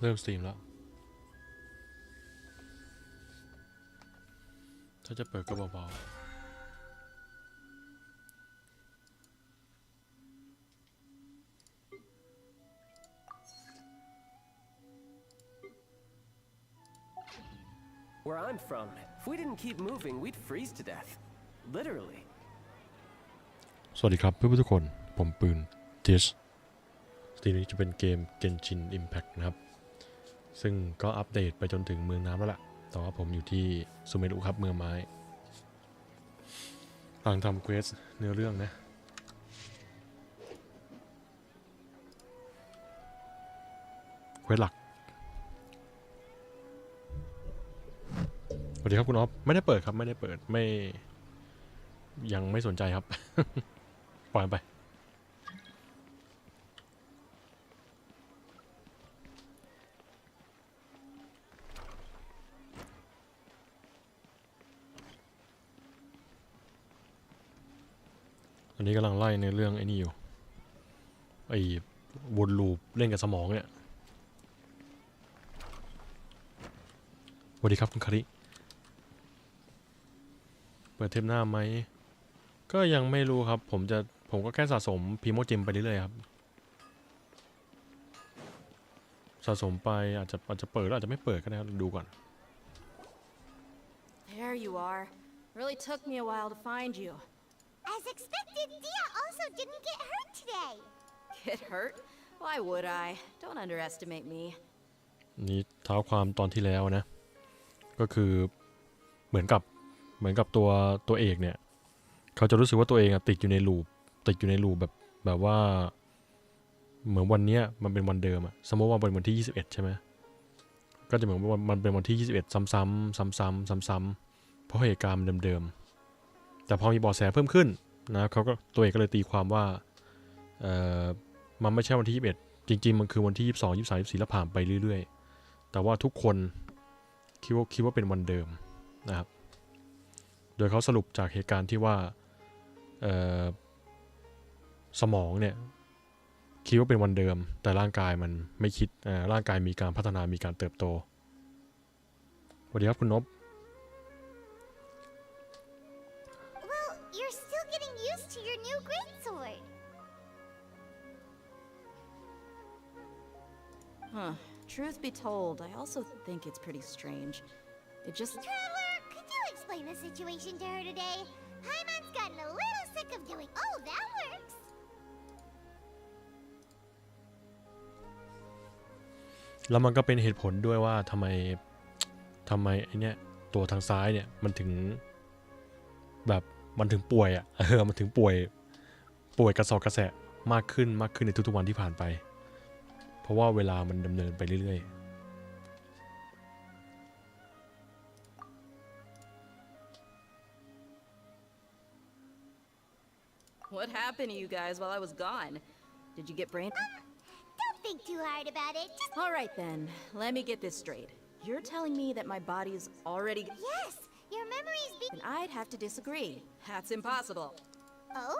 เริ่มสตรีมแล้วถ้าจะเปิดก็เบาWhere I'm from, if we didn't keep moving, we'd freeze to death. Literally. สวัสดีครับเพื่อนๆทุกคนผมปืนทิชสตรีมนี้จะเป็นเกม Genshin Impact นะครับซึ่งก็อัปเดตไปจนถึงเมืองน้ำแล้วล่ะแต่ว่าผมอยู่ที่ซูเมรุครับเมืองไม้กำลังทำเควสเนื้อเรื่องนะเควสหลักสวัสดีครับคุณอ๊อฟไม่ได้เปิดครับไม่ได้เปิดไม่ยังไม่สนใจครับ ปล่อยไปอันนี้กำลังไล่ในเรื่องไอ้นี่อยู่ไอ้วนลูปเล่นกับสมองเนี่ยสวัสดีครับคุณคาริเปิดเทปหน้าไหมก็ยังไม่รู้ครับผมก็แค่สะสมพีโมจิมไปเรื่อยๆครับสะสมไปอาจจะเปิดหรืออาจจะไม่เปิดก็ได้ดูก่อน There you are. Really took me a while to find you. As expected, Dia also didn't get hurt today. Get hurt? Why would I? Don't underestimate me. นี่เท้าความตอนที่แล้วนะก็คือเหมือนกับตัวเอกเนี่ยเขาจะรู้สึกว่าตัวเองติดอยู่ในลูปแบบว่าเหมือนวันนี้มันเป็นวันเดิมสมมติว่าเป็นวันที่21ใช่ไหมก็จะเหมือนว่ามันเป็นวันที่21ซ้ำๆเพราะเหตุการณ์เดิมๆแต่พอมีเบาะแสเพิ่มขึ้นนะเขาก็ตัวเอกก็เลยตีความว่ามันไม่ใช่วันที่21จริงๆมันคือวันที่22 23 24แล้วผ่านไปเรื่อยๆแต่ว่าทุกคนคิดว่าเป็นวันเดิมนะครับโดยเขาสรุปจากเหตุการณ์ที่ว่าสมองเนี่ยคิดว่าเป็นวันเดิมแต่ร่างกายมันไม่คิดร่างกายมีการพัฒนามีการเติบโตสวัสดีครับคุณนพ Well, you're still getting used to your new greatsword. Huh. Truth be told, I also think it's pretty strange. It just... Traveler, could you explain the situation to her today? Hyman's gotten a little sick of doing... Oh, that works! แล้วมันก็เป็นเหตุผลด้วยว่าทำไมไอเนี้ยตัวทางซ้ายเนี่ยมันถึงแบบมันถึงป่วยมันถึงป่วยกระสอบกระแสะมากขึ้นในทุกๆวันที่ผ่านไปเพราะว่าเวลามันดำเนินไปเรื่อยWhat happened to you guys while I was gone? Did you get brain... Don't think too hard about it. Just... All right then, let me get this straight. You're telling me that my body's already... Yes, your memory's being... Then I'd have to disagree. That's impossible. Oh?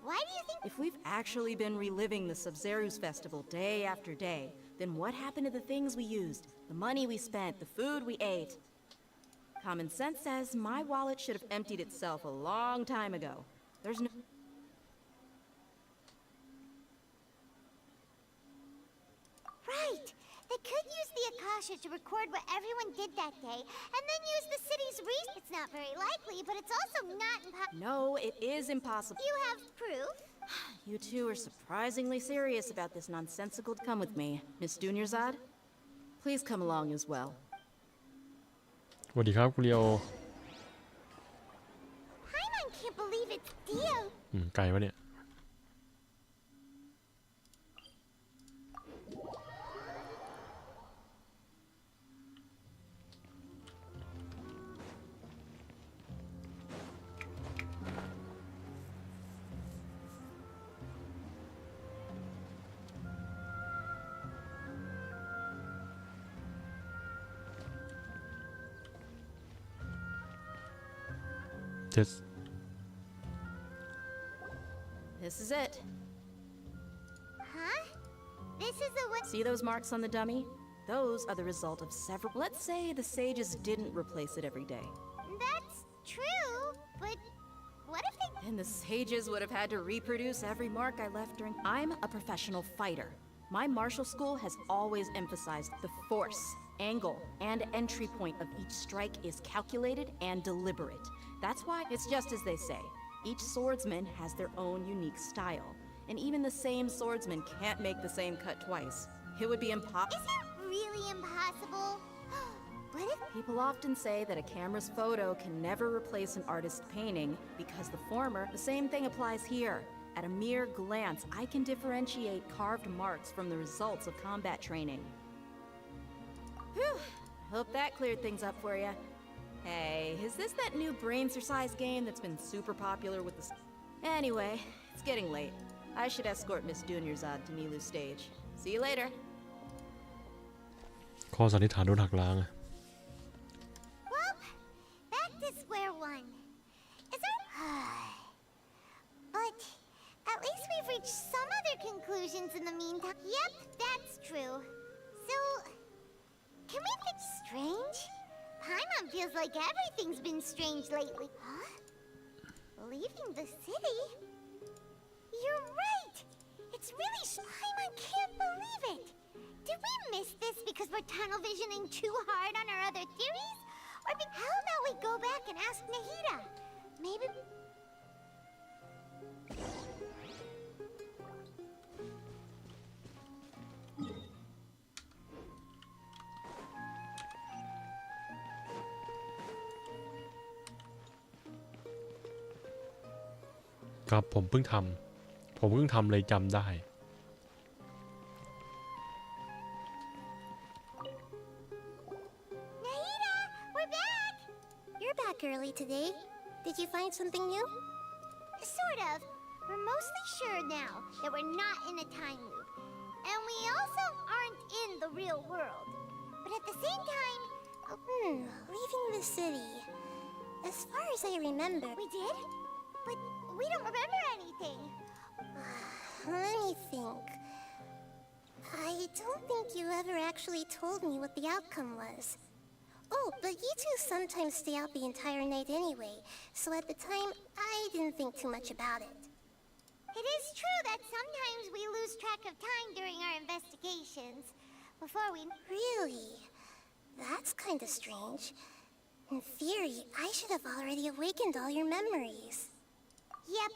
Why do you think... If we've actually been reliving the Sumeru's festival day after day, then what happened to the things we used, the money we spent, the food we ate? Common sense says my wallet should have emptied itself a long time ago. There's no... Right! They could use the Akasha to record what everyone did that day, and then use the city's reason. It's not very likely, but it's also not impossible. No, it is impossible. You have proof? You two are surprisingly serious about this nonsensical... Come with me, Miss Dunyarzad. Please come along as well. สวัสดีครับคุณเลียว Hyman can't believe it's Dio. ไกลวะเนี่ยThis is it. Huh? This is the one... See those marks on the dummy? Those are the result of several. Let's say the sages didn't replace it every day. That's true, but what if they... Then the sages would have had to reproduce every mark I left during. I'm a professional fighter. My martial school has always emphasized the force, angle, and entry point of each strike is calculated and deliberate. That's why it's just as they say. Each swordsman has their own unique style, and even the same swordsman can't make the same cut twice. It would be impossible. Is it really impossible? What if... People often say that a camera's photo can never replace an artist's painting because the former, the same thing applies here. At a mere glance, I can differentiate carved marks from the results of combat training. Whew, hope that cleared things up for you. Hey, is this that new brain exercise game that's been super popular with the... Anyway, it's getting late. I should escort Miss Dunyarzad to Milu's stage. See you later. ข้อสันนิษฐานโดนหักล้าง Well, back to square one. Is there... But at least we've reached some other conclusions in the meantime. Yep, that's true. So, can we fix strange? Paimon feels like everything's been strange lately. Huh? Leaving the city? You're right! It's really... Paimon can't believe it! Did we miss this because we're tunnel visioning too hard on our other theories? Or how about we go back and ask Nahida? Maybe...ครับผมเพิ่งทำเลยจำได้ Nahida, we're back! You're back early today. Did you find something new? Sort of. We're mostly sure now that we're not in a time loop. And we also aren't in the real world. But at the same time... Leaving the city. As far as I remember... We did? But we don't remember anything. Let me think. I don't think you ever actually told me what the outcome was. Oh, but you two sometimes stay out the entire night anyway, so at the time, I didn't think too much about it. It is true that sometimes we lose track of time during our investigations. Before we... Really? That's kind of strange. In theory, I should have already awakened all your memories. Yep.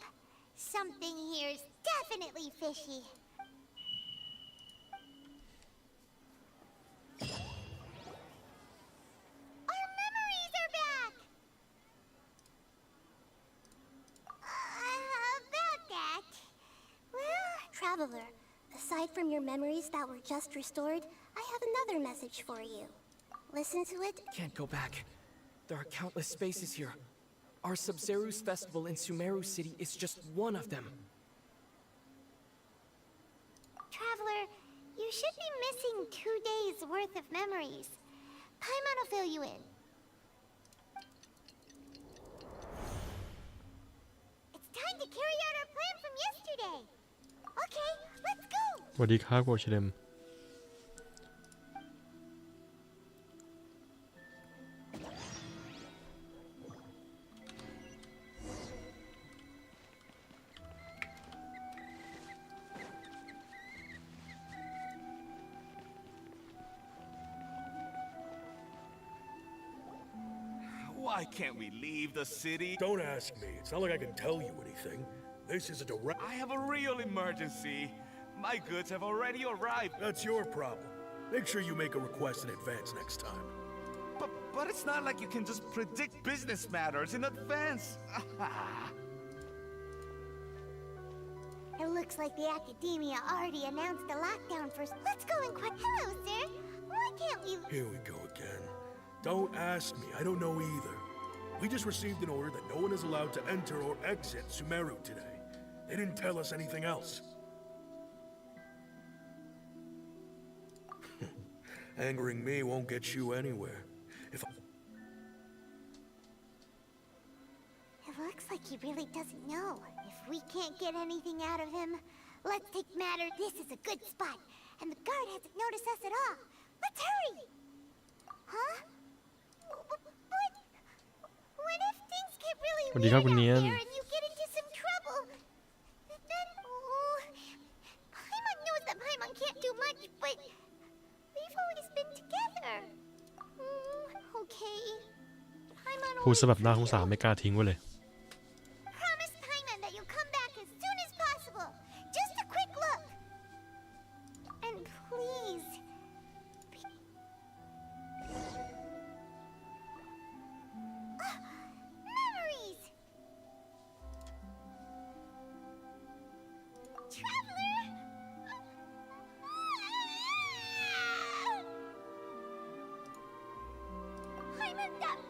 Something here's definitely fishy. Our memories are back! About that... Well... Traveler, aside from your memories that were just restored, I have another message for you. Listen to it. Can't go back. There are countless spaces here. Our Sub-Zeru's festival in Sumeru City is just one of them. Traveler, you should be missing 2 days' worth of memories. Paimon will fill you in. It's time to carry out our plan from yesterday. Okay, let's go. สวัสดีครับโกชิเลม Why can't we leave the city? Don't ask me. It's not like I can tell you anything. This is a direct... I have a real emergency. My goods have already arrived. That's your problem. Make sure you make a request in advance next time. But it's not like you can just predict business matters in advance. It looks like the academia already announced the lockdown for... Let's go and Hello, sir. Why can't we... Here we go again. Don't ask me. I don't know either. We just received an order that no one is allowed to enter or exit Sumeru today. They didn't tell us anything else. Angering me won't get you anywhere. If It looks like he really doesn't know. If we can't get anything out of him, let's take matters. This is a good spot, and the guard hasn't noticed us at all. Let's hurry! Huh? But what if things get really สวัสดีครับ weird คุณ out เนียน there and you get into some trouble? Then, Paimon knows that Paimon can't do much, but we've always been together. Okay. Paimon พูด will ซะแบบ wait น่า for สงสาร you. ไม่กล้าทิ้งไว้เลย Promise Paimon that you'll come back as soon as possible. Just a quick look. And please. Memories! Traveler!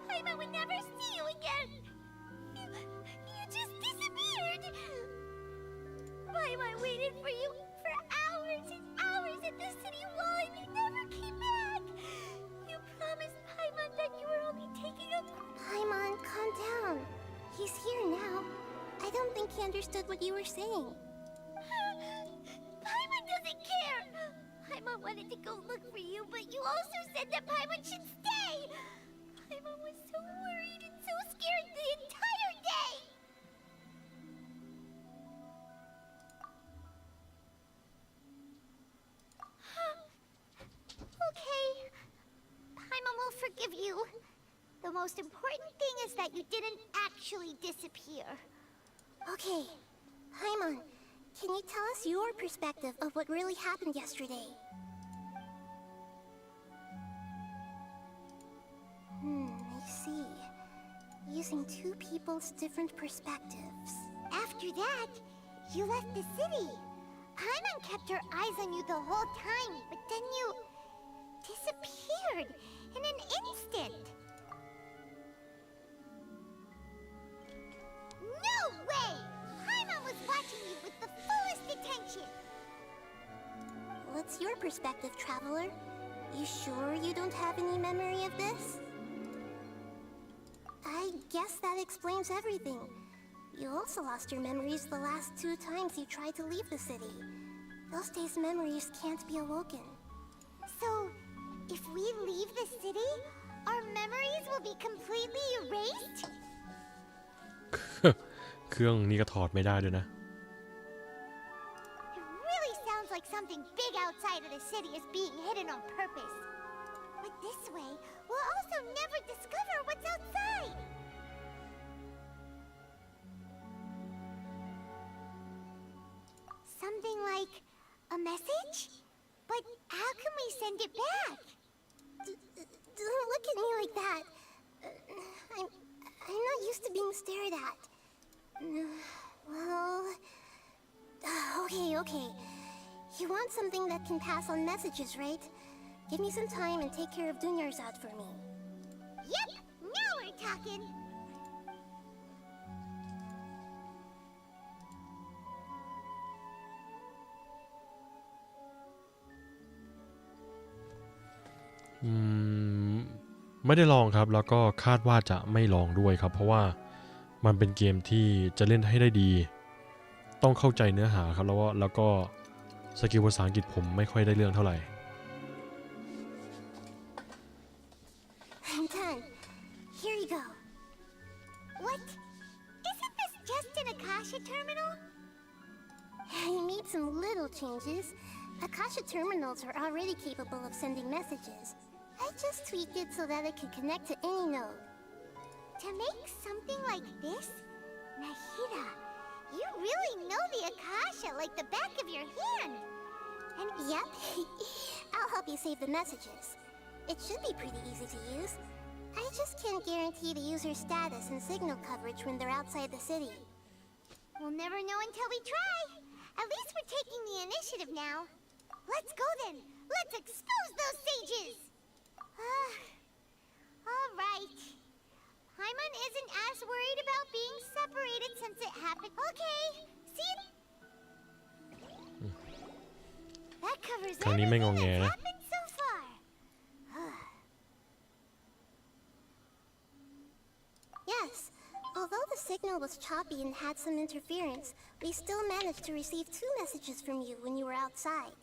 Paimon would never see you again! You just disappeared! Paimon waited for you for hours and hours at the city wall and you never came back! You promised Paimon that you were only taking a... Paimon, calm down. He's here now. I don't think he understood what you were saying. Paimon doesn't care! Paimon wanted to go look for you, but you also said that Paimon should stay! Paimon was so worried and so scared the entire day! Okay. Paimon will forgive you. The most important thing is that you didn't actually disappear. Okay. Paimon, can you tell us your perspective of what really happened yesterday? I see. Using two people's different perspectives. After that, you left the city. Paimon kept her eyes on you the whole time, but then you disappeared in an instant. No way! Paimon was watching you with the fullest attention. What's your perspective, Traveler? You sure you don't have any memory of this? I guess that explains everything. You also lost your memories the last 2 times you tried to leave the city. Those days' memories can't be awoken. So, if we leave the city, our memories will be completely erased? เครื่องนี้ก็ถอดไม่ได้ด้วยนะ It really sounds like something big outside of the city is being hidden on purpose. But this way, we'll also never discover what's outside. Something like a message? But how can we send it back? Don't look at me like that. I'm not used to being stared at. Well... Okay. You want something that can pass on messages, right? Give me some time and take care of Dunyarzad for me. Yep, now we're talking. Hmm. ไม่ได้ลองครับแล้วก็คาดว่าจะไม่ลองด้วยครับเพราะว่ามันเป็นเกมที่จะเล่นให้ได้ดีต้องเข้าใจเนื้อหาครับแล้วก็สกิลภาษาอังกฤษผมไม่ค่อยได้เรื่องเท่าไหร่ I'm done. Here you go. What? Isn't this just an Akasha terminal? I made some little changes. Akasha terminals are already capable of sending messages. I just tweaked it so that it could connect to any node. To make something like this? Nahida, you really know the Akasha like the back of your hand. And yep, I'll help you save the messages. It should be pretty easy to use. I just can't guarantee the user's status and signal coverage when they're outside the city. We'll never know until we try. At least we're taking the initiative now. Let's go then. Let's expose those sages. All right. Paimon isn't as worried about being separated since it happened. Okay. See? That covers ครั้งนี้ไม่งอ everything แง that's นะ happened so far. Yes, although the signal was choppy and had some interference, we still managed to receive 2 messages from you when you were outside.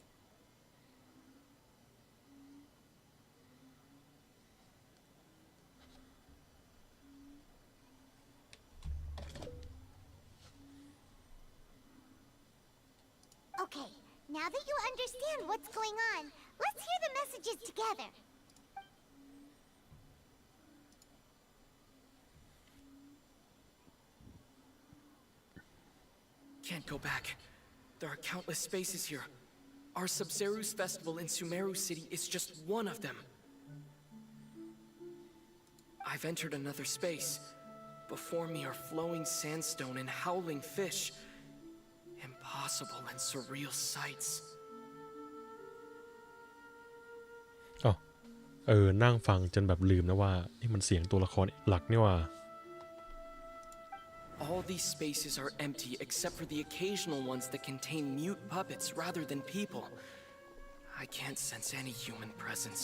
Okay, now that you understand what's going on, let's hear the messages together. Can't go back. There are countless spaces here. Our Sub-Zeru's festival in Sumeru City is just one of them. I've entered another space. Before me are flowing sandstone and howling fish. Impossible and surreal sights. นั่งฟังจนแบบลืมนะว่านี่มันเสียงตัวละครหลักนี่ว่า All these spaces are empty except for the occasional ones that contain mute puppets rather than people. I can't sense any human presence.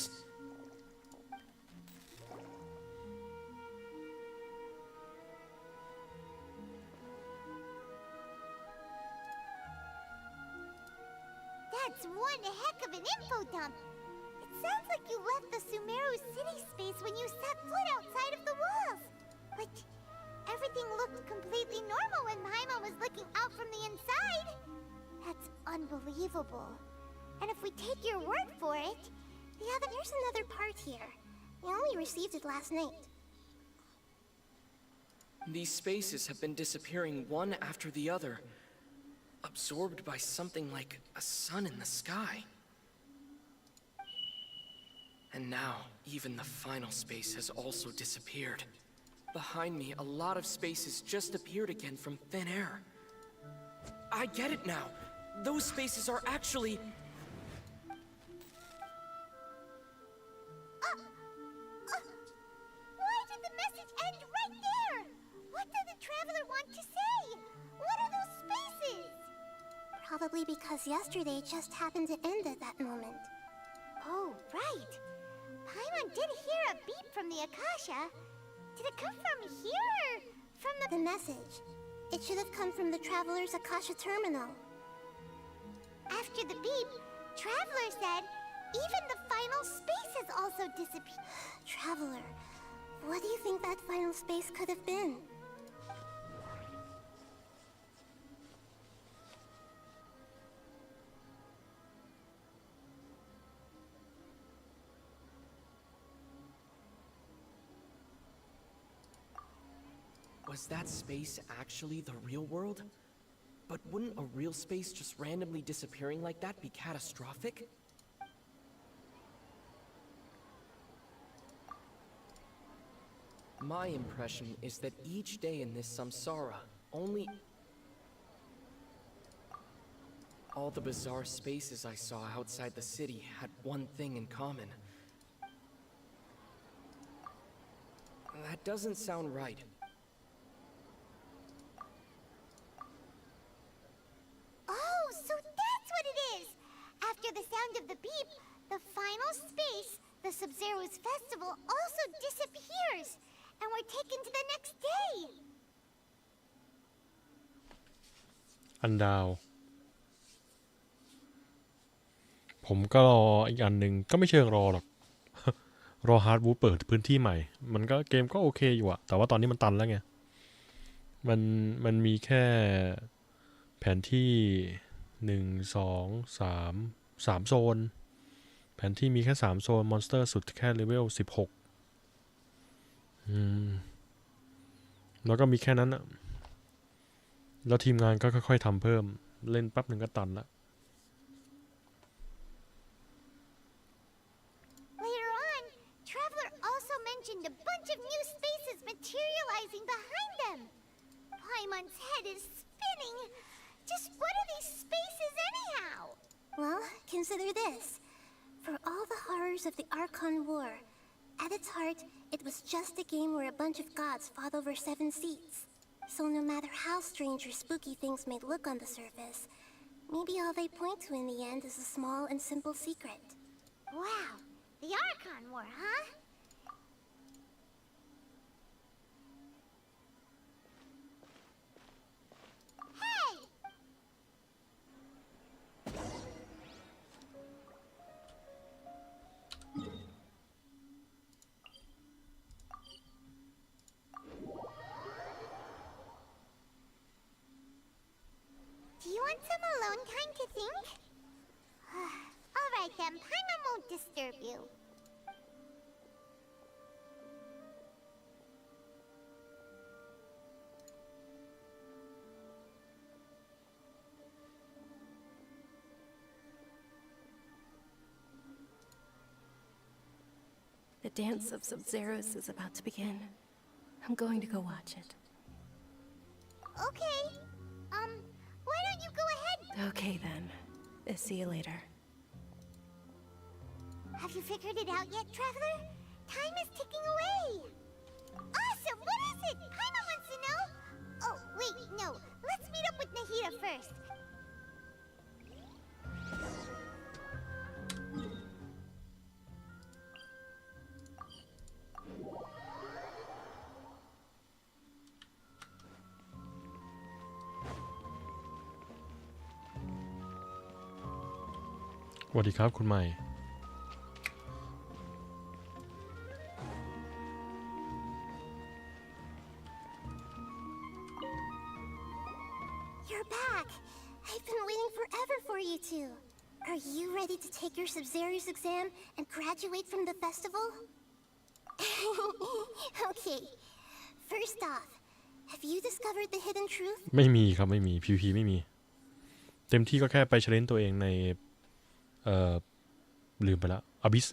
That's one heck of an info dump. It sounds like you left the Sumeru city space when you set foot outside of the walls. But everything looked completely normal when Paimon was looking out from the inside. That's unbelievable. And if we take your word for it, Here's another part here. We only received it last night. These spaces have been disappearing one after the other, absorbed by something like a sun in the sky. And now, even the final space has also disappeared. Behind me, a lot of spaces just appeared again from thin air. I get it now. Those spaces are actually... why did the message end right there? What did the traveler want to say? What are those spaces? Probably because yesterday just happened to end at that moment. Oh, right. Paimon did hear a beep from the Akasha. Did it come from here or from The message. It should have come from the Traveler's Akasha terminal. After the beep, Traveler said, even the final space has also disappeared. Traveler, what do you think that final space could have been? Was that space actually the real world? But wouldn't a real space just randomly disappearing like that be catastrophic? My impression is that each day in this samsara, all the bizarre spaces I saw outside the city had one thing in common. That doesn't sound right. Oh, so that's what it is! After the sound of the beep, the final space, the Sub-Zeru's festival, also disappears, and we're taken to the next day! อันดาว ผมก็รออีกอันหนึ่งก็ไม่เชิงรอหรอก รอฮาร์ดวูดเปิดพื้นที่ใหม่ มันก็เกมก็โอเคอยู่อะแต่ว่าตอนนี้มันตันแล้วไง มันมีแค่แผนที่3 โซน แผนที่มีแค่3โซนมอนสเตอร์สุดแค่เลเวล16แล้วก็มีแค่นั้นอะแล้วทีมงานก็ค่อยๆทำเพิ่มเล่นแป๊บหนึ่งก็ตันละ Later on, Traveler also mentioned a bunch of new spaces materializing behind them. Paimon's head is spinning. Just what are these spaces anyhow? Well, consider this. For all the horrors of the Archon War, at its heart, it was just a game where a bunch of gods fought over 7 seats. So no matter how strange or spooky things may look on the surface, maybe all they point to in the end is a small and simple secret. Wow, the Archon War, huh? Hey! Do you want some alone time to think? view. The dance of Sub-Zeros is about to begin. I'm going to go watch it. Okay. Why don't you go ahead? Okay then. See you later. Have you figured it out yet, Traveler? Time is ticking away. Awesome! What is it? Paimon wants to know. Oh, wait, no. Let's meet up with Nahida first. สวัสดีครับคุณใหม่ You're back. I've been waiting forever for you two. Are you ready to take your Sub-Zero's exam and graduate from the festival? Okay. First off, have you discovered the hidden truth? ไม่มีครับไม่มี PVP ไม่มี เต็มที่ก็แค่ไปเชลเลนตัวเองในลืมไปละ Abyss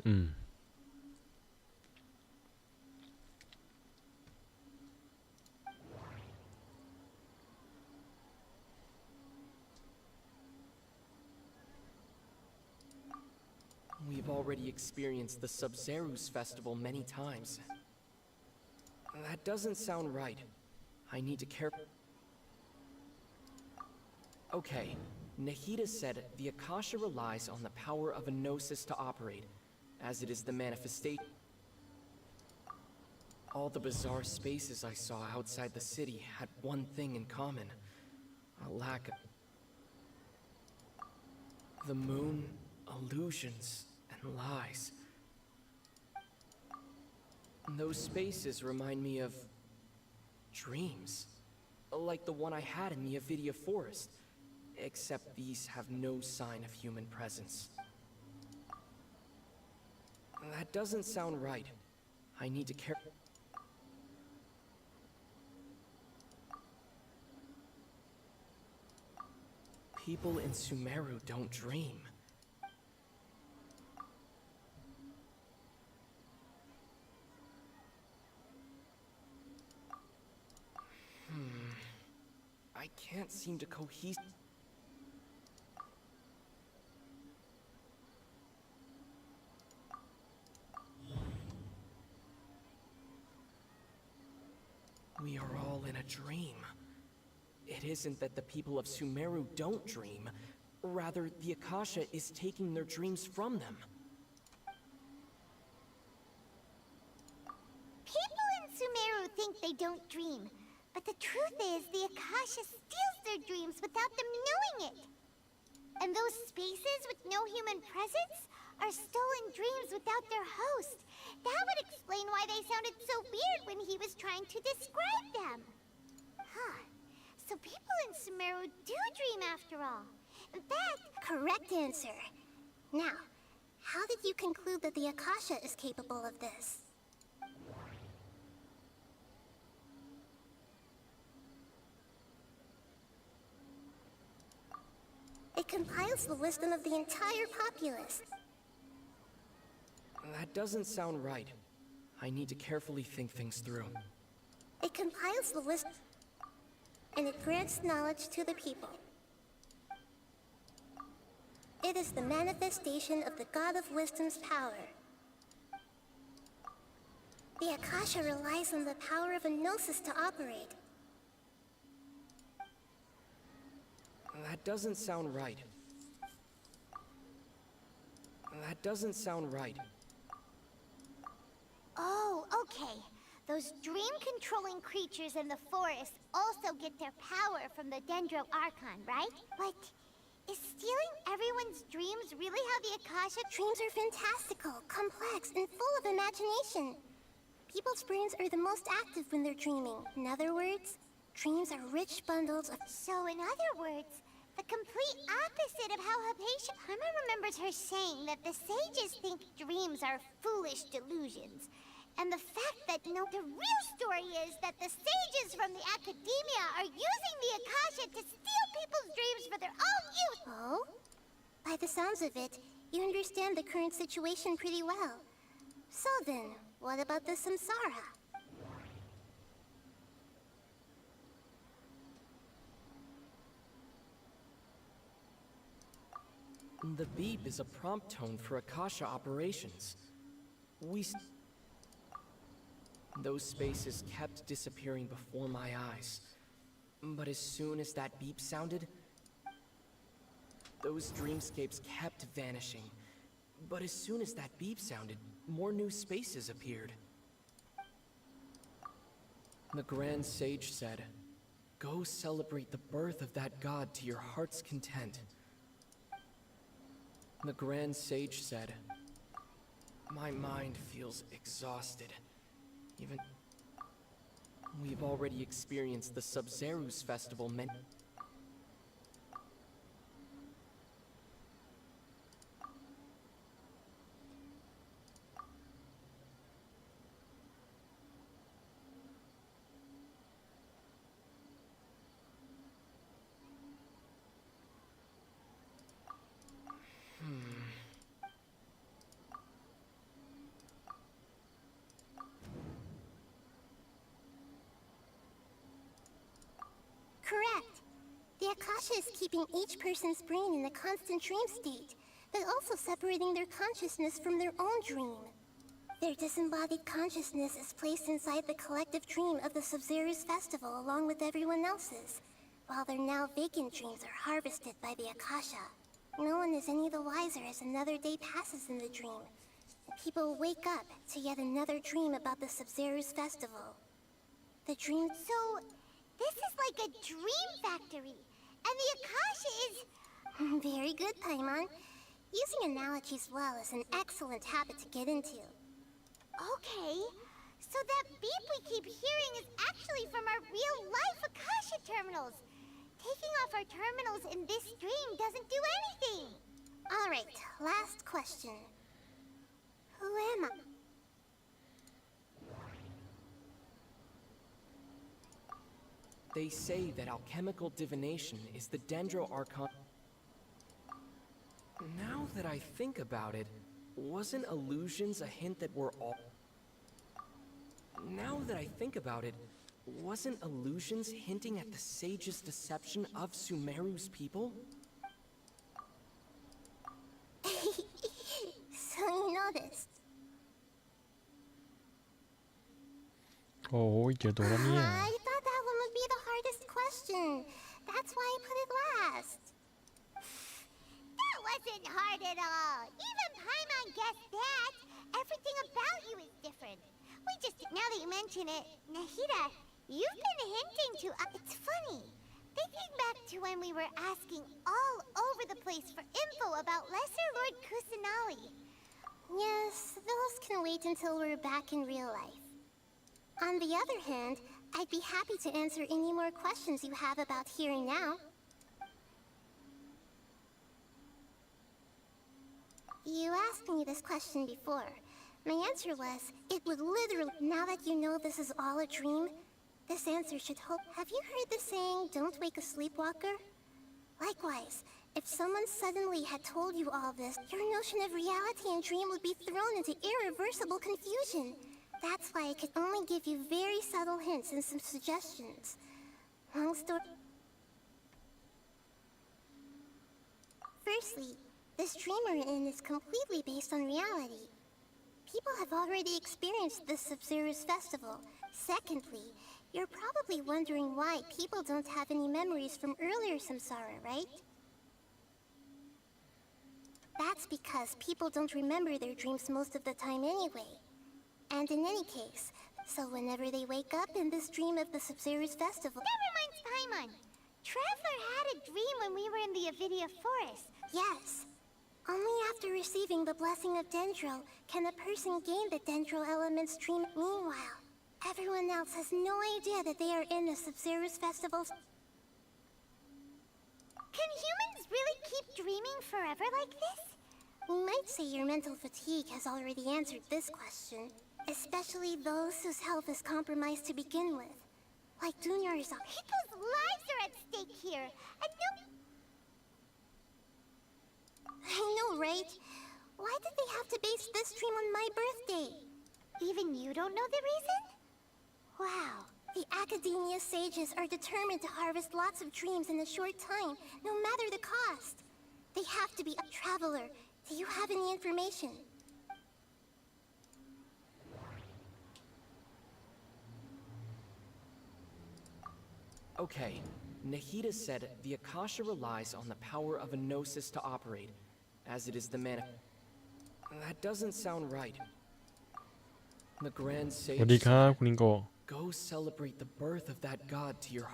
We've already experienced the Sub-Zeru's festival many times. That doesn't sound right. I need to care. Okay, Nahida said the Akasha relies on the power of a gnosis to operate, as it is the manifestation. All the bizarre spaces I saw outside the city had one thing in common: a lack of the moon, illusions, and lies. Those spaces remind me of dreams, like the one I had in the Avidia Forest, except these have no sign of human presence. That doesn't sound right. I need to care. People in Sumeru don't dream. I can't seem to cohese. We are all in a dream. It isn't that the people of Sumeru don't dream. Rather, the Akasha is taking their dreams from them. People in Sumeru think they don't dream. But the truth is, the Akasha steals their dreams without them knowing it. And those spaces with no human presence are stolen dreams without their host. That would explain why they sounded so weird when he was trying to describe them. Huh. So people in Sumeru do dream after all. In fact, Correct answer. Now, how did you conclude that the Akasha is capable of this? It compiles the wisdom of the entire populace. That doesn't sound right. I need to carefully think things through. It compiles the wisdom, and it grants knowledge to the people. It is the manifestation of the God of Wisdom's power. The Akasha relies on the power of a gnosis to operate. That doesn't sound right. That doesn't sound right. oh, okay. Those dream-controlling creatures in the forest also get their power from the Dendro Archon, right? But is stealing everyone's dreams really how the Akasha... Dreams are fantastical, complex, and full of imagination. People's brains are the most active when they're dreaming. In other words, dreams are rich bundles of... So in other words, The complete opposite of how Hypatia... Paimon remembers her saying that the sages think dreams are foolish delusions. And the fact that the real story is that the sages from the academia are using the Akasha to steal people's dreams for their own use. Oh? By the sounds of it, you understand the current situation pretty well. So then, what about the samsara? The beep is a prompt tone for Akasha operations. Those spaces kept disappearing before my eyes. But as soon as that beep sounded, those dreamscapes kept vanishing. But as soon as that beep sounded, more new spaces appeared. The Grand Sage said, "Go celebrate the birth of that god to your heart's content." The Grand Sage said, "My mind feels exhausted. Even... We've already experienced the Sub-Zeru's festival Correct. The Akasha is keeping each person's brain in a constant dream state, but also separating their consciousness from their own dream. Their disembodied consciousness is placed inside the collective dream of the Sub-Zeru's festival along with everyone else's, while their now vacant dreams are harvested by the Akasha. No one is any the wiser as another day passes in the dream, and people wake up to yet another dream about the Sub-Zeru's festival. The dream... So, this is like a dream factory, and the Akasha is... Very good, Paimon. Using analogies well is an excellent habit to get into. Okay, so that beep we keep hearing is actually from our real-life Akasha terminals. Taking off our terminals in this dream doesn't do anything. Alright, last question. Who am I? They say that alchemical divination is the Dendro-Archon... Now that I think about it, wasn't illusions a hint that we're all... Now that I think about it, wasn't illusions hinting at the sage's deception of Sumeru's people? So you noticed. โอ้ยเจอตัวแล้วเนี่ย I thought that one would be the hardest question. That's why I put it last. That wasn't hard at all. Even Paimon guessed that. Everything about you is different. We just... Now that you mention it, Nahida, you've been hinting to... it's funny. Thinking back to when we were asking all over the place for info about Lesser Lord Kusanali. Yes, those can wait until we're back in real life. On the other hand, I'd be happy to answer any more questions you have about here and now. You asked me this question before. My answer was, it would literally... Now that you know this is all a dream, this answer should hope... Have you heard the saying, don't wake a sleepwalker? Likewise, if someone suddenly had told you all this, your notion of reality and dream would be thrown into irreversible confusion. That's why I could only give you very subtle hints and some suggestions. Long story... Firstly, this dream we're in is completely based on reality. People have already experienced the Sub-Zeru's festival. Secondly, you're probably wondering why people don't have any memories from earlier samsara, right? That's because people don't remember their dreams most of the time anyway. And in any case, so whenever they wake up in this dream of the Sub-Zeru's festival... That reminds Paimon. Traveler had a dream when we were in the Avidia forest. Yes. Only after receiving the blessing of Dendro can a person gain the Dendro element's dream. Meanwhile, everyone else has no idea that they are in the Sub-Zeru's festival. Can humans really keep dreaming forever like this? We might say your mental fatigue has already answered this question, especially those whose health is compromised to begin with, like Junior's. People's lives are at stake here, and no... I know, right? Why did they have to base this dream on my birthday? Even you don't know the reason? Wow. The Academia sages are determined to harvest lots of dreams in a short time, no matter the cost. They have to be a traveler. Do you have any information? Okay, Nahida said the Akasha relies on the power of a gnosis to operate, as it is the That doesn't sound right. The Grand ส Sage วัสดีครับคุณนิงโก go celebrate the birth of that god to your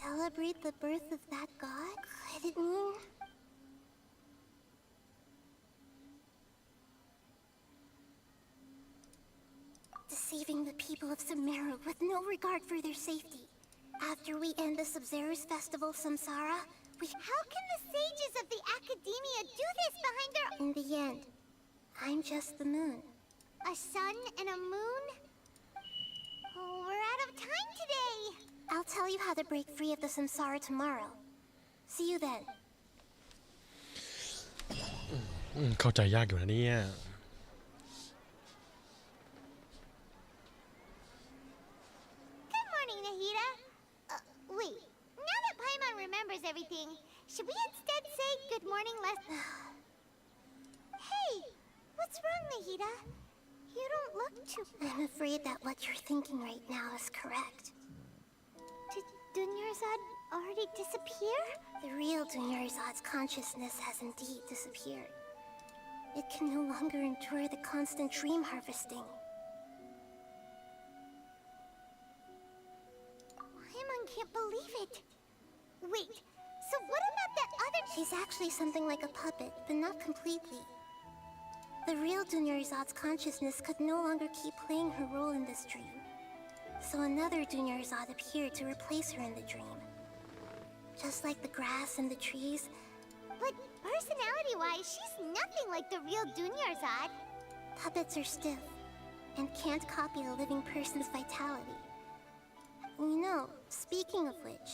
Celebrate the birth of that god? Could it mean... deceiving the people of Sumeru with no regard for their safety. After we end the Sub-Zero's festival Samsara, we... How can the sages of the Academia do this behind their... In the end, I'm just the moon. A sun and a moon? Oh, we're out of time today! I'll tell you how to break free of the Samsara tomorrow. See you then. เข้าใจยากอยู่นะเนี่ย Good morning, Nahida. Wait. Now that Paimon remembers everything, should we instead say good morning less... Hey! What's wrong, Nahida? You don't look too... I'm afraid that what you're thinking right now is correct. Did Dunyarzad already disappear? The real Dunyarzad's consciousness has indeed disappeared. It can no longer endure the constant dream harvesting. Paimon can't believe it. Wait, so what about that other... She's actually something like a puppet, but not completely. The real Dunyarzad's consciousness could no longer keep playing her role in this dream. So another Dunyarzad appeared to replace her in the dream. Just like the grass and the trees. But personality-wise, she's nothing like the real Dunyarzad. Puppets are stiff and can't copy a living person's vitality. You know, speaking of which,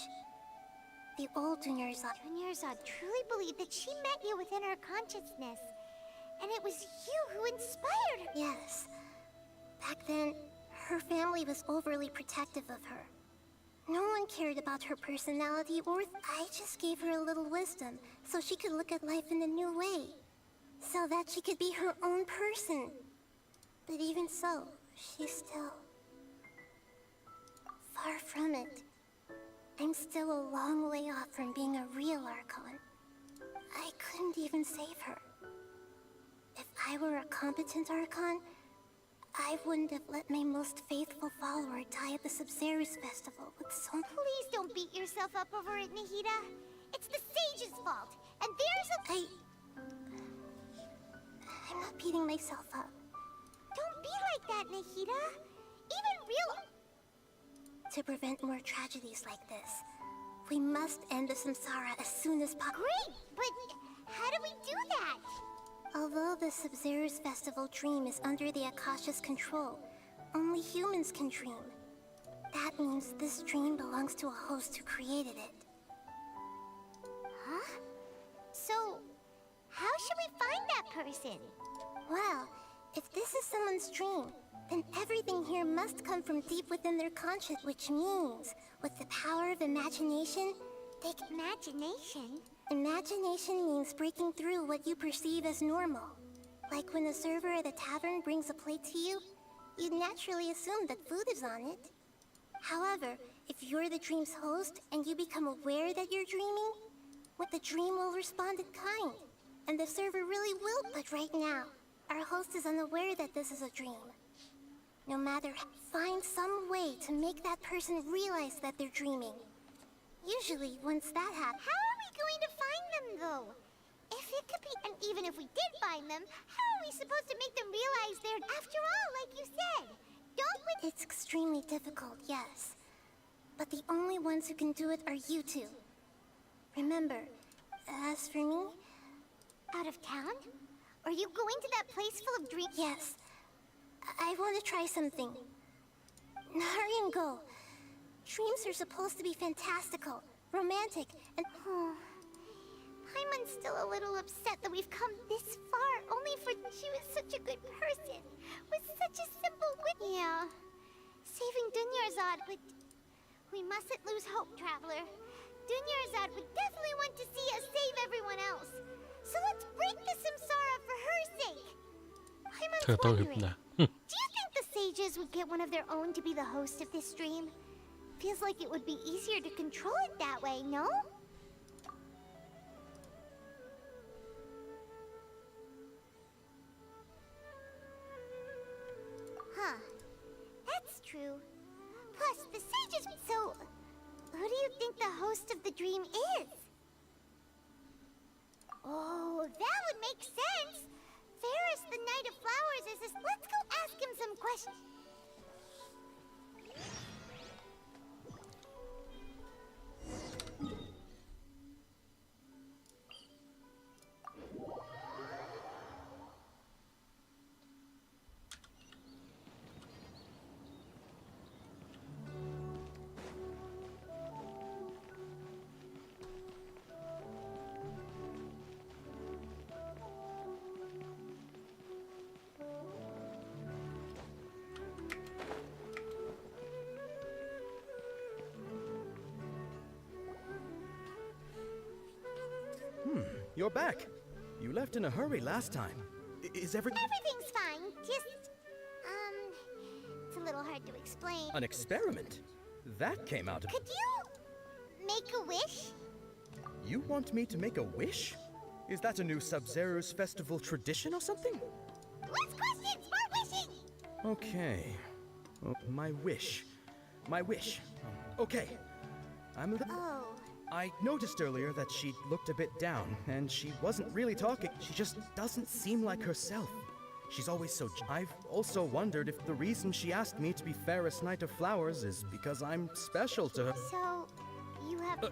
the old Dunyarzad... Dunyarzad truly believed that she met you within her consciousness. And it was you who inspired her. Yes. Back then, her family was overly protective of her. No one cared about her personality or... I just gave her a little wisdom so she could look at life in a new way. So that she could be her own person. But even so, she's still... far from it. I'm still a long way off from being a real Archon. I couldn't even save her. If I were a competent Archon, I wouldn't have let my most faithful follower die at the Sub-Zero's festival with so... Please don't beat yourself up over it, Nahida. It's the sage's fault, and there's a... I'm not beating myself up. Don't be like that, Nahida. Even real... To prevent more tragedies like this, we must end the Samsara as soon as possible. Great, but how do we do that? Although the Sub-Zero's festival dream is under the Akasha's control, only humans can dream. That means this dream belongs to a host who created it. Huh? So, how should we find that person? Well, if this is someone's dream, then everything here must come from deep within their conscience, which means, with the power of imagination, they can... Imagination? Imagination means breaking through what you perceive as normal. Like when a server at a tavern brings a plate to you, you'd naturally assume that food is on it. However, if you're the dream's host and you become aware that you're dreaming, what the dream will respond in kind, and the server really will. But right now, our host is unaware that this is a dream. No matter, find some way to make that person realize that they're dreaming. Usually, once that happens... How are we going to find them, though? If it could be... And even if we did find them, how are we supposed to make them realize they're... After all, like you said, don't we... It's extremely difficult, yes. but the only ones who can do it are you two. Remember, as for me... Out of town? Are you going to that place full of dreams? Yes. I want to try something. Hurry and go. Dreams are supposed to be fantastical, romantic, and... Paimon's still a little upset that we've come this far, only for she was such a good person, with such a simple wit. Yeah, saving Dunyarzad would... We mustn't lose hope, Traveler. Dunyarzad would definitely want to see us save everyone else. So let's break the samsara for her sake. Paimon's wondering, do you think the sages would get one of their own to be the host of this stream? Feels like it would be easier to control it that way, no? Huh. That's true. Plus, the sages... So, who do you think the host of the dream is? Oh, that would make sense. Ferris, the Knight of Flowers, is this... Let's go ask him some questions. You're back. You left in a hurry last time. Is everything... Everything's fine. Just... It's a little hard to explain. An experiment? That came out of... Could you... make a wish? You want me to make a wish? Is that a new Sub-Zero's festival tradition or something? Less questions! More wishing! Okay. My wish. My wish. Okay. Oh. I noticed earlier that she looked a bit down, and she wasn't really talking. She just doesn't seem like herself. She's always so... I've also wondered if the reason she asked me to be Ferris Knight of Flowers is because I'm special to her. So, you have...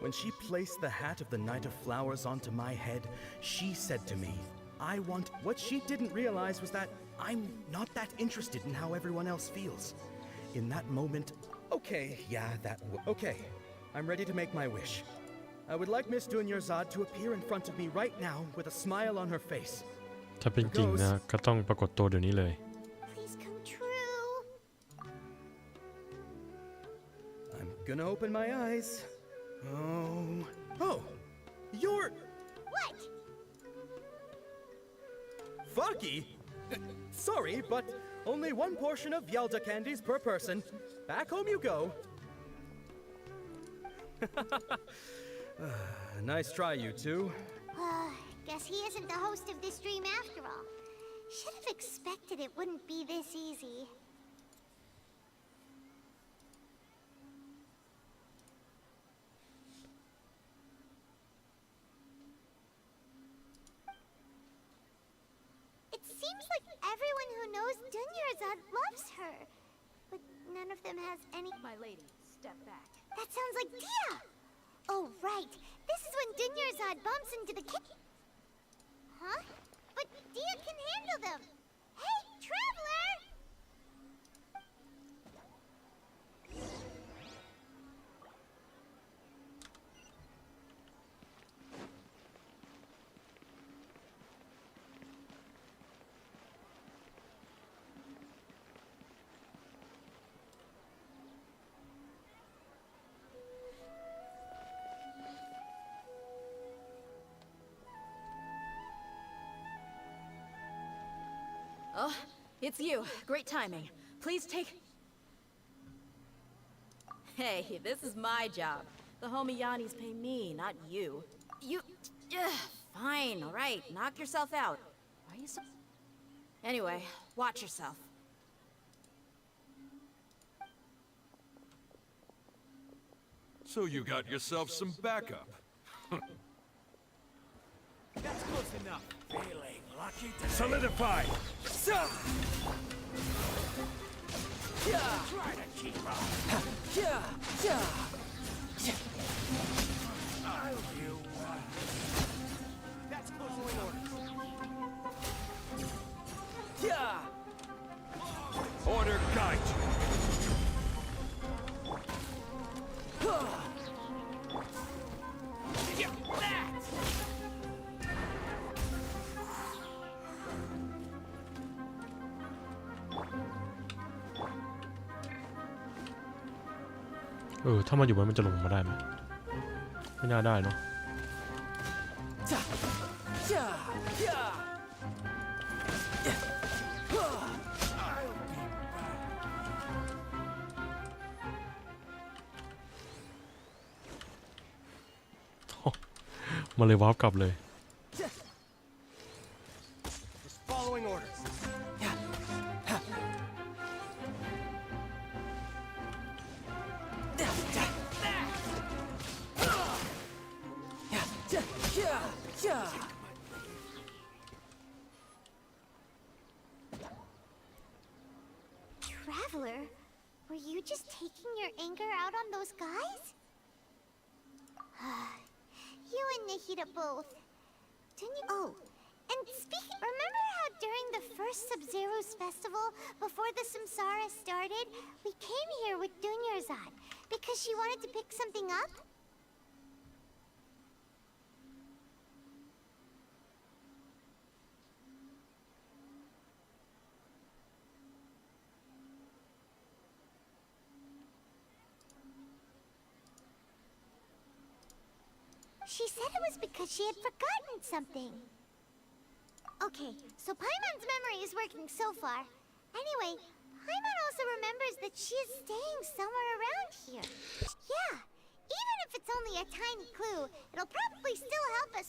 When she placed the hat of the Knight of Flowers onto my head, she said to me, I want... What she didn't realize was that I'm not that interested in how everyone else feels. In that moment... Okay, yeah, okay, I'm ready to make my wish. I would like Miss Dunyarzad to appear in front of me right now with a smile on her face. ถ้าเป็นจริงนะก็ต้องปรากฏตัวเดี๋ยวนี้เลย Please come true. I'm gonna open my eyes. Oh, you're... What? Foggy? Sorry, but only one portion of Yelda candies per person. Back home you go. Nice try, you two. Guess he isn't the host of this dream after all. Should have expected it wouldn't be this easy. It seems like everyone who knows Dunyarzad loves her. But none of them has any... My lady, step back. That sounds like Dia! Oh, right. This is when Dunyarzad bumps into the kitchen. Huh? But Dia can handle them. Hey, Traveler! Oh, it's you. Great timing. Please take... Hey, this is my job. The homie Yanni's pay me, not you. You... Fine, all right. Knock yourself out. Why are you so... Anyway, watch yourself. So you got yourself some backup. That's close enough. Feeling lucky today. Solidify! Try to keep up. I'll do one. That's following orders. Order guide you. ถ้ามันอยู่บนมันจะลงมาได้ไหมไม่น่าได้เนาะมันเลยวาร์ปกลับเลย Following orders. Traveler, were you just taking your anger out on those guys? You and Nahida both. Didn't you? Oh, and speaking, remember how during the first Sub-Zero's festival, before the Samsara started, we came here with Dunyarzad because she wanted to pick something up? She said it was because she had forgotten something. Okay, so Paimon's memory is working so far. Anyway, Paimon also remembers that she is staying somewhere around here. Yeah, even if it's only a tiny clue, it'll probably still help us.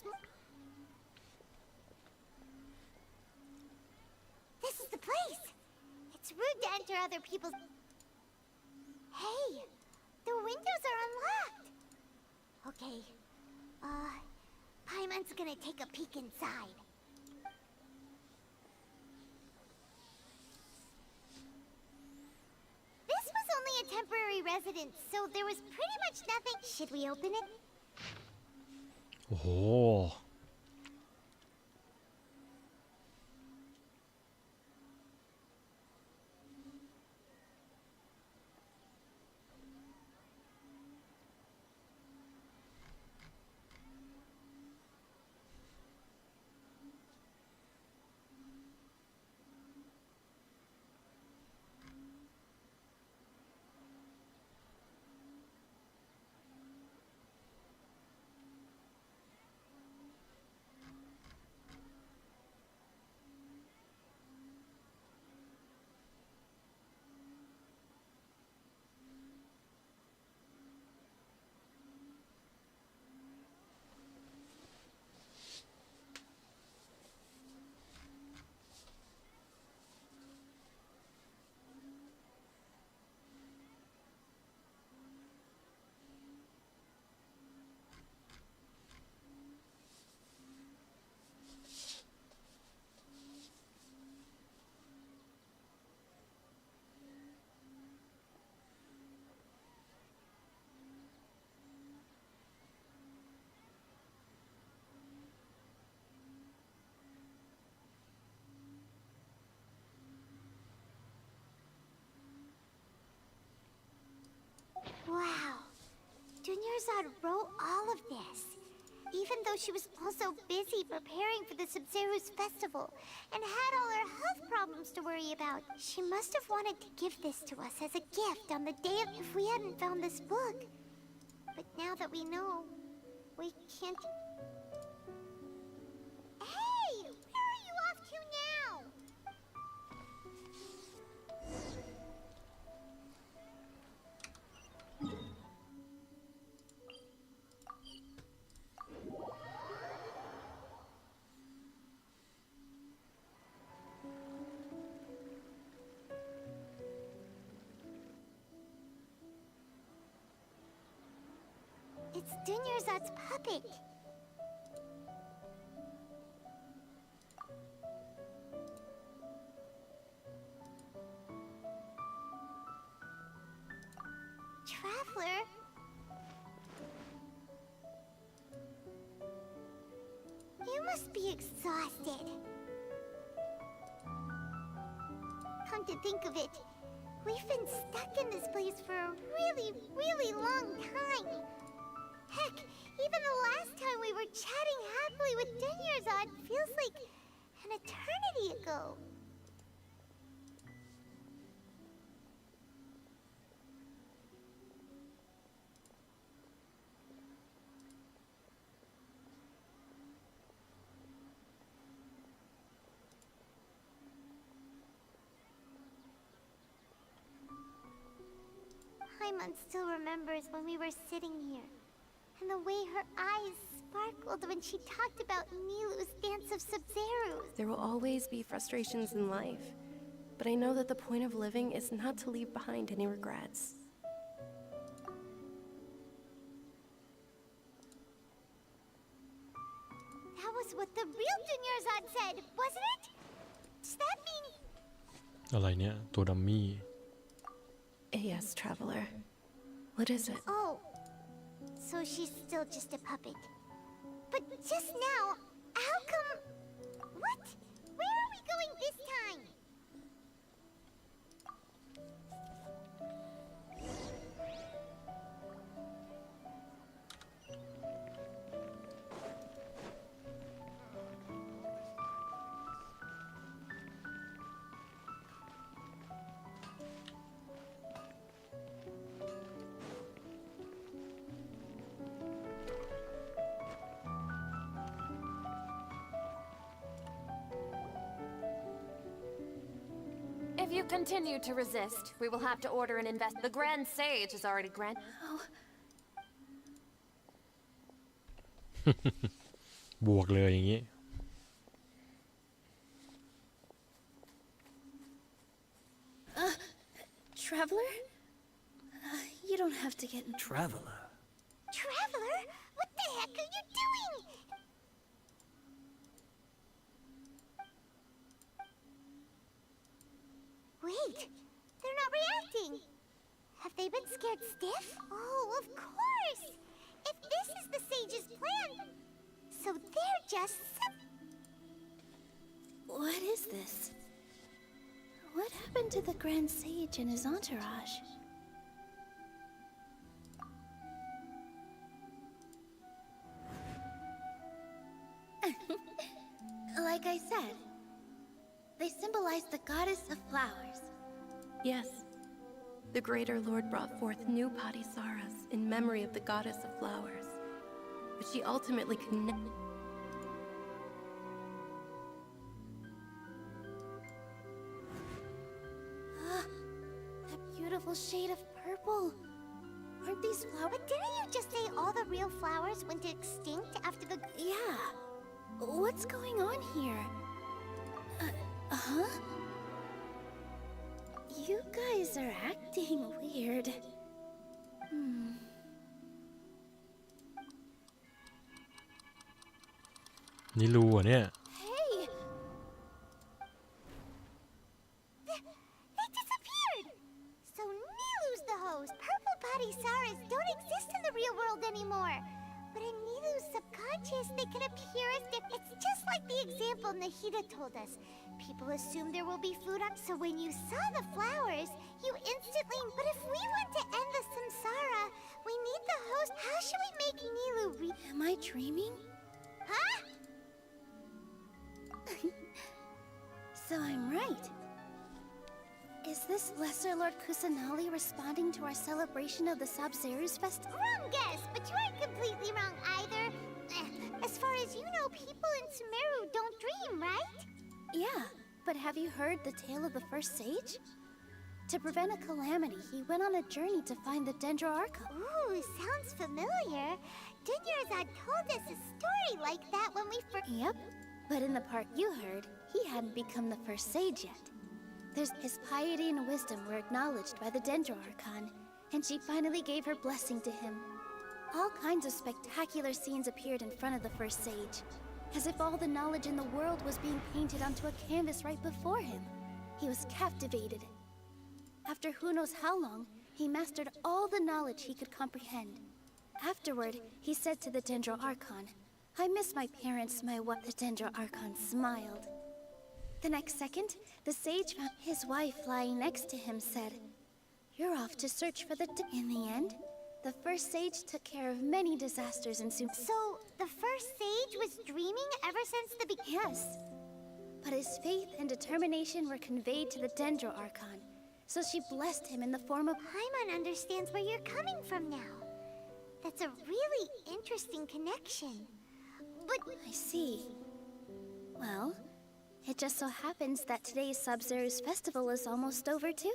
This is the place. It's rude to enter other people's... Hey, the windows are unlocked. Okay. Paimon's gonna take a peek inside. This was only a temporary residence, so there was pretty much nothing. Should we open it? Oh. Wow. Dunyarzad wrote all of this. Even though she was also busy preparing for the Sub-Zero's festival and had all her health problems to worry about. She must have wanted to give this to us as a gift on the day of if we hadn't found this book. But now that we know, we can't... Hey! Where are you off to now? It's Dunyarzad's puppet. must be exhausted. Come to think of it, we've been stuck in this place for a really long time. Heck, even the last time we were chatting happily with Dinyarzad feels like an eternity ago. Paimon still remembers when we were sitting here, and the way her eyes sparkled when she talked about Nilu's dance of Sub-Zerus. There will always be frustrations in life, but I know that the point of living is not to leave behind any regrets. That was what the real Dinyarzad said, wasn't it? Does that mean... อะไรเนี่ยตัวดัมมี่ Yes, traveler. What is it? Oh, so she's still just a puppet. But just now, how come... What? Where are we going this time? If you continue to resist, we will have to order an The Grand Sage is already granted. Oh. บวกเลยอย่างงี้ Traveler? You don't have to get in Traveler? Traveler? What the heck are you doing? Wait, they're not reacting. Have they been scared stiff? Oh, of course! If this is the sage's plan, so they're just... What is this? What happened to the Grand Sage and his entourage? Like I said, they symbolize the goddess of flowers. Yes. The Greater Lord brought forth new Padisaras in memory of the goddess of flowers. But she ultimately connected. That beautiful shade of purple. Aren't these flowers? But didn't you just say all the real flowers went extinct after the... Yeah. What's going on here? Huh? You guys are acting weird. นี่รู้อ่ะเนี่ย Hey! They disappeared! So Nilu's the host. Purple Padisaras don't exist in the real world anymore. But in Nilu's subconscious, they can appear as if it's just like the example Nahida told us. People assume there will be food up, so when you saw the flowers, you instantly... But if we want to end the samsara, we need the host. How should we make Nilu Am I dreaming? Huh? So I'm right. Is this Lesser Lord Kusanali responding to our celebration of the Sub-Zerus Festival? Wrong guess, but you aren't completely wrong either. As far as you know, people in Sumeru don't dream, right? Yeah, but have you heard the tale of the first sage? To prevent a calamity, he went on a journey to find the Dendroarchon. Ooh, sounds familiar. Dinyarzad told us a story like that when we first... Yep, but in the part you heard, he hadn't become the first sage yet. His piety and wisdom were acknowledged by the Dendroarchon, and she finally gave her blessing to him. All kinds of spectacular scenes appeared in front of the first sage, as if all the knowledge in the world was being painted onto a canvas right before him. He was captivated. After who knows how long, he mastered all the knowledge he could comprehend. Afterward, he said to the Dendroarchon, I miss my parents, my what? The Dendro Archon smiled. The next second, the sage found his wife lying next to him said, "You're off to search for the In the end, the first sage took care of many disasters in Sumeru. So, the first sage was dreaming ever since the beginning? Yes. But his faith and determination were conveyed to the Dendro Archon, so she blessed him in the form of... Paimon understands where you're coming from now. That's a really interesting connection. But... I see. Well, it just so happens that today's Sub-Zero's festival is almost over too.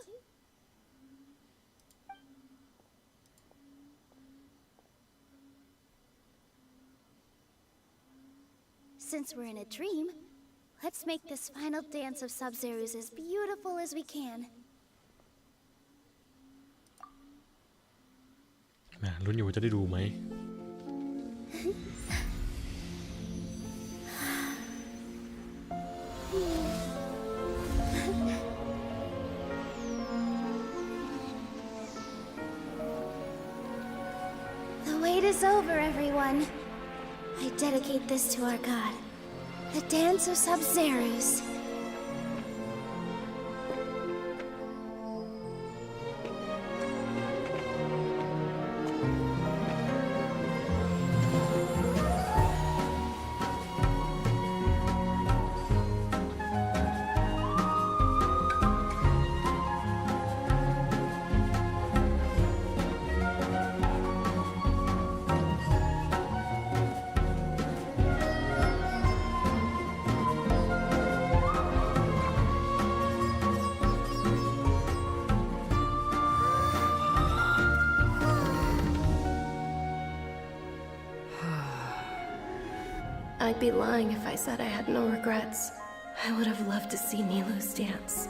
Since we're in a dream, let's make this final dance of Sub-Zero's as beautiful as we can. ลุ้นอยู่จะได้ดูไหม The wait is over, everyone. I dedicate this to our god, the dance of Sub-Zero's. I'd be lying if I said I had no regrets. I would have loved to see Nilou's dance.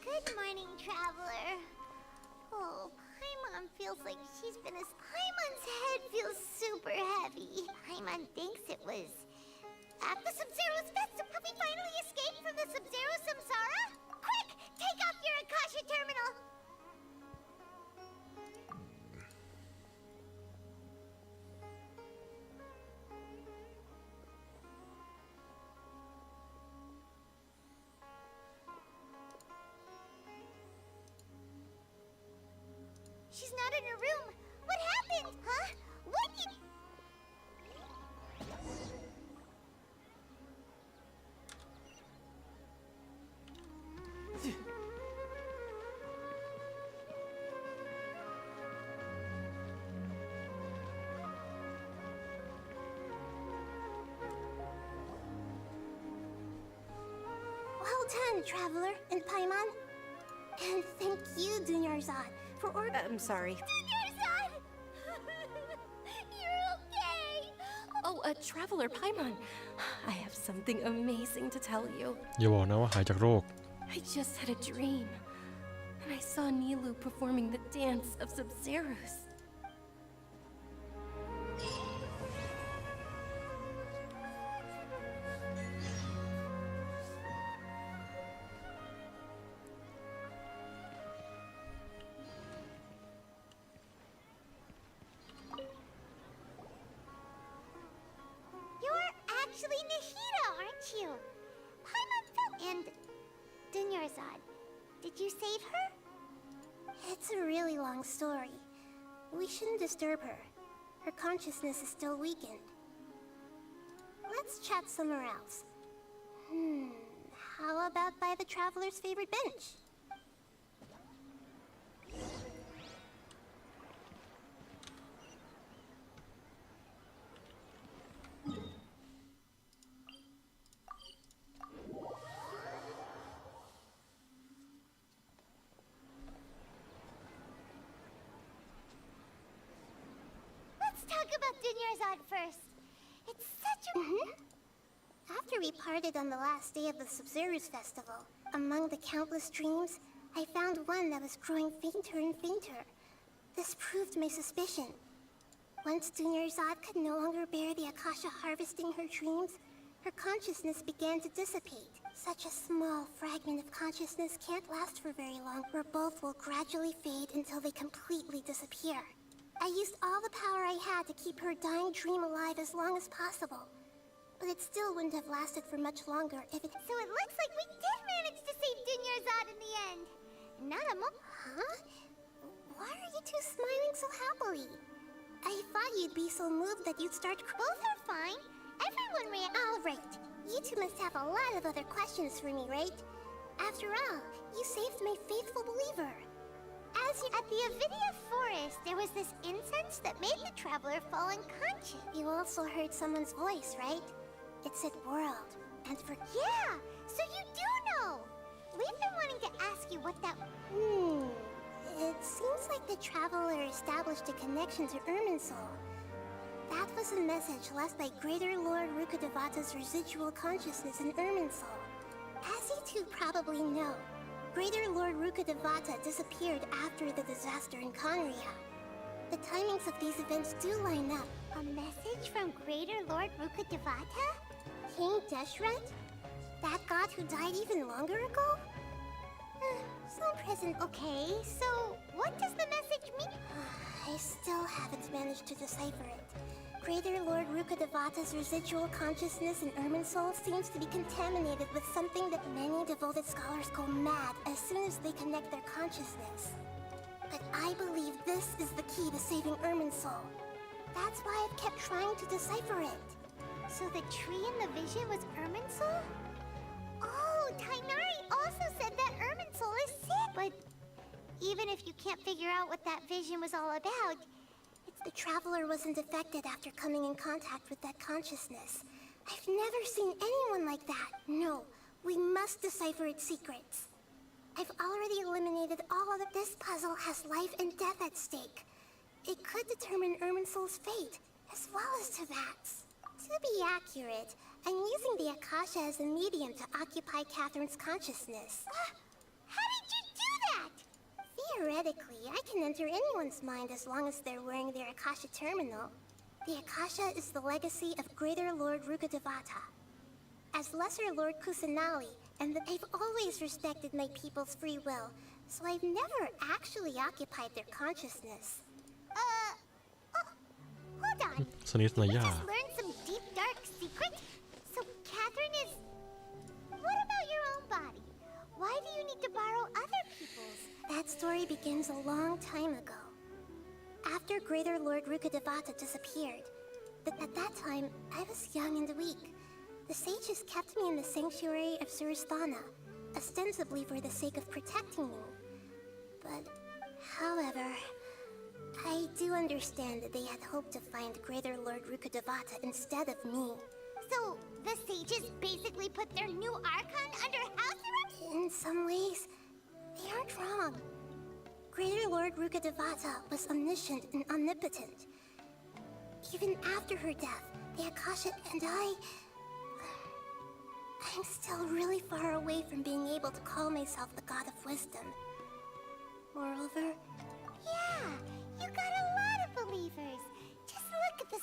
Good morning, traveler. Oh, Paimon feels like she's been Paimon's head feels super heavy. Paimon thinks it was at the Sub-Zero's festival. Have we finally escaped from the Sub-Zero samsara? Quick, take off your Akasha terminal. She's not in her room. What happened? Huh? What did... Well done, Traveler and Paimon. And thank you, Dunyarzad, for ordering. I'm sorry. Dunyarzad! You're okay! Oh, Traveler Paimon. I have something amazing to tell you. อย่าบอกนะว่าหายจากโรค I just had a dream. And I saw Nilou performing the dance of Sub-Zero's. You're actually Nahida, aren't you? Paimon felt... And... Dunyarzad, did you save her? It's a really long story. We shouldn't disturb her. Her consciousness is still weakened. let's chat somewhere else. How about by the traveler's favorite bench? Let's talk about Dunyarzad first. It's such a... After we parted on the last day of the Sumeru's festival, among the countless dreams, I found one that was growing fainter and fainter. This proved my suspicion. Once Dunyarzad could no longer bear the Akasha harvesting her dreams, her consciousness began to dissipate. Such a small fragment of consciousness can't last for very long, where both will gradually fade until they completely disappear. I used all the power I had to keep her dying dream alive as long as possible. But it still wouldn't have lasted for much longer if it... So it looks like we did manage to save Dunyarzad in the end. Not a mo... Huh? Why are you two smiling so happily? I thought you'd be so moved that you'd start... Both are fine. Everyone All right. You two must have a lot of other questions for me, right? After all, you saved my faithful believer. At the Avidia Forest, there was this incense that made the traveler fall unconscious. You also heard someone's voice, right? It said world, and for... Yeah! So you do know! We've been wanting to ask you what that... It seems like the traveler established a connection to Irminsul. That was a message left by Greater Lord Rukkhadevata's residual consciousness in Irminsul. As you two probably know, Greater Lord Rukkhadevata disappeared after the disaster in Conria. The timings of these events do line up. A message from Greater Lord Rukkhadevata? King Deshret? That god who died even longer ago? Some present... Okay, so what does the message mean? I still haven't managed to decipher it. Greater Lord Rukkhadevata's residual consciousness in Irminsul seems to be contaminated with something that many devoted scholars go mad as soon as they connect their consciousness. But I believe this is the key to saving Irminsul. That's why I've kept trying to decipher it. So the tree in the vision was Irminsul? Oh, Tainari also said that Irminsul is sick! But even if you can't figure out what that vision was all about... The traveler wasn't affected after coming in contact with that consciousness. I've never seen anyone like that. No, we must decipher its secrets. I've already eliminated all of this puzzle has life and death at stake. It could determine Irminsul's fate, as well as Tevat's. To be accurate, I'm using the Akasha as a medium to occupy Catherine's consciousness. How did you do that? Theoretically, I can enter anyone's mind as long as they're wearing their Akasha terminal. The Akasha is the legacy of Greater Lord Rukkhadevata. As Lesser Lord Kusanali, I've always respected my people's free will, so I've never actually occupied their consciousness. Hold on. We just learned some deep, dark secret? So Catherine is... What about your own body? Why do you need to borrow other people's? That story begins a long time ago. After Greater Lord Rukkhadevata disappeared, at that time, I was young and weak. The sages kept me in the sanctuary of Surasthana, ostensibly for the sake of protecting me. But, however, I do understand that they had hoped to find Greater Lord Rukkhadevata instead of me. So, the sages basically put their new Archon under house arrest? In some ways, they aren't wrong. Greater Lord Rukkhadevata was omniscient and omnipotent. Even after her death, the Akasha and I'm still really far away from being able to call myself the God of Wisdom. Moreover... Yeah, you got a lot of believers. Just look at this...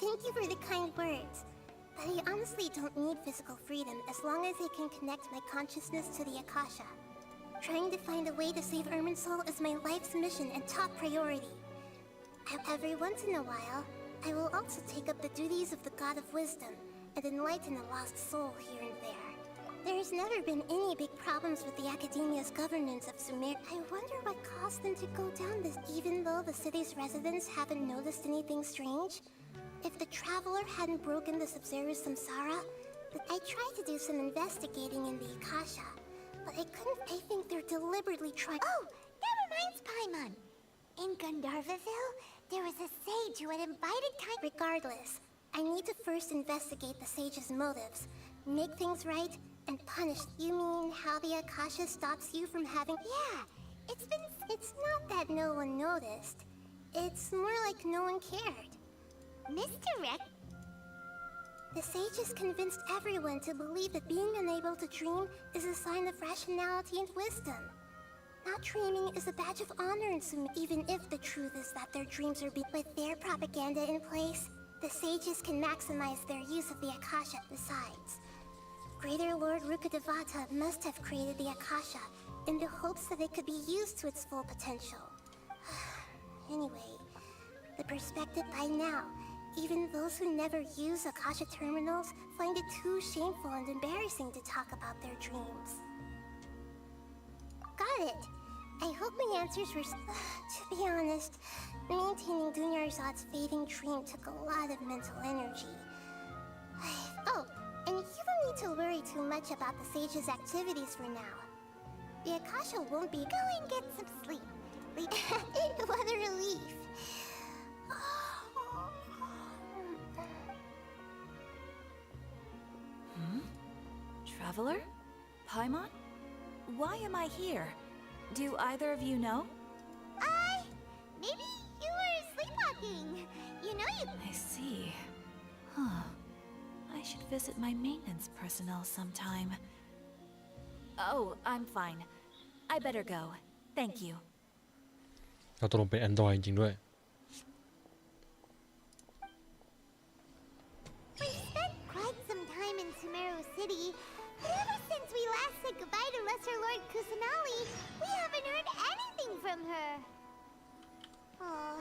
Thank you for the kind words. But I honestly don't need physical freedom as long as I can connect my consciousness to the Akasha. Trying to find a way to save Irminsul is my life's mission and top priority. Every once in a while, I will also take up the duties of the God of Wisdom and enlighten a lost soul here and there. There has never been any big problems with the Academia's governance of Sumeru. I wonder what caused them to go down this, even though the city's residents haven't noticed anything strange. If the traveler hadn't broken the Sumeru samsara, I tried to do some investigating in the Akasha, but I couldn't. I think they're deliberately trying. Oh, that reminds Paimon. In Gandharvaville, there was a sage who had invited Regardless, I need to first investigate the sage's motives, make things right, and punish. You mean how the Akasha stops you from having? Yeah, It's not that no one noticed. It's more like no one cared. Misdirect. The sages convinced everyone to believe that being unable to dream is a sign of rationality and wisdom. Not dreaming is a badge of honor in Sumeru, even if the truth is that their dreams are with their propaganda in place. The sages can maximize their use of the Akasha. Besides, Greater Lord Rukkhadevata must have created the Akasha in the hopes that it could be used to its full potential. Anyway, the perspective by now, even those who never use Akasha terminals find it too shameful and embarrassing to talk about their dreams. Got it. I hope my answers were... To be honest, maintaining Dunyarzad's fading dream took a lot of mental energy. Oh, and you don't need to worry too much about the sage's activities for now. The Akasha won't be... Go and get some sleep. What a relief. Traveler? Paimon? Why am I here? Do either of you know? Maybe you were sleepwalking. You know you... I see. Huh. I should visit my maintenance personnel sometime. Oh, I'm fine. I better go. Thank you. เราตกลงเป็น Android จริงๆด้วย We spent quite some time in Sumeru City, but ever since we last said goodbye to Lesser Lord Kusanali, we haven't heard anything from her. Oh,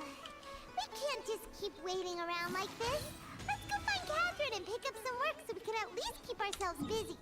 we can't just keep waiting around like this. Let's go find Catherine and pick up some work so we can at least keep ourselves busy.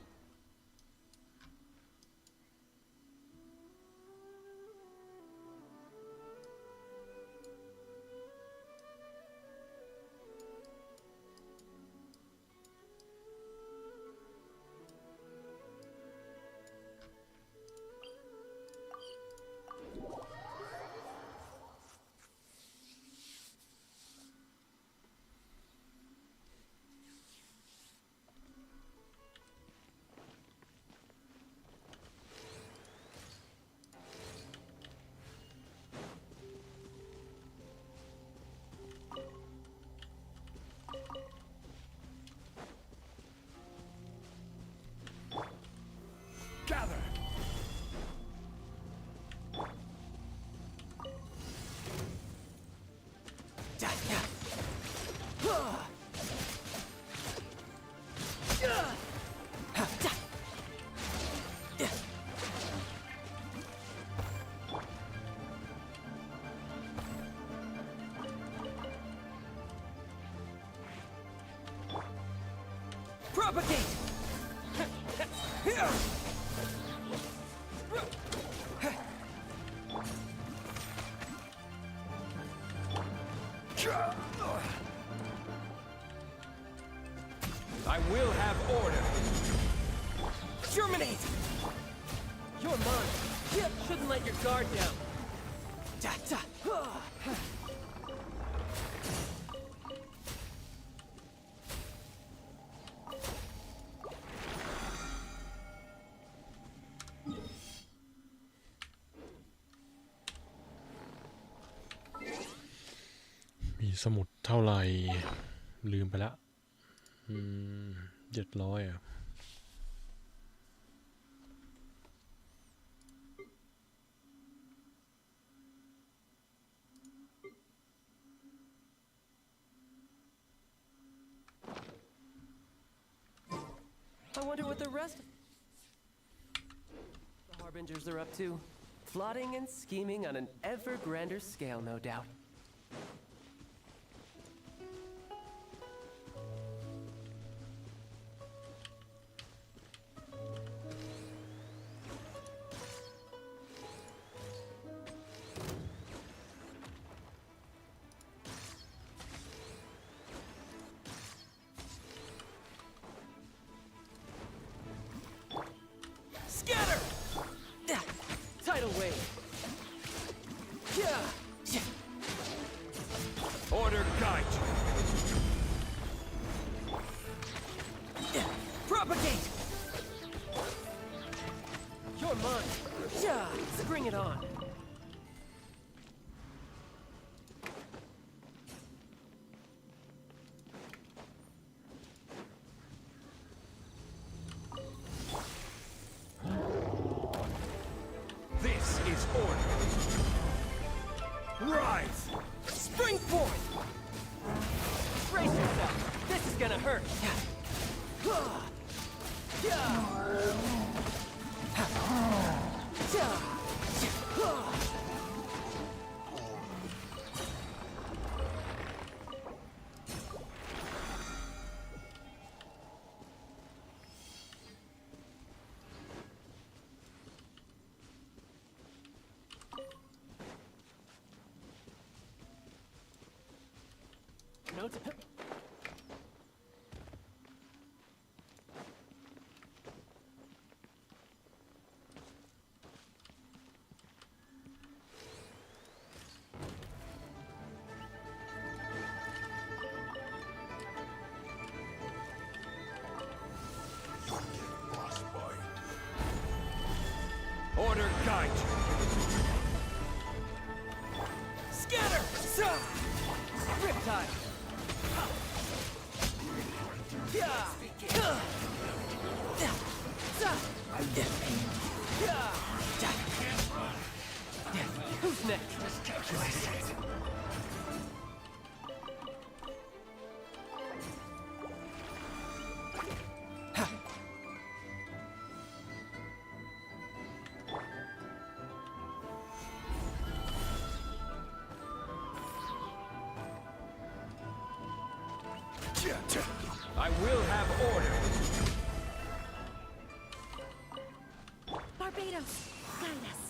Gather! Propagate! I will have order. Germinate! You're mine. Shouldn't let your guard down.มีสมุดเท่าไหร่ลืมไปละ700อ่ะ I wonder what the rest of the Harbingers are up to. Plotting and scheming on an ever grander scale, no doubt. You're mine. Yeah, bring it on. This is order. Rise! Spring forth! Brace yourself. This is gonna hurt. No time. Order guide you. Scatter! Riptide! Who's next? I will have order. Barbados, guide us.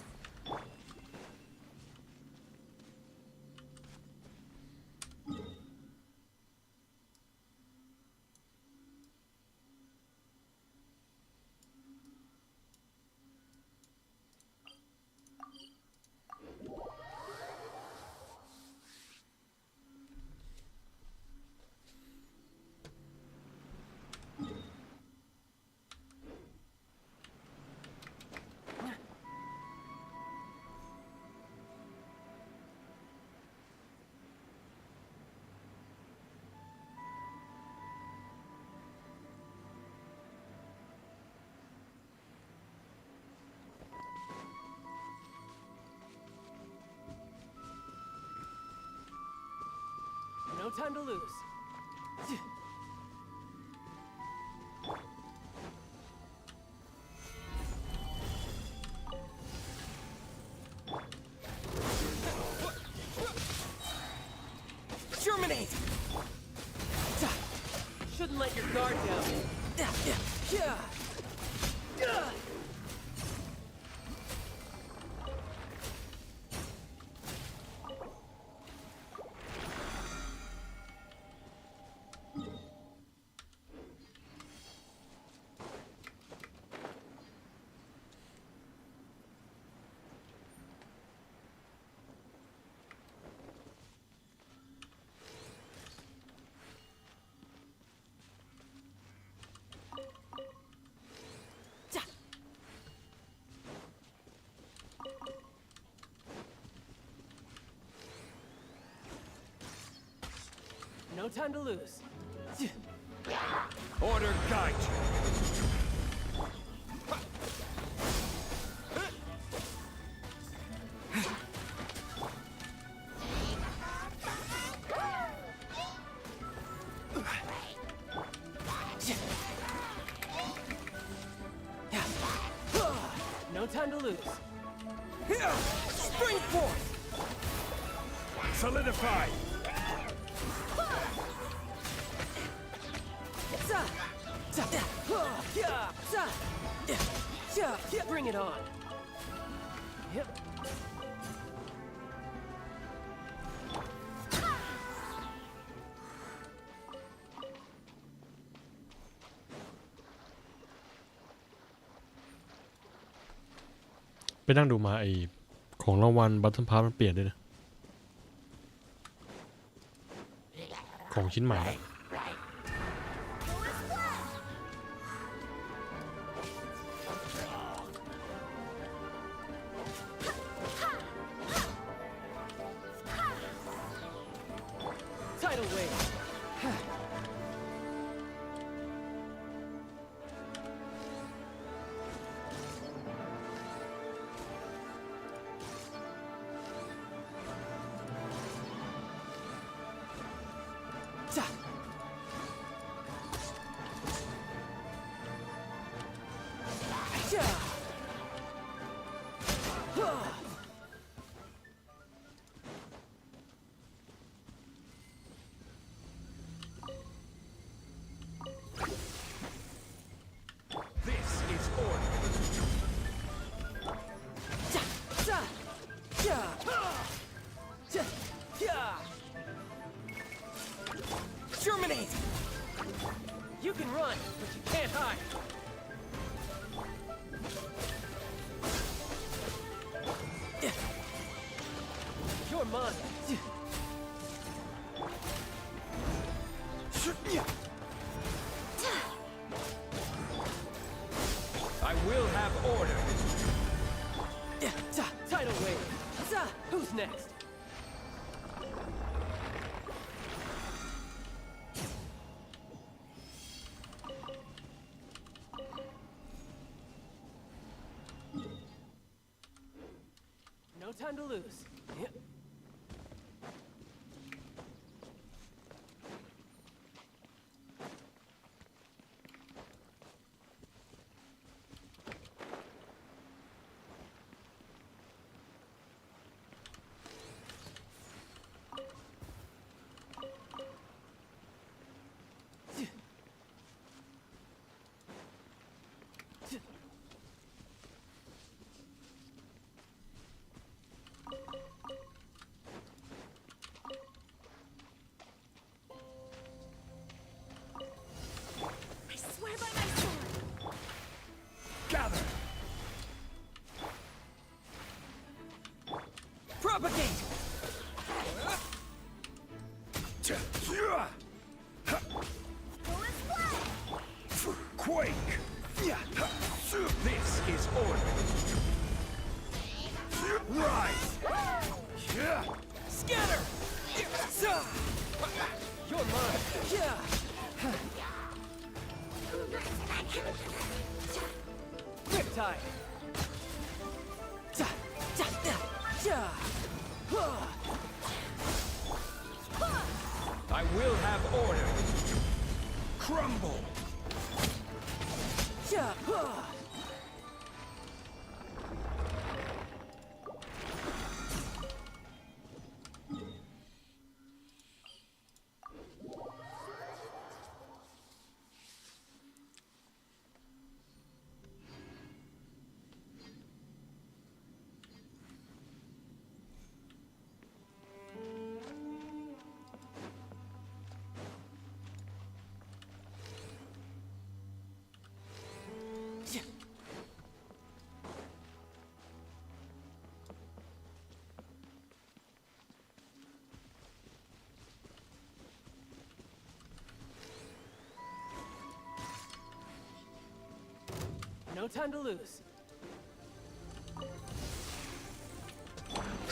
No time to lose. Germinate! Shouldn't let your guard down. No time to lose. Order guide you. No time to lose. Spring forth! Solidify! Bring it on. Yep. ไปนั่งดูมาไอของรางวัลบัตเทิลพาร์มันเปลี่ยนด้วยนะของชิ้นใหม่นะ Germinate! You can run, but you can't hide. You're mine. I will have order. Tidal wave. Who's next? No time to lose. Yep. Gather! Propagate! Quake! This is order! Rise! Scatter! You're mine! Riptide! I will have order! Crumble! No time to lose.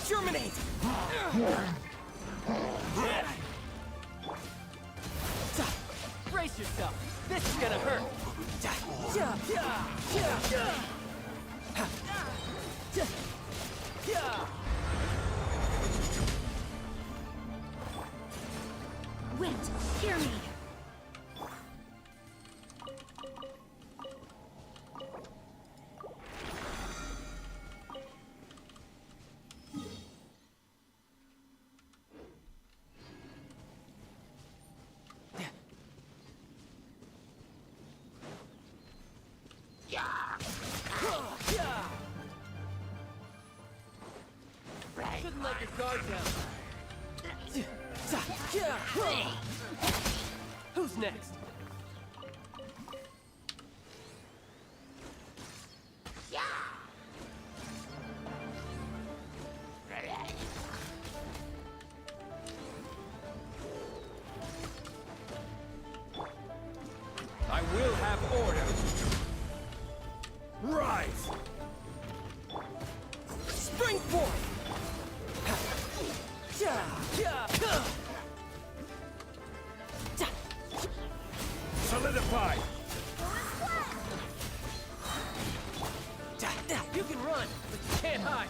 Germinate! Brace yourself. This is gonna hurt. Wind, hear me. Shouldn't let your guard down. Who's next? I will have order. Rise! Spring forth! Solidify! You can run, but you can't hide.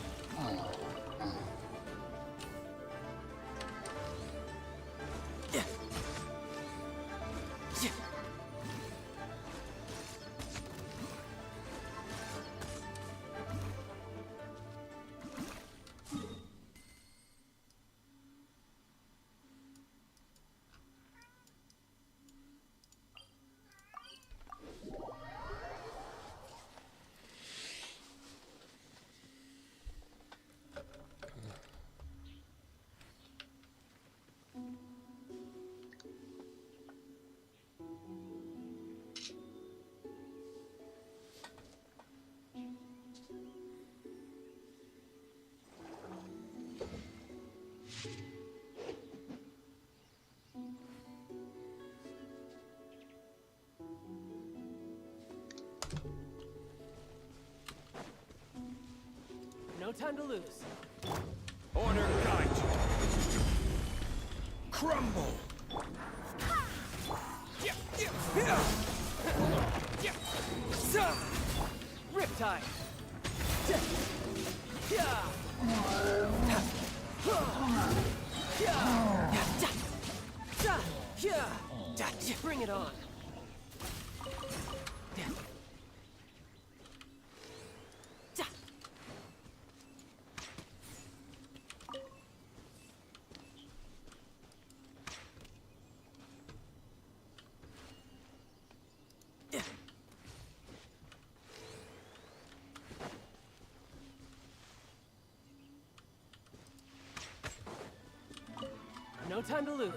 No time to lose. Order guide. Crumble. Riptide. Bring it on. No time to lose.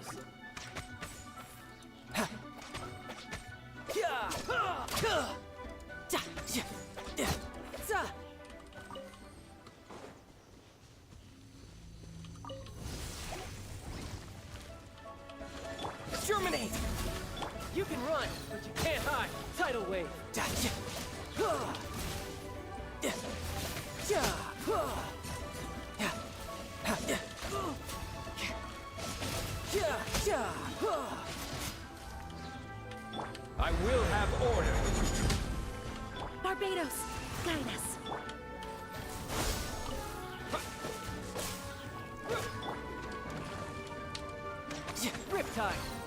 Germinate! You can run, but you can't hide. Tidal wave. I will have order. Barbados, guide us. Riptide.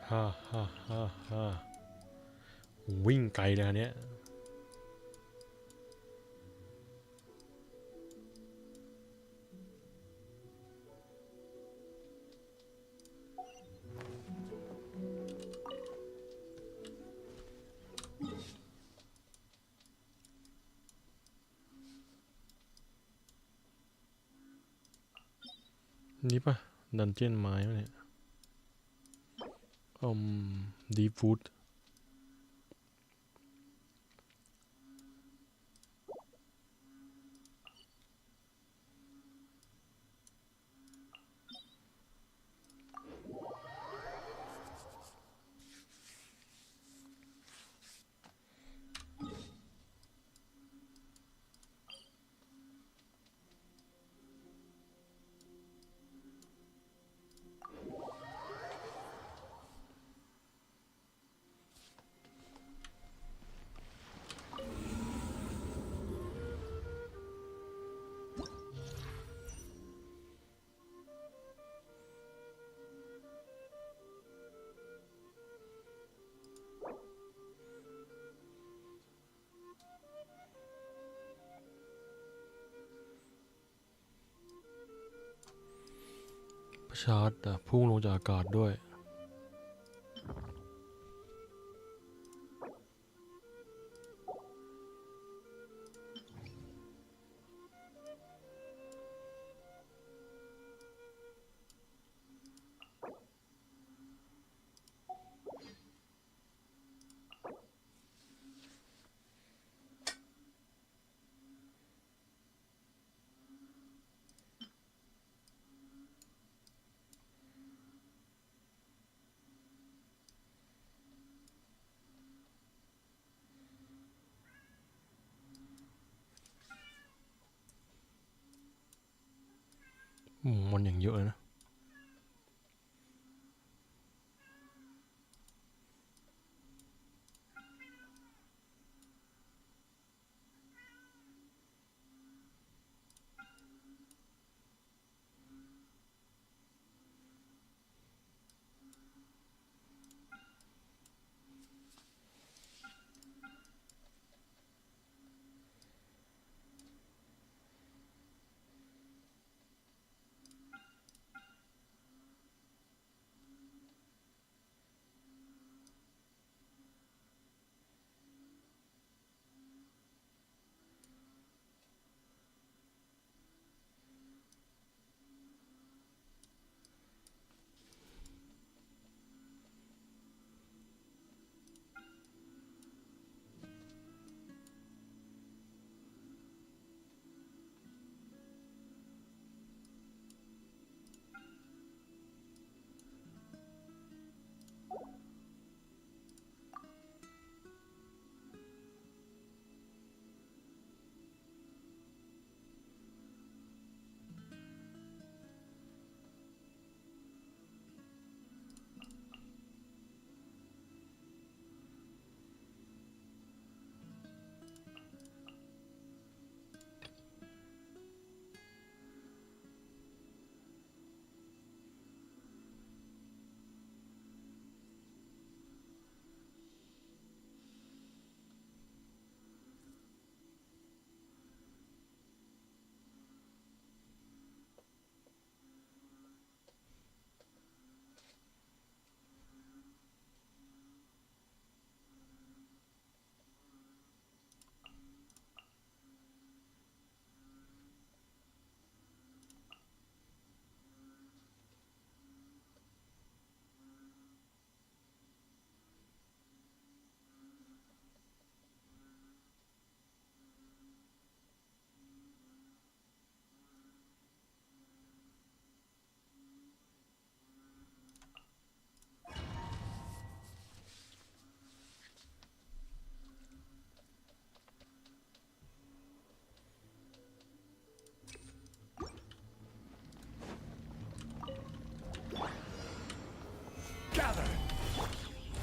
ฮ่าวิ่งไกลเลยอันเนี้ยนี่ปะดันเจียนไม้วะเนี่ยดีฟูดชาร์จพุ่งลงจากอากาศด้วย มันอย่างเยอะเลยนะ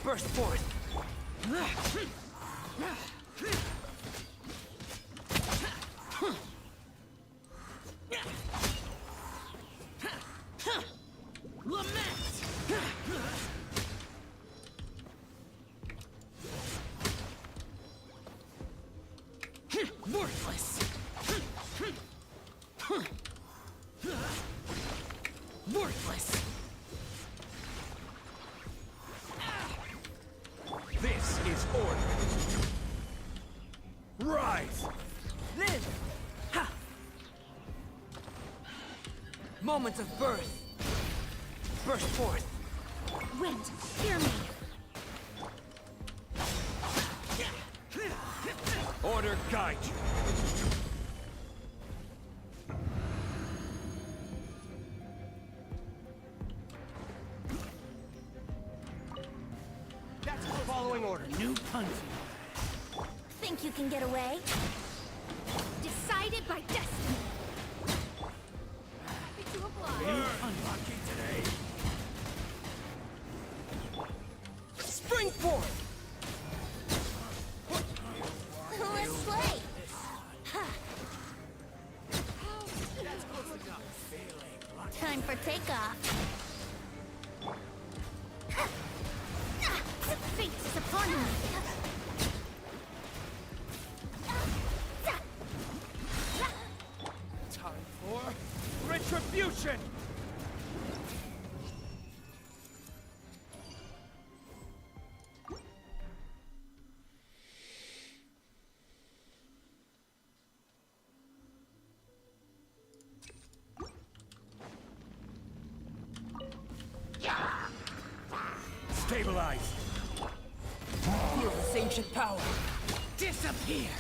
Burst forth! Lament! Worthless! Worthless! This is order. Rise! Live! Ha! Moments of birth. Burst forth. Wind, hear me. Order guide you. That's the following order. New punching. Think you can get away? Decided by destiny. Unlucky today. Spring forth. Let's play. Time for takeoff. Fate is upon me. Time for retribution. Stabilize. Feel this ancient power. Disappear.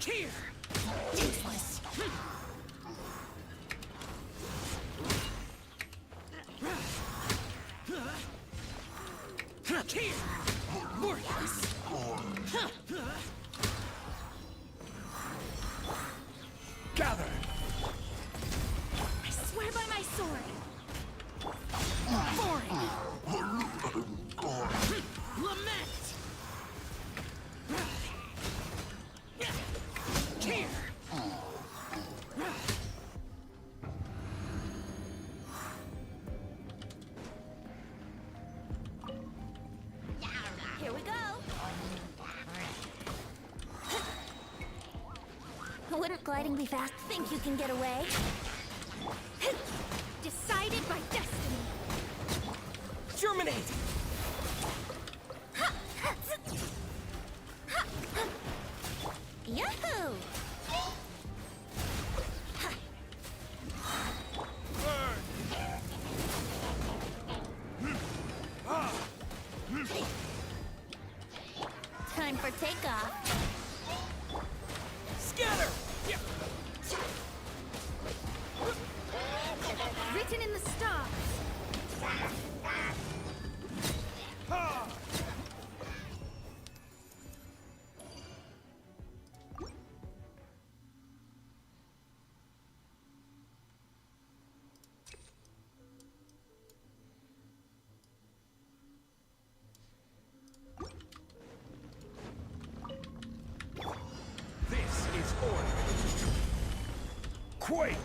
Here. Useless. Here. Worthless. Gather. I swear my sword. Lament! Here! Here we go. Wouldn't gliding be fast? Think you can get away? Decided by destiny. Germinate! Yahoo! Time for takeoff. Scatter! Written in the stars. This is order. Quake!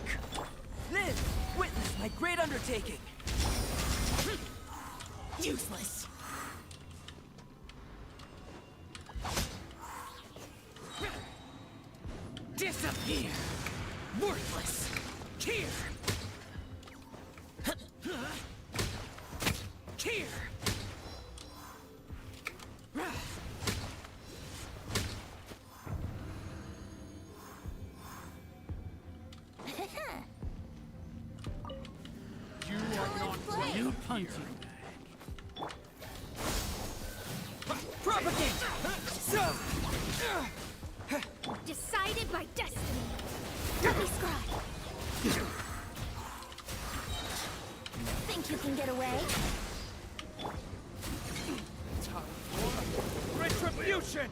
Live! Witness my great undertaking! Useless! Disappear! Worthless! Here! Here! You are not you punching. Propagate! So! Decided by destiny. Let me scribe. Think you can get away? Retribution!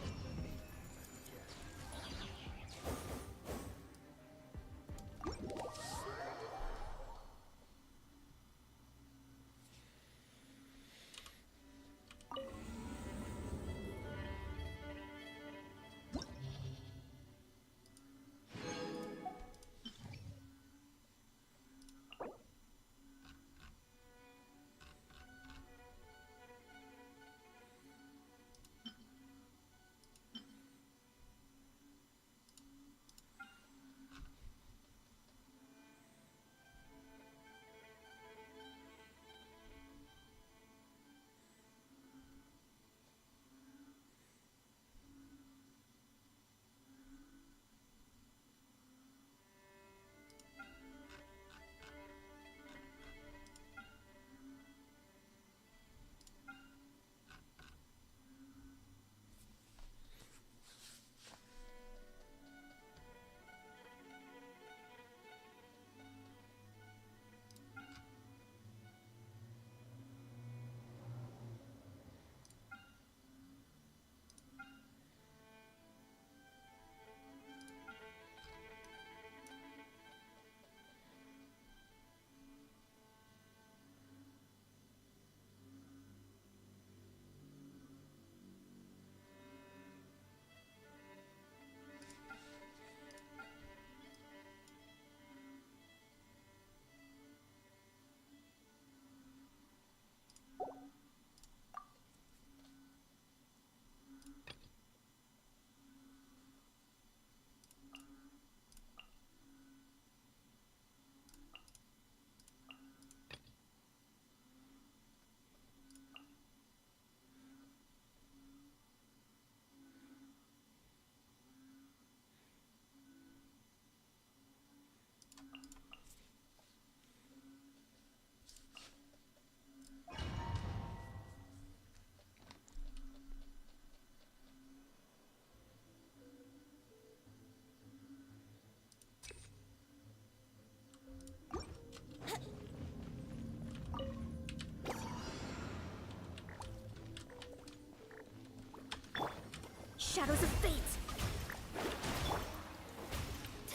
Shadows of fate.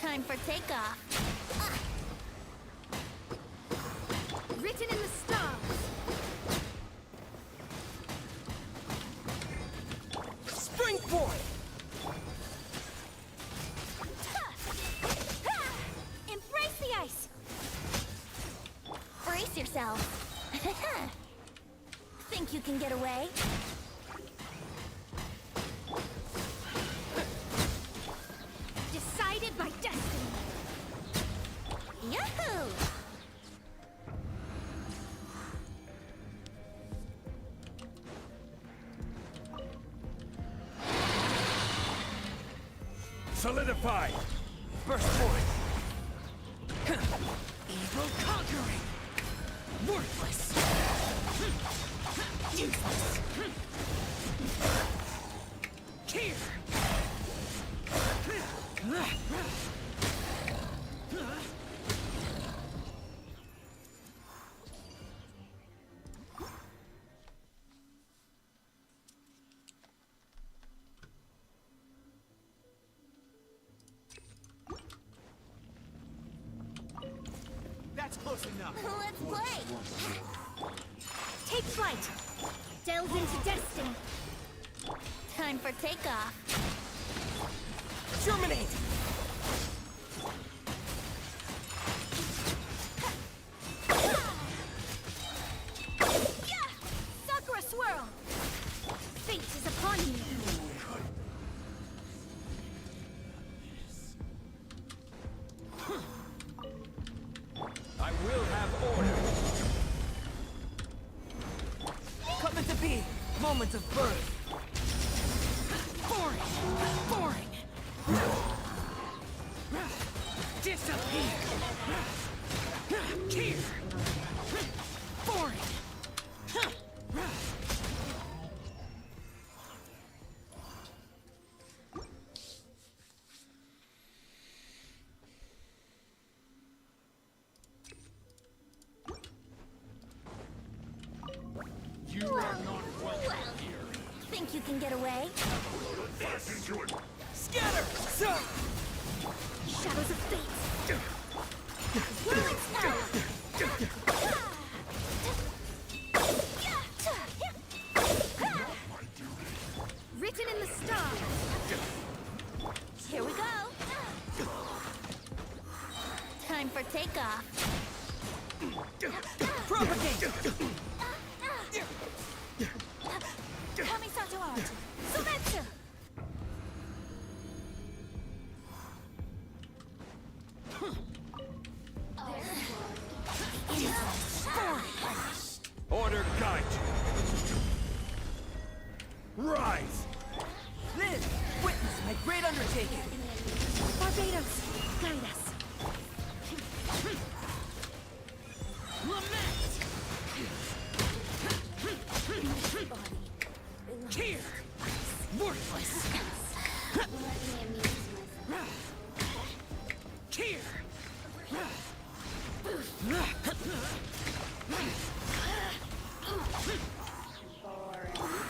Time for takeoff. guys! Brace yourself. Think you can get away? Decided by destiny. Yahoo! Solidify! Burst forth! Evil conquering! Worthless! Useless! Here! That's close enough. Let's play. Take flight. Delve into destiny. Time for takeoff. Germinate! Sakura swirl. Fate is upon you. I will have order. Coming to be, moments of birth. Boring! Boring! Disappear! Here! Boring! You are not welcome here. Think you can get away? Scatter! So! Shadows of fate. Whirling star. Written in the stars. Here we go. Time for takeoff. Propagate! Kamisato art. Sumetsu. Order guide. Rise! Live! Witness my great undertaking! Barbados, guide us. Lament! Here! Worthless! Here!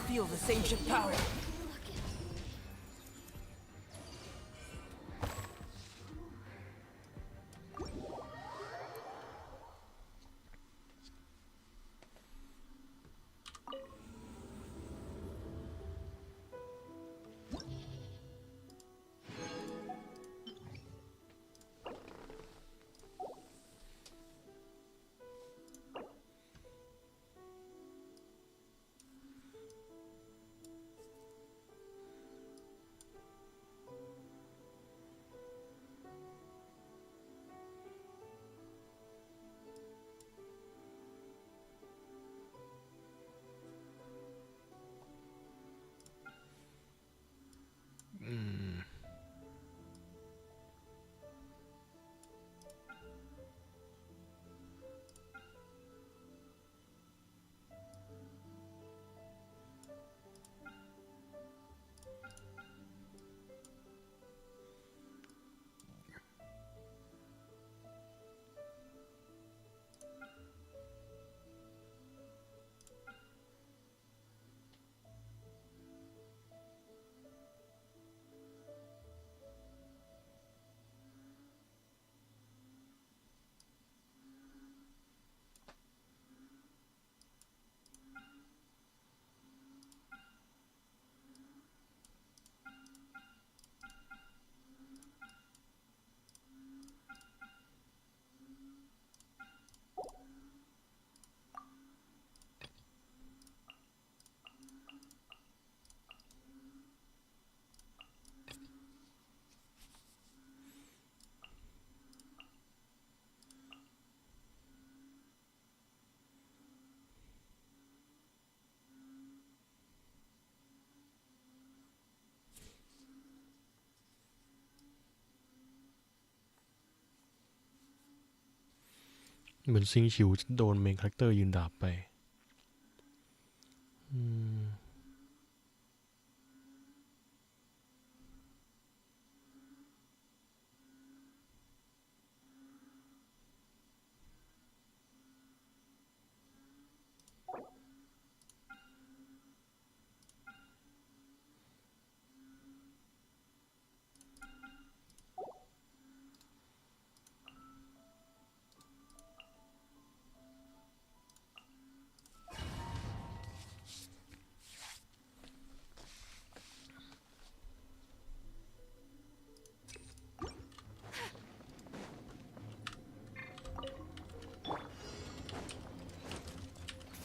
Feel this ancient power. เหมือนซิงชิวโดนเมนคาแรคเตอร์ยืนดาบไป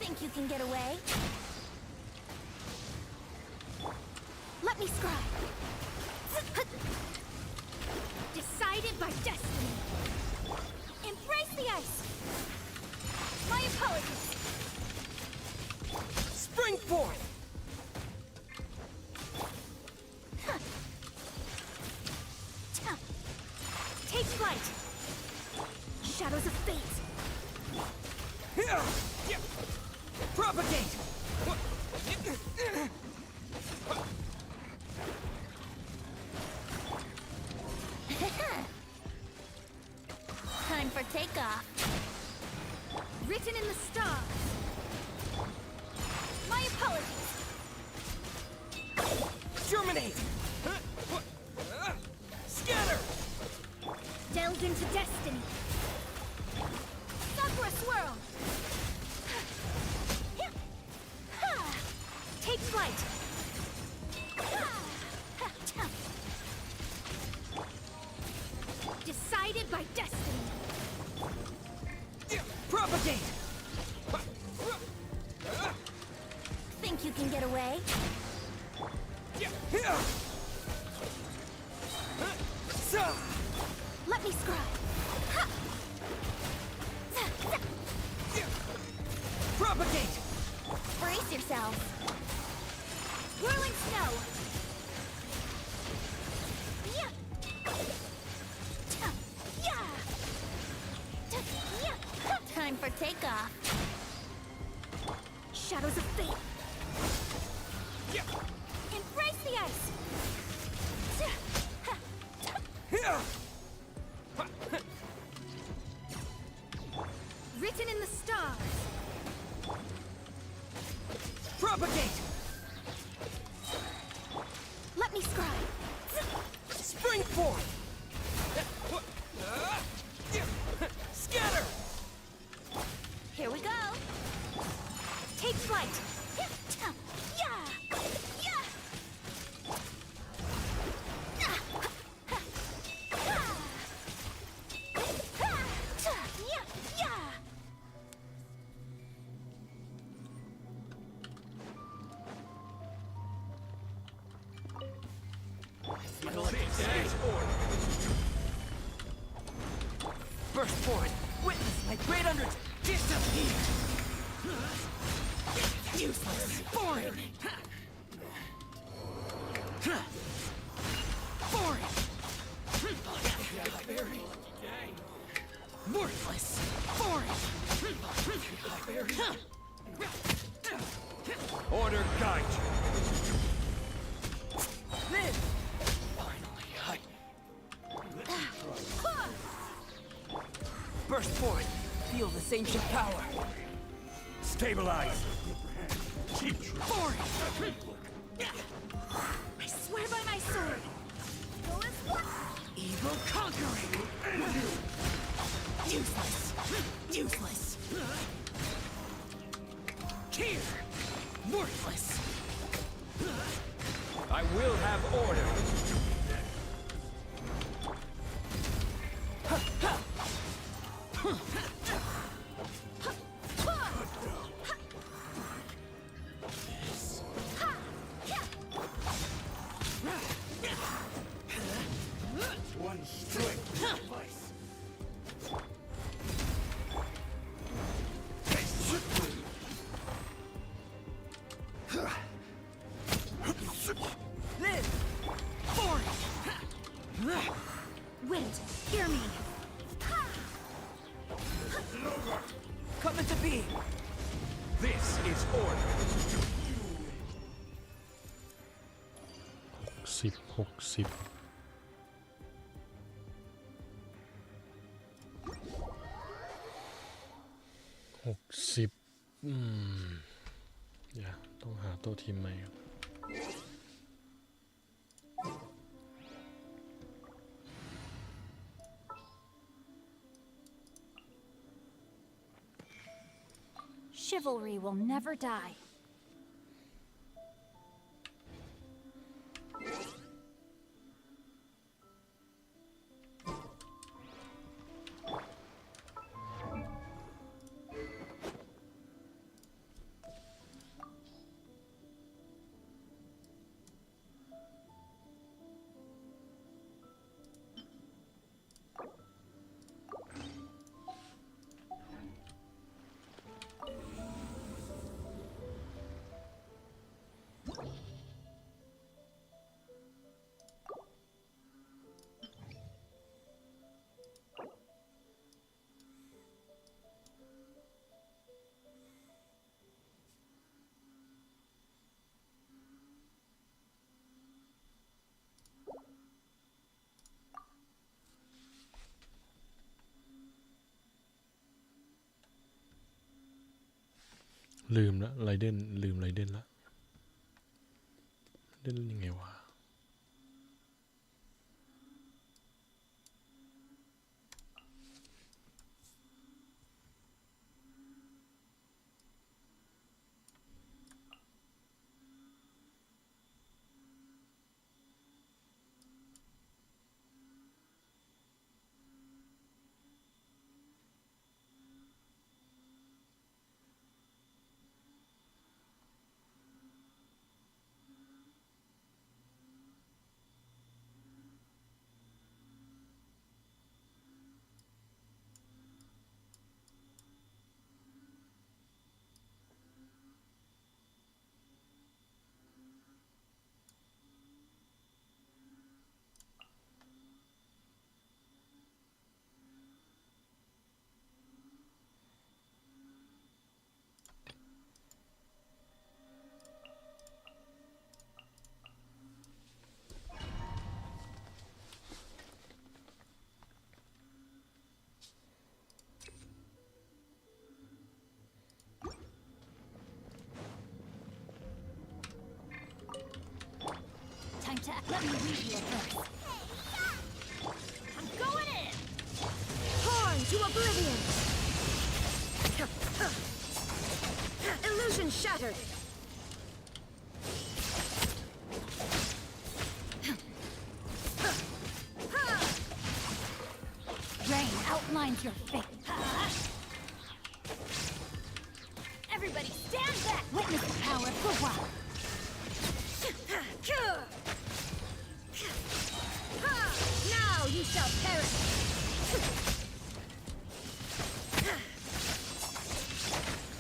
Think you can get away? Let me scribe. Decided by destiny. Embrace the ice. My apologies. Spring forth! Take flight. Shadows of fate. Propagate! Time for takeoff. Written in the stars. My apologies. Germinate! Scatter! Delve into destiny. Sakura swirl. Take flight. Decided by destiny. Propagate! Think you can get away? Let me scribe. Propagate! Brace yourself. Whirling snow. Time for takeoff. Shadows of fate. Embrace the ice. Written in the stars. Propagate! Let me scribe. Spring forth! Scatter! Here we go. Take flight. Burst forward! Witness my great undertaking! Disappear! Useless! Foreign! Foreign! Worthless! Foreign! Order guide you. Live! Finally, burst forward! Feel this ancient power! Stabilize. Forward! I swear by my sword. Evil conquering! Useless! Useless! Here! Worthless! I will have order. One strength device. Live! Forward! Wind, hear me. come into being. This is order. 60 อย่าต้องหาตัวทีมใหม่ครับ Chivalry will never die.ลืมละไรเดนลืมไรเดนละเล่นยังไงวะLet me read you first. I'm going in! Torn to oblivion! Illusion shattered! Rain outlines your fate. Everybody stand back! Witness the power for a while. Now you shall perish!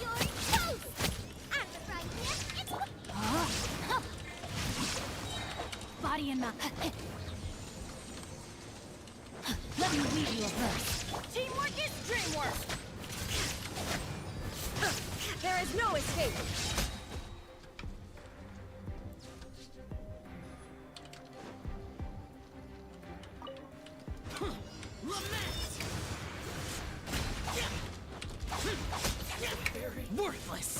You're toast! I'm the right here. It's... Body and mouth. Let me read you a verse. Teamwork is dreamwork! There is no escape! Worthless!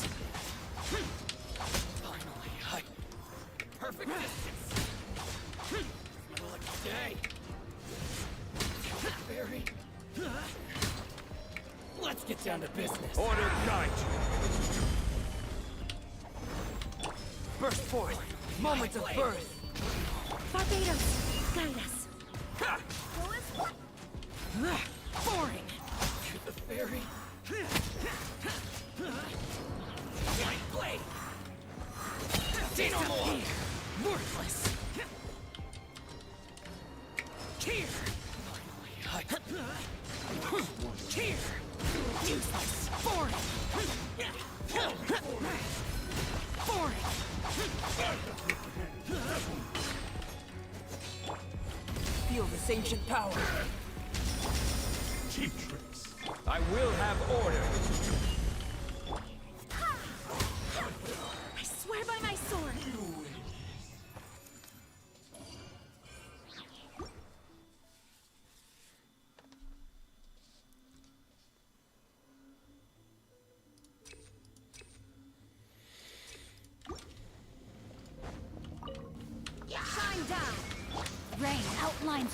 Finally, perfect distance! Middle of the day! Very... Let's get down to business! Order night! Burst forth! Moment of birth! Barbados, guide us! Boring! To the ferry! White blade! See no more! Worthless! Here! Here! Useless! Boring! Boring! Feel this ancient power! Cheap tricks. I will have order.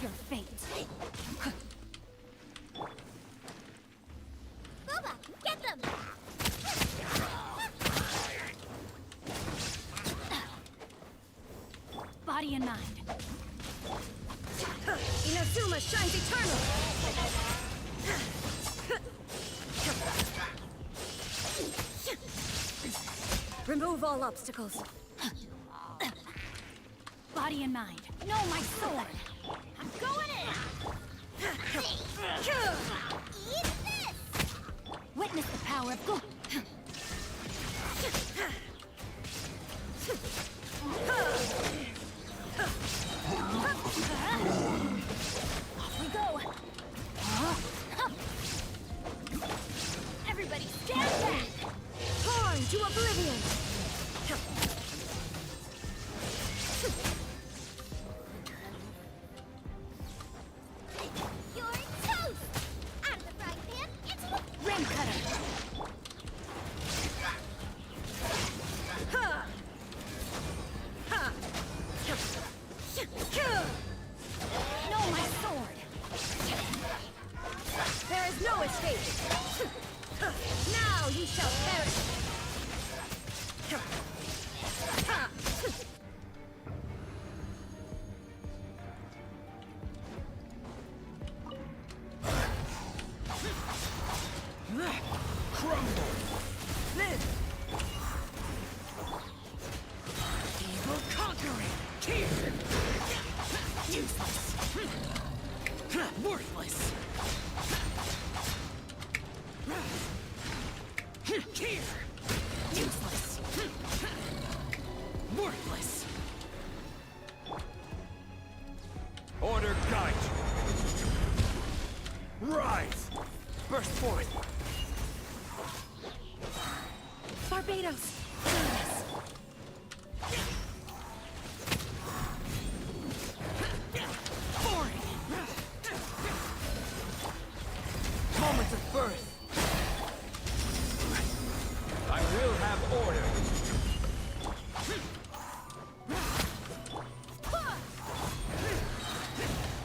your fate. Booba, get them! Body and mind. Inazuma shines eternal! Remove all obstacles. Body and mind. No, my sword. I'm going in! Eat this! Witness the power of good. Off we go! Everybody stand back! Torn to oblivion! You're toast! Out of the frying pan, into the... Rim cutter. No, my sword. There is no escape! Now you shall perish! Crumble! Live! Evil conquering! Tear! Useless! Worthless! Tear! Useless! Worthless! Order guide! Rise! Burst forth! Barbados. Moments of birth! I will have order!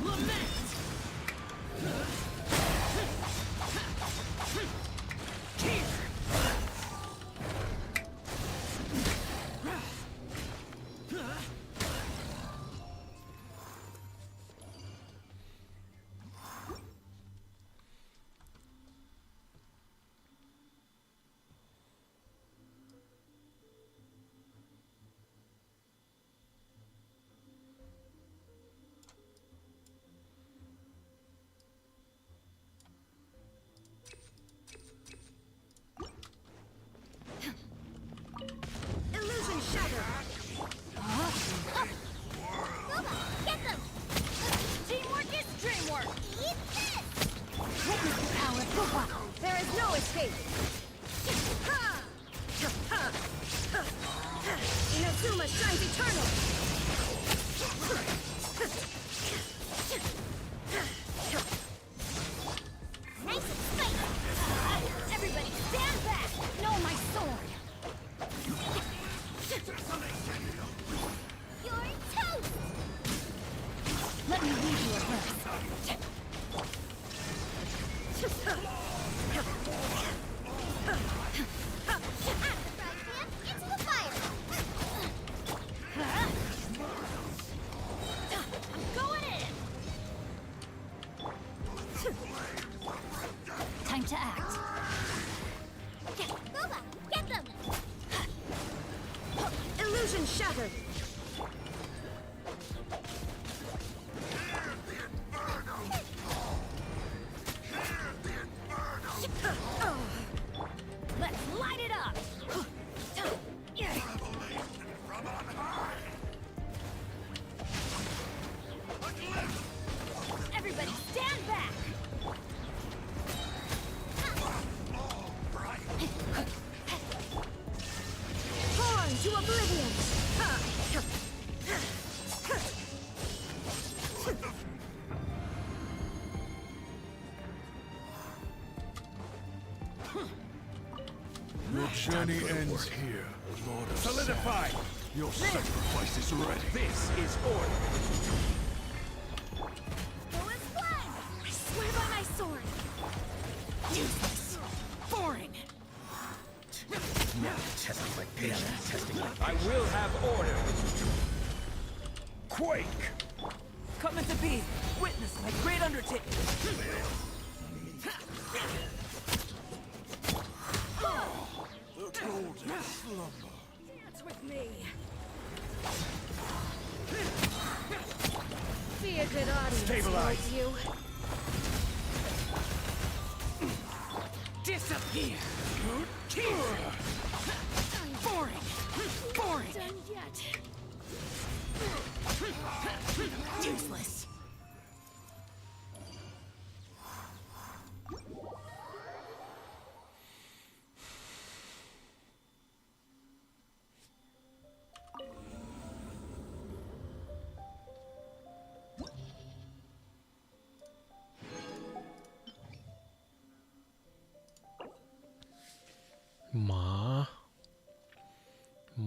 Lament! Illusion shattered! Get them! Teamwork is dreamwork! Eat this! Witness the power of Booba! There is no escape! Ha! Ha! Inazuma shines eternal! Nice and spicy! Everybody stand back! No, my sword. You're toast! Let me lead you a verse. Out of the frying pan, into the fire! I'm going in. Time to act. Booba, get them! Illusion shattered! Let's light it up. Everybody stand back. Torn to oblivion! Your journey ends here, Lord of Solidify! Your sacrifice is ready. This is order. Useless. Boring. Testing my patience, testing my I will have order. Quake! Coming to be. Witness my great undertaking. The golden slumber. Dance with me. Be a good audience. Stabilize. You. Disappear. Boring. Boring. Done yet. Useless.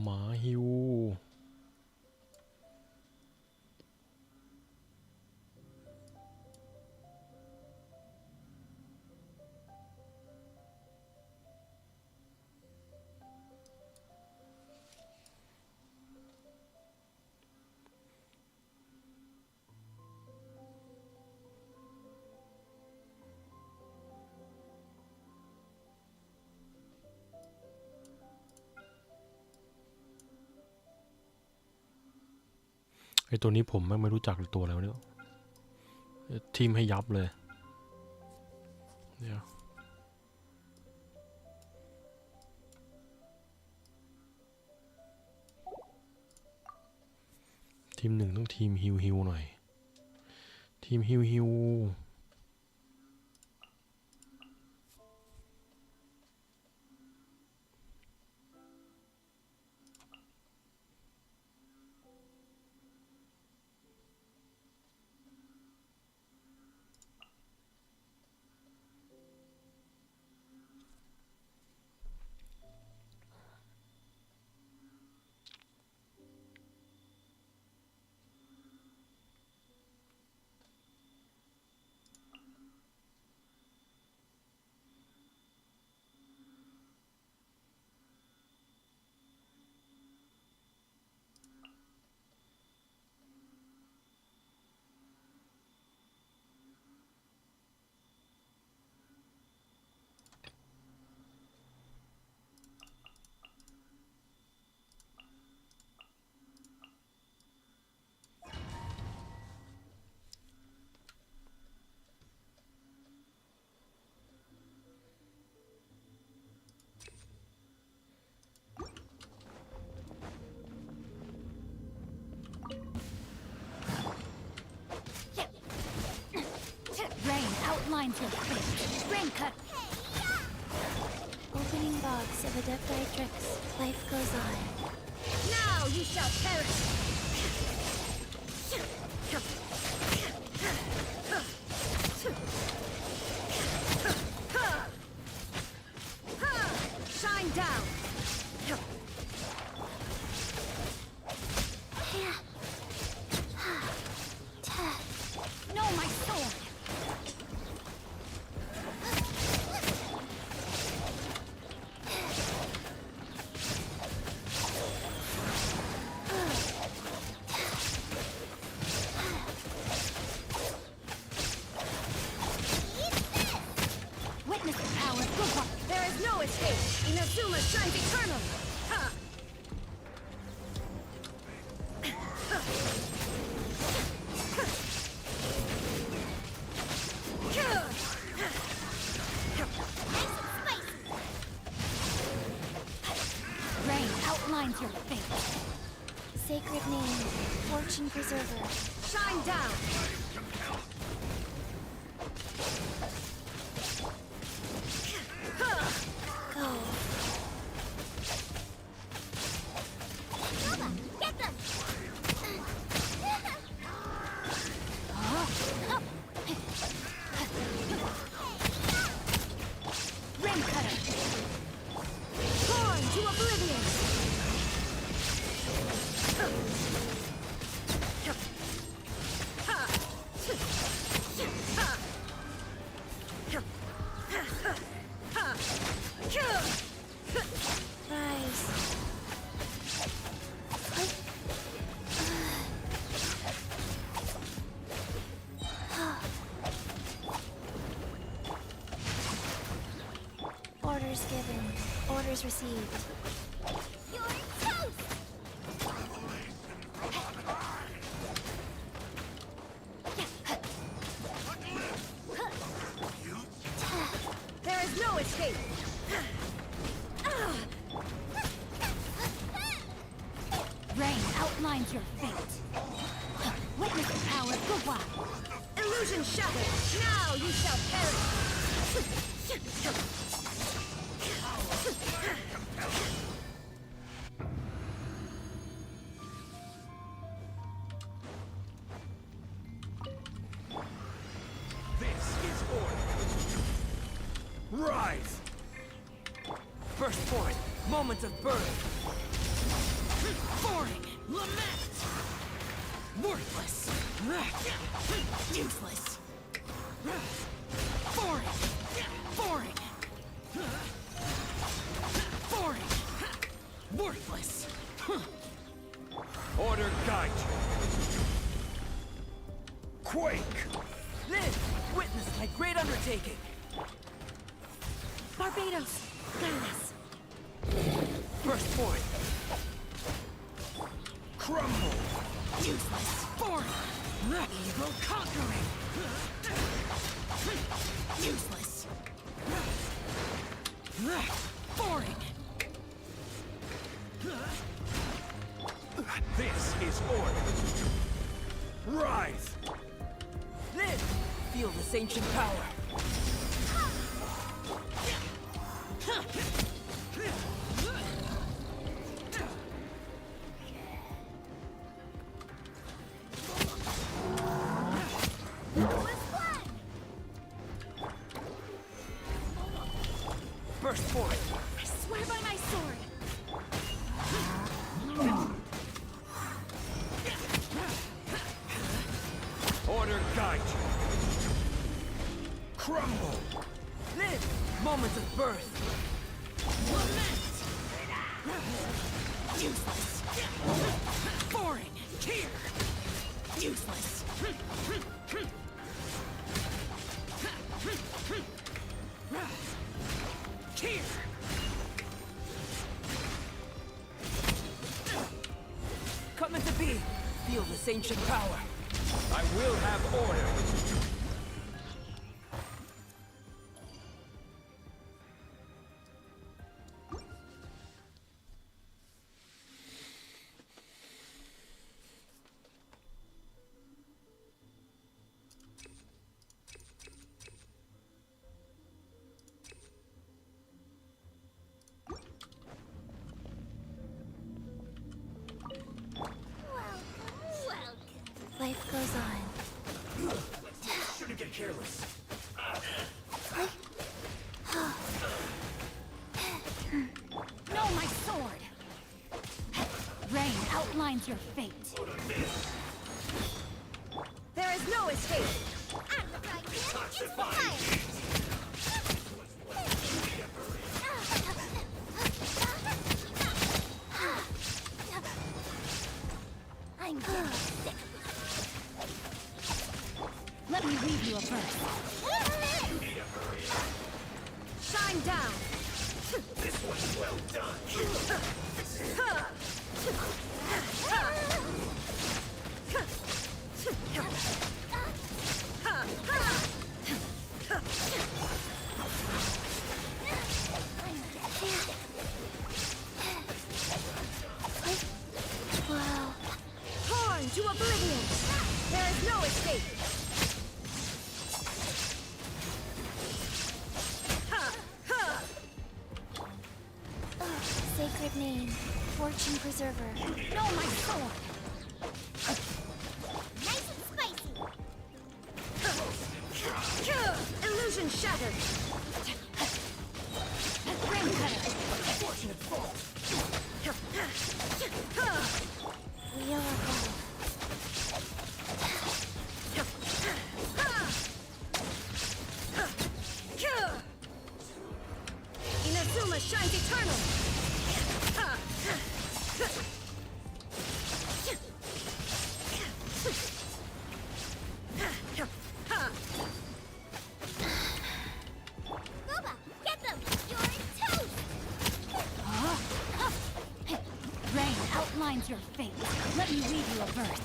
หมาฮิวไอตัวนี้ผมไม่รู้จักตัวแล้วเนี่ยทีมให้ยับเลยเดี๋ยวทีมหนึ่งต้องทีมฮิวหน่อยทีมฮิวOutlines your fate. Brain cut. Opening box of Adepti Life goes on. Now you shall perish. Shine down. No, my sword. Shines eternal! Ha! Rain outlines your fate. Sacred name, fortune preserver. Shine down! Go. Orders given. Orders received. You're toast! There is no escape! Rain outlines your fate. Witness the power of Gua. Illusion shattered! Now you shall perish! This is order. Rise! Burst point, moment of birth. Boring, lament. Worthless. Useless. Boring. Boring. Boring. Worthless. Order guide you. Quake! Live! Witness my great undertaking! Barbados, Gallus. First point! Crumble! Useless! Boring! Evil conquering! Useless! Boring! This is order. Rise! Live! Feel this ancient power! Burst point! I swear by my sword. Order guide you. Crumble! Live! Moment of birth! Lament! Useless! Boring! Here! Useless! Here! Coming to be! Feel this ancient power! I will have order. Life goes on. Shouldn't get careless. No, my sword. Rain outlines your fate. There is no escape! It's fire! I'm getting sick. Let me weave you a verse. Shine down! This one's well done. Wow. Torn to oblivion! There is no escape! Sacred name, fortune preserver. No, my sword. Nice and spicy! Illusion shattered! Rain cutter. We are both. Inazuma shines eternal! Booba, get them! You're in your fate. Let me weave you a verse.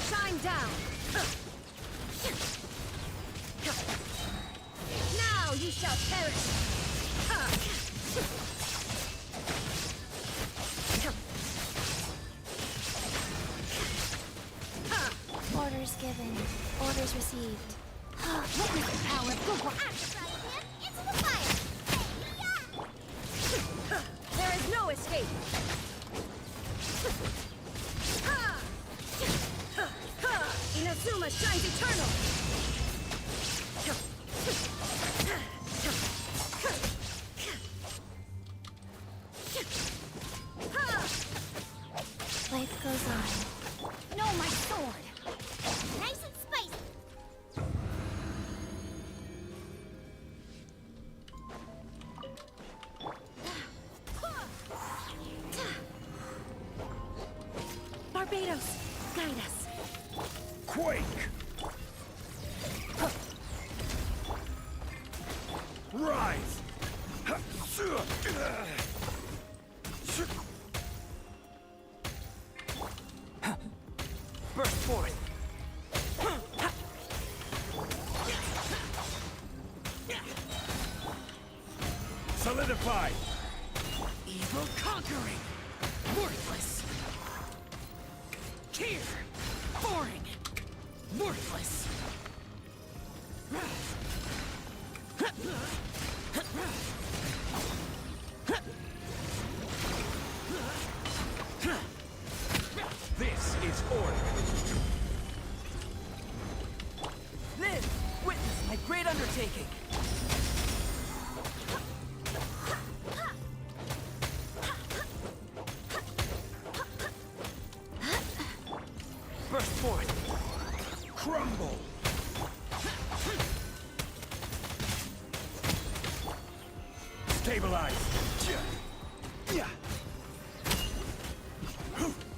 Shine down. Now you shall perish. Orders given, orders received. Witness the power of Google. Into the fire! There is no escape. Inazuma shines eternal. Life goes on. No, my sword. Nice and spicy! Barbados, guide us. Quake! Rise! Burst forth. Solidify! Evil conquering. Worthless. Tear. Boring. Worthless. This is order. Live. Witness my great undertaking. Burst forth. Crumble! Stabilize!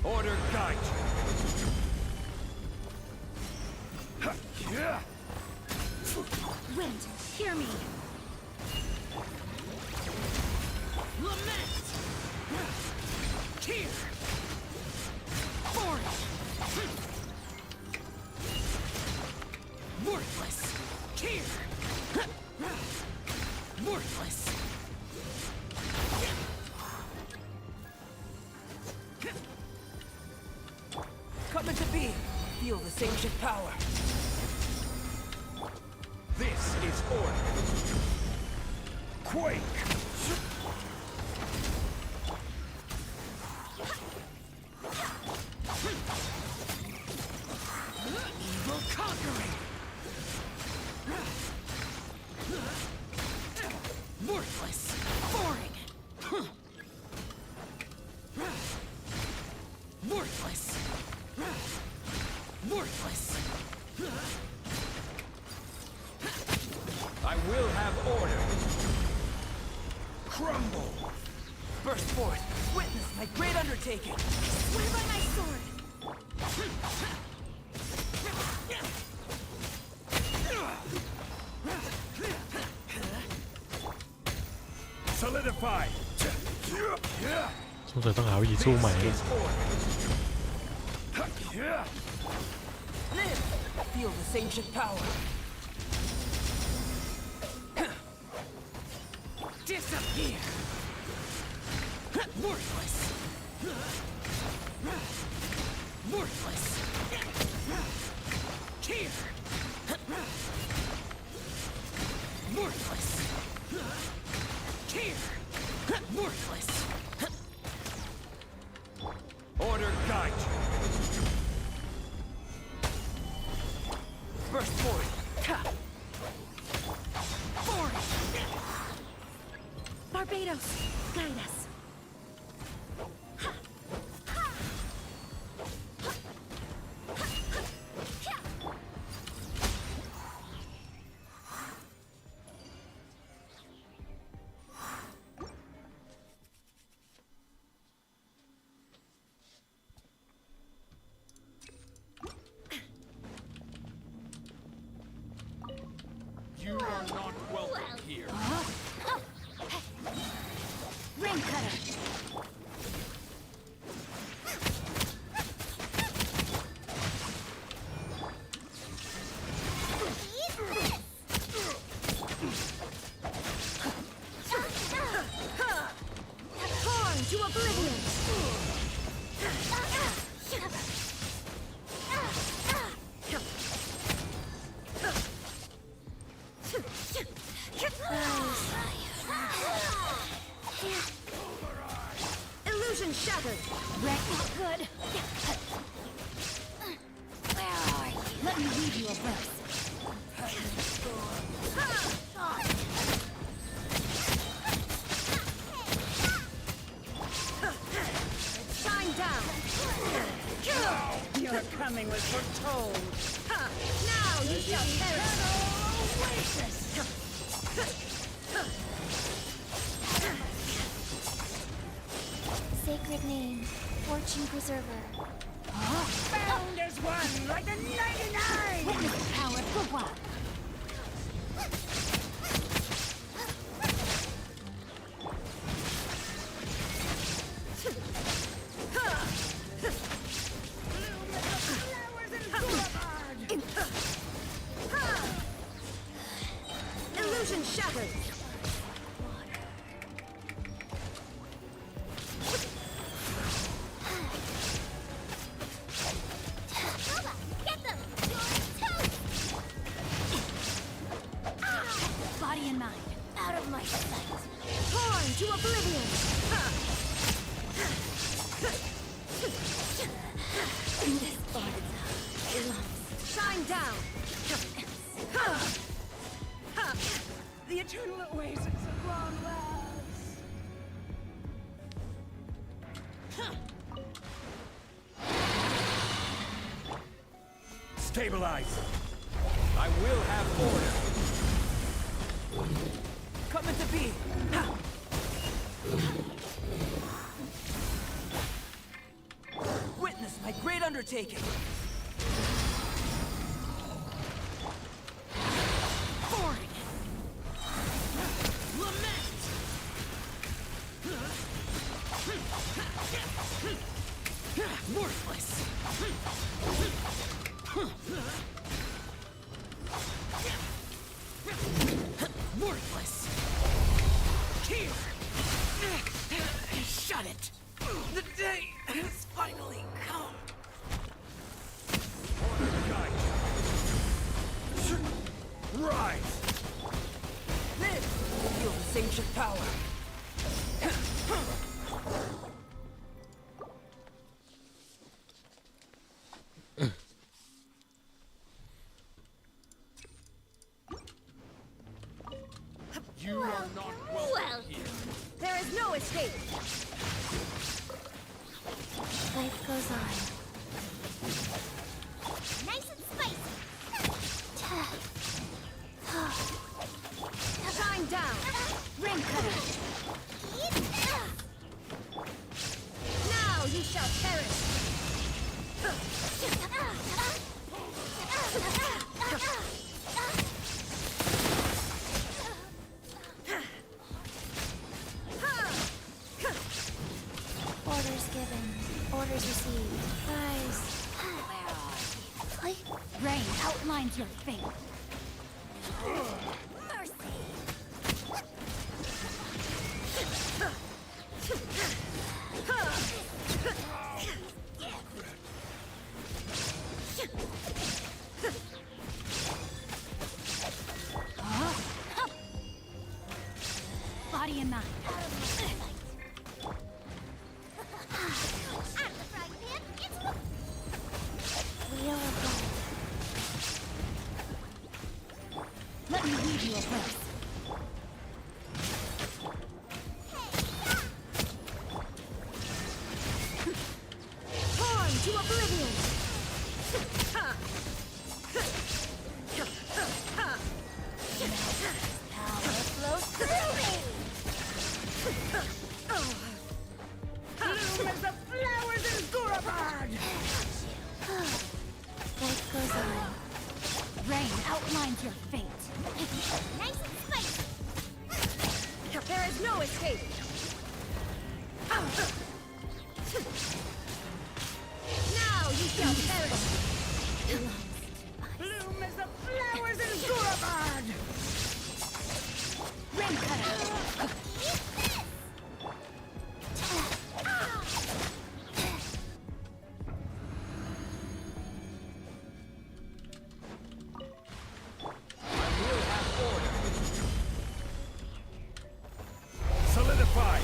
Order guide. Wind, hear me. Lament. Tear. Boring. Worthless. Tear. Worthless. Come into being. Feel this ancient power. This is order. Quake! Evil conquering. Worthless. Boring. Worthless. Worthless. I will have order. Crumble! Burst forth. Witness my great undertaking. Swear by my sword. Solidify! สงสัยต้องหาวิธีสู้ใหม่ This is order. Live. Feel this ancient power. Disappear. Worthless. Worthless. Tear. Worthless. Tear. Worthless. Order guide. Burst forth. Boring. Barbados, guide us. You are not welcome here. Ring cutter. Illusion shattered. Wreck not good. Where are you? Let me read you a verse. Shine down. Your coming was foretold. Now you shall perish. Sacred name, fortune preserver. Found as one, like the 99! Witness the power of Gua. Illusion shattered. Get them! Body and mind, out of my sight. Torn to oblivion. In this order, Shine down. The eternal oasis of long last. Stabilize. I will have order. Coming to be. Witness my great undertaking. Forward. Lament. Worthless. Worthless. Here. Shut it. The day has finally come. Rise! Live! Feel this ancient power. You are not welcome here. There is no escape. Life goes on. Nice and spicy. Shine down. Ring cutter. Now you shall perish. Orders given. Orders received. Rise. Fight. rain outlines your fate. Body and mind. Let me read you a verse. Torn to oblivion! Power flows through me! Bloom as the flowers in Gurabad! Life goes on. Rain outlines your fate. Nice and spicy. There is no escape! Now you shall perish! Bloom as the flowers in Gurabad! Rain cutter. Solidify!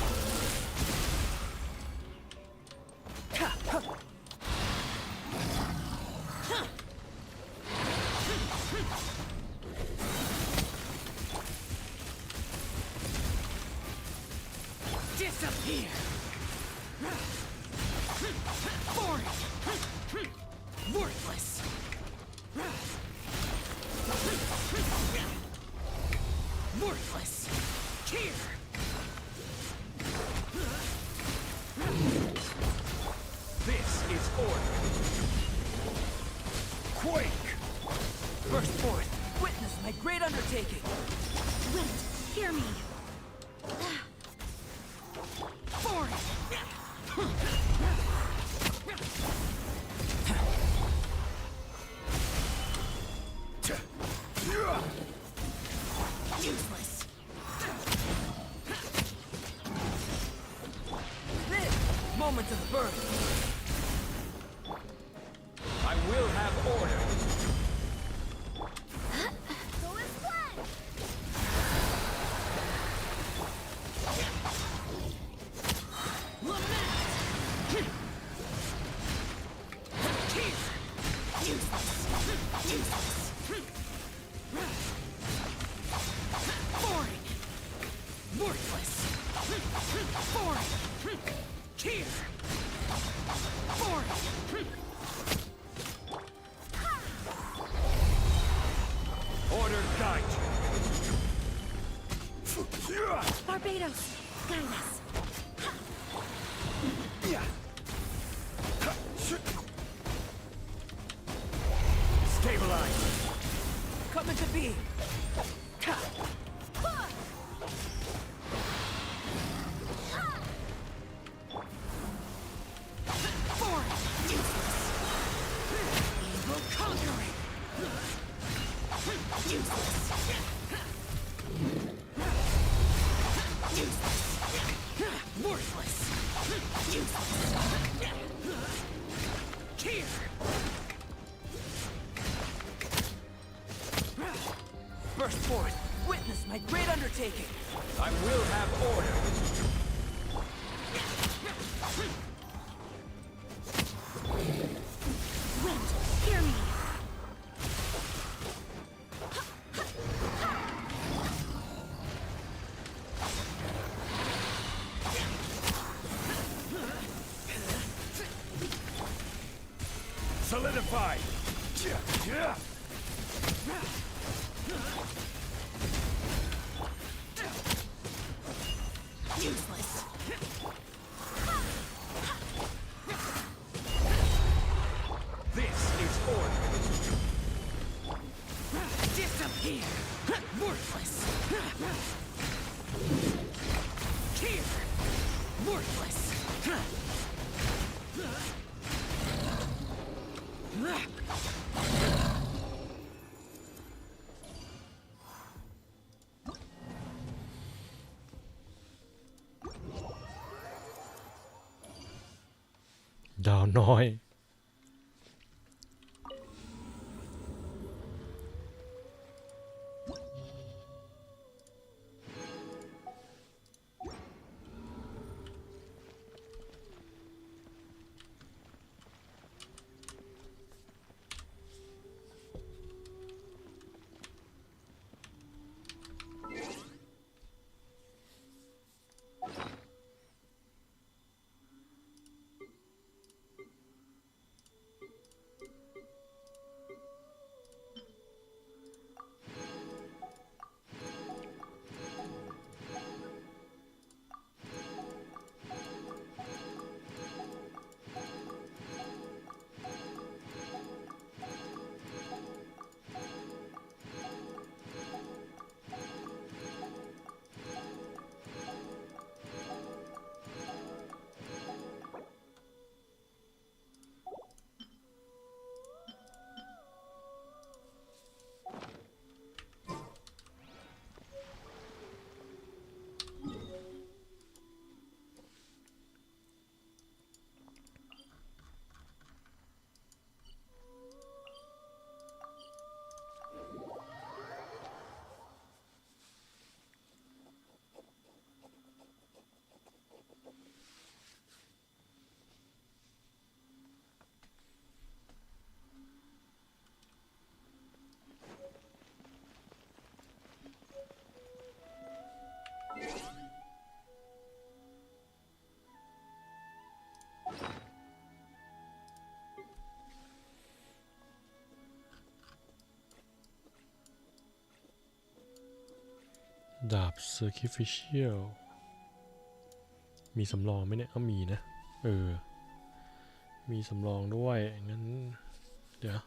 Disappear! Foreign! Worthless! Worthless! Here! This is order. Quake! Burst forth! Witness my great undertaking! Wait, hear me. Foreign! Useless! This! Moment of birth! I will have order. Go and play! Foreign! Worthless! Foreign! Here! Foreign! Order guide. Barbados, guide us. Stabilize. Coming to be! Foreign! Useless! Evil conquering! Useless! Useless! Worthless! Useless! Here! Burst forth! Witness my great undertaking! I will have order. Wind, hear me. Solidify. Useless! This is order. Disappear! Worthless! Here! Worthless!ดาวน้อย ดาบ Sacrificial มีสำรองไหมเนี่ยมีนะมีสำรองด้วยงั้นเดี๋ยว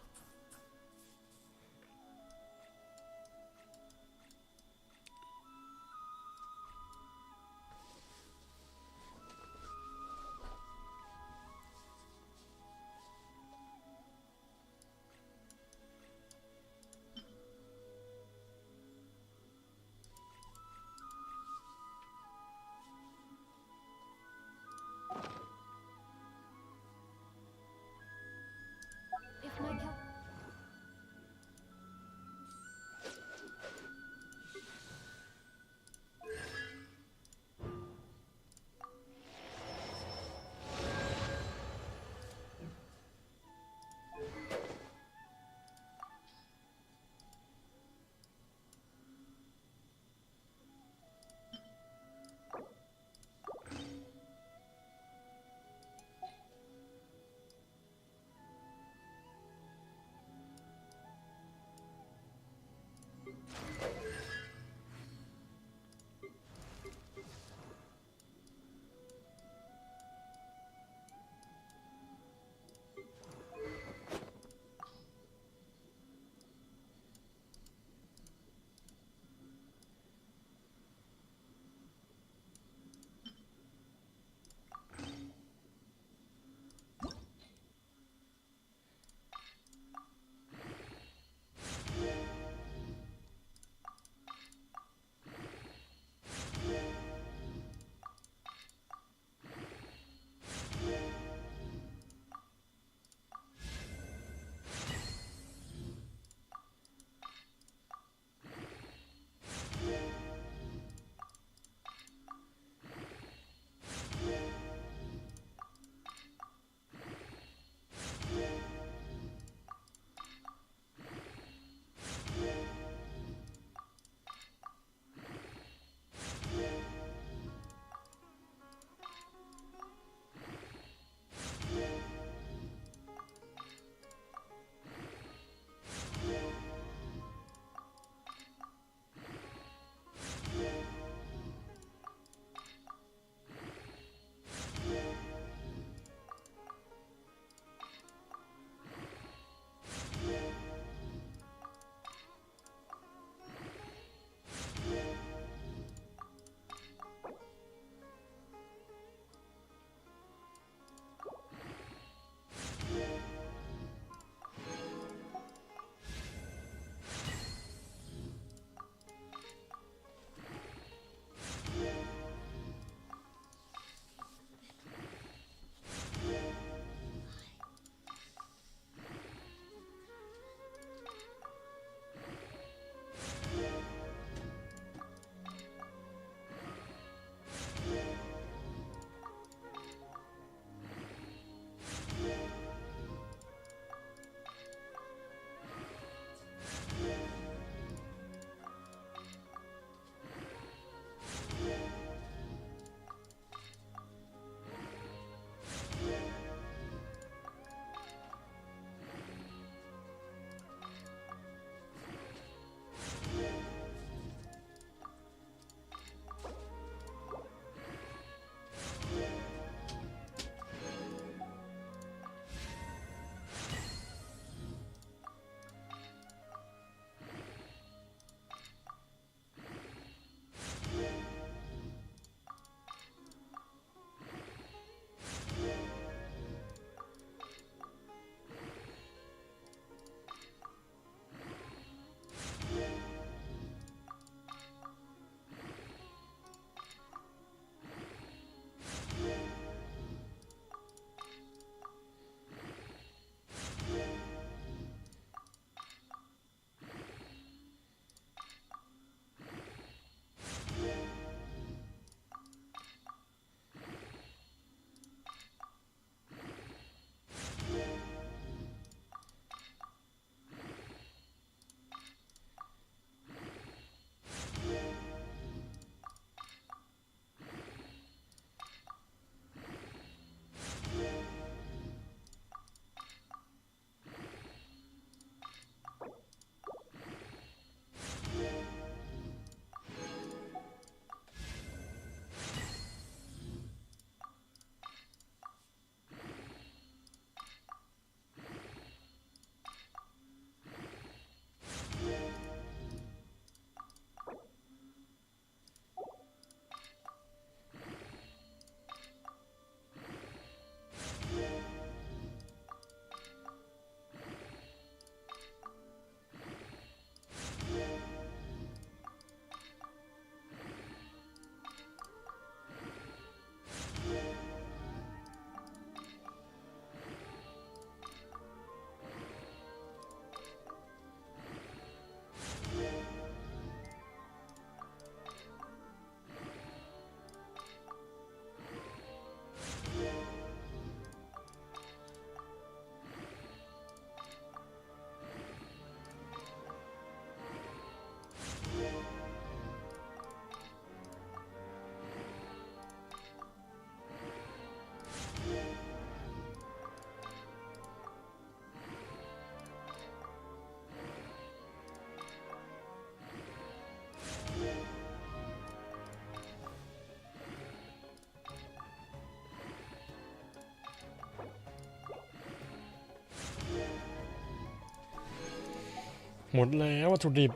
หมดแล้ววัตถุดิบ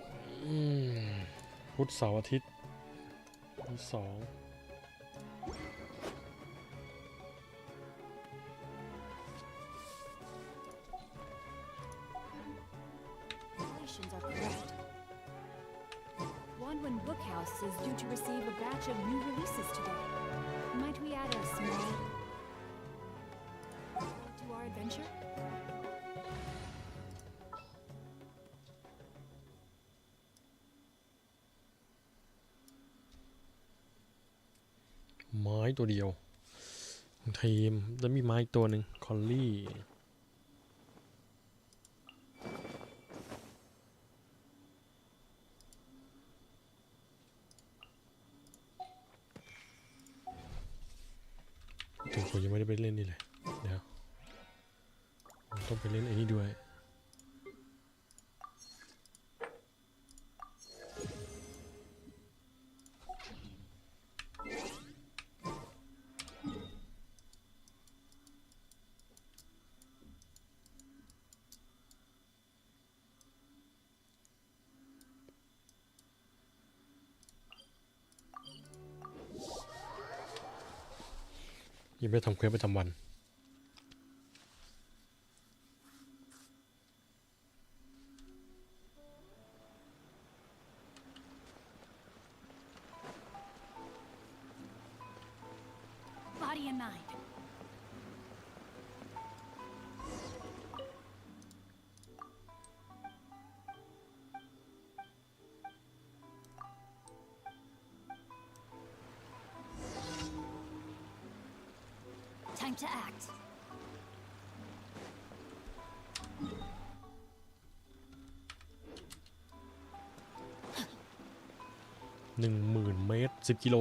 พุธเสาร์อาทิตย์วัน2Wanwan Bookhouse is due to receive a batch of new releases today. Might we add a small to our adventure? ไม้ตัวเดียวทีมแล้วมีไม้ตัวหนึ่งคอลลี่ถึงผมยังไม่ได้ไปเล่นนี่เลยเดี๋ยวผมต้องไปเล่นไอ้นี่ด้วยยังไม่ทำเควสประจำวันBody and mind. Time to act. 10,000 เมตร 10 กิโล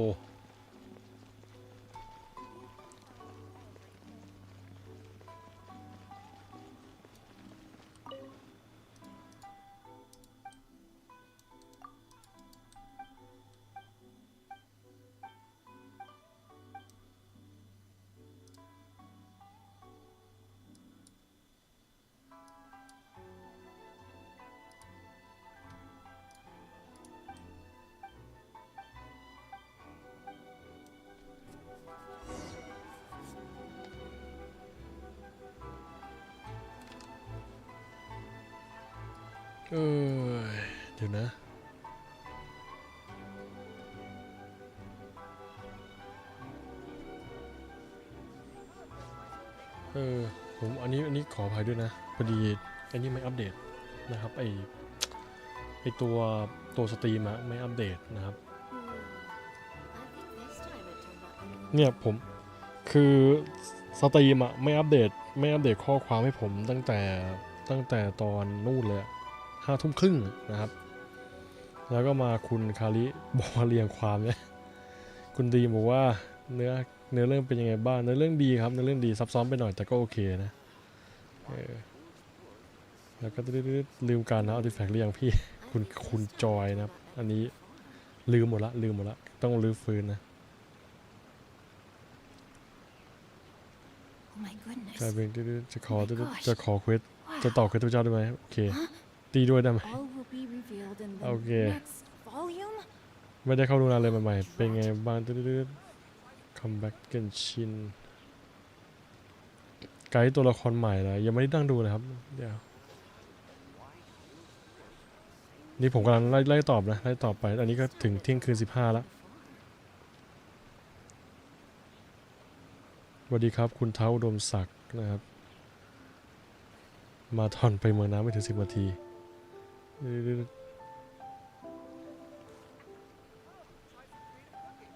เดี๋ยวนะผมอันนี้ขออภัยด้วยนะพอดีอันนี้ไม่อัปเดตนะครับไอตัวสตรีมอะไม่อัปเดตนะครับเนี่ยผมคือสตรีมอะไม่อัปเดตข้อความให้ผมตั้งแต่ตอนนู่นเลย5:30 นะครับแล้วก็มาคุณคาริบอกว่าเรียงความเนี่ยคุณดีบอกว่าเนื้อเรื่องเป็นยังไงบ้างเนื้อเรื่องดีครับเนื้อเรื่องดีซับซ้อนไปหน่อยแต่ก็โอเคนะแล้วก็ลืมการนะอาร์ติแฟกต์หรือยังพี่คุณจอยนะครับอันนี้ลืมหมดละต้องรื้อฟื้นนะกลายเป็นจะขอเควสจะต่อเควสพระเจ้าได้ไหมโอเคตีด้วยได้ไหมโอเคไม่ได้เข้าดูนานเลยใหม่ๆเป็นไงบ้างคัมแบ็กเกนชินไกด์ตัวละครใหม่เลยยังไม่ได้นั่งดูเลยครับเดี๋ยวนี่ผมกำลังไล่ตอบนะไล่ตอบไปอันนี้ก็ถึงเที่ยงคืน15แล้วสวัสดีครับคุณเท้าอุดมศักดิ์นะครับมาทอนไปเมืองน้ำไม่ถึง10 นาที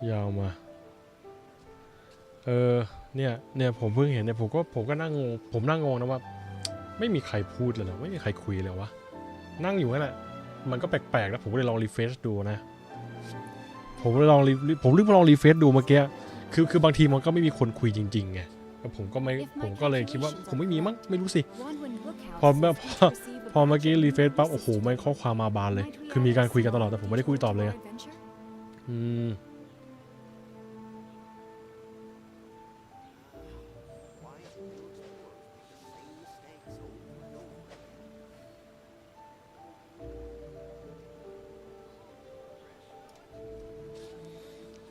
ยาวมาเนี่ยผมเพิ่งเห็นเนี่ยผมก็นั่งงงนะว่าไม่มีใครพูดเลยนะไม่มีใครคุยเลยวะนั่งอยู่นั่นแหละมันก็แปลกๆแล้วผมก็เลยลองรีเฟรชดูนะผมลองรีเฟรชดูเมื่อกี้คือบางทีมันก็ไม่มีคนคุยจริงๆไงผมก็เลยคิดว่าผมไม่มีมั้งไม่รู้สิพอเมื่อกี้รีเฟรชปั๊บโอ้โหมันข้อความมาบานเลยคือมีการคุยกันตลอดแต่ผมไม่ได้คุยตอบเลย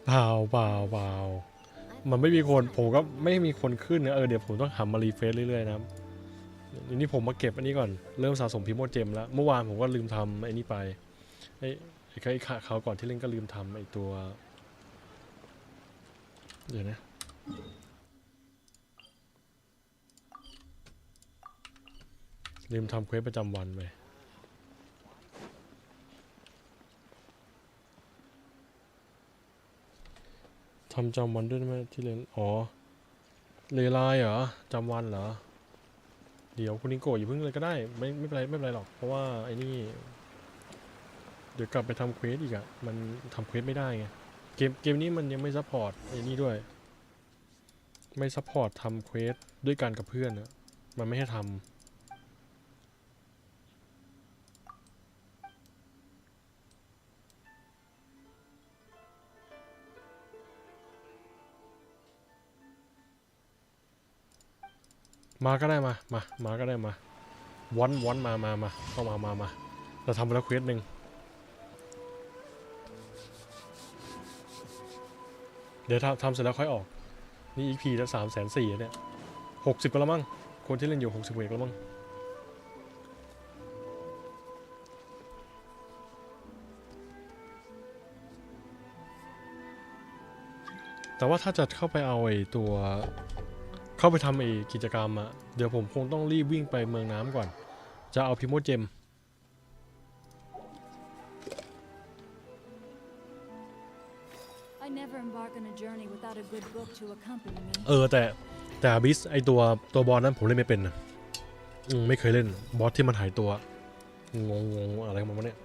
เปล่ามันไม่มีคนผมก็ไม่มีคนขึ้นนะเดี๋ยวผมต้องหามารีเฟรชเรื่อยๆนะครับนี่ผมมาเก็บอันนี้ก่อนเริ่มสะสมพิโมเจมแล้วเมื่อวานผมก็ลืมทำไอ้นี่ไปไอ้คราวก่อนที่เล่นก็ลืมทำไอ้ตัวเดี๋ยวนะลืมทำเควสประจำวันไปทำจำวันด้วยไหมที่เล่นเลไลน์เหรอจำวันเหรอเดี๋ยวคุณนิโกะอย่าเพิ่งเลยก็ได้ไม่เป็นไรหรอกเพราะว่าไอ้นี่เดี๋ยวกลับไปทำเควสอีกอะมันทำเควสไม่ได้ไงเกมนี้มันยังไม่ซัพพอร์ตไอ้นี่ด้วยไม่ซัพพอร์ตทำเควสด้วยกันกับเพื่อนอะมันไม่ให้ทำมาก็ได้มาก็ได้มาวันมาเข้ามาเราทำไปแล้วเควสหนึ่งเดี๋ยวทำเสร็จแล้วค่อยออกนี่ EP แล้ว340,000เนี่ย60ก็แล้วมั้งคนที่เล่นอยู่60ก็แล้วมั้งแต่ว่าถ้าจะเข้าไปเอาไอ้ตัวเข้าไปทำไอ้กิจกรรมอะเดี๋ยวผมคงต้องรีบวิ่งไปเมืองน้ำก่อนจะเอาพิโมเจมแต่บิสไอตัวบอลนั้นผมเล่นไม่เป็นนะไม่เคยเล่นบอสที่มันหายตัวงงอะไรของมันเนี่ย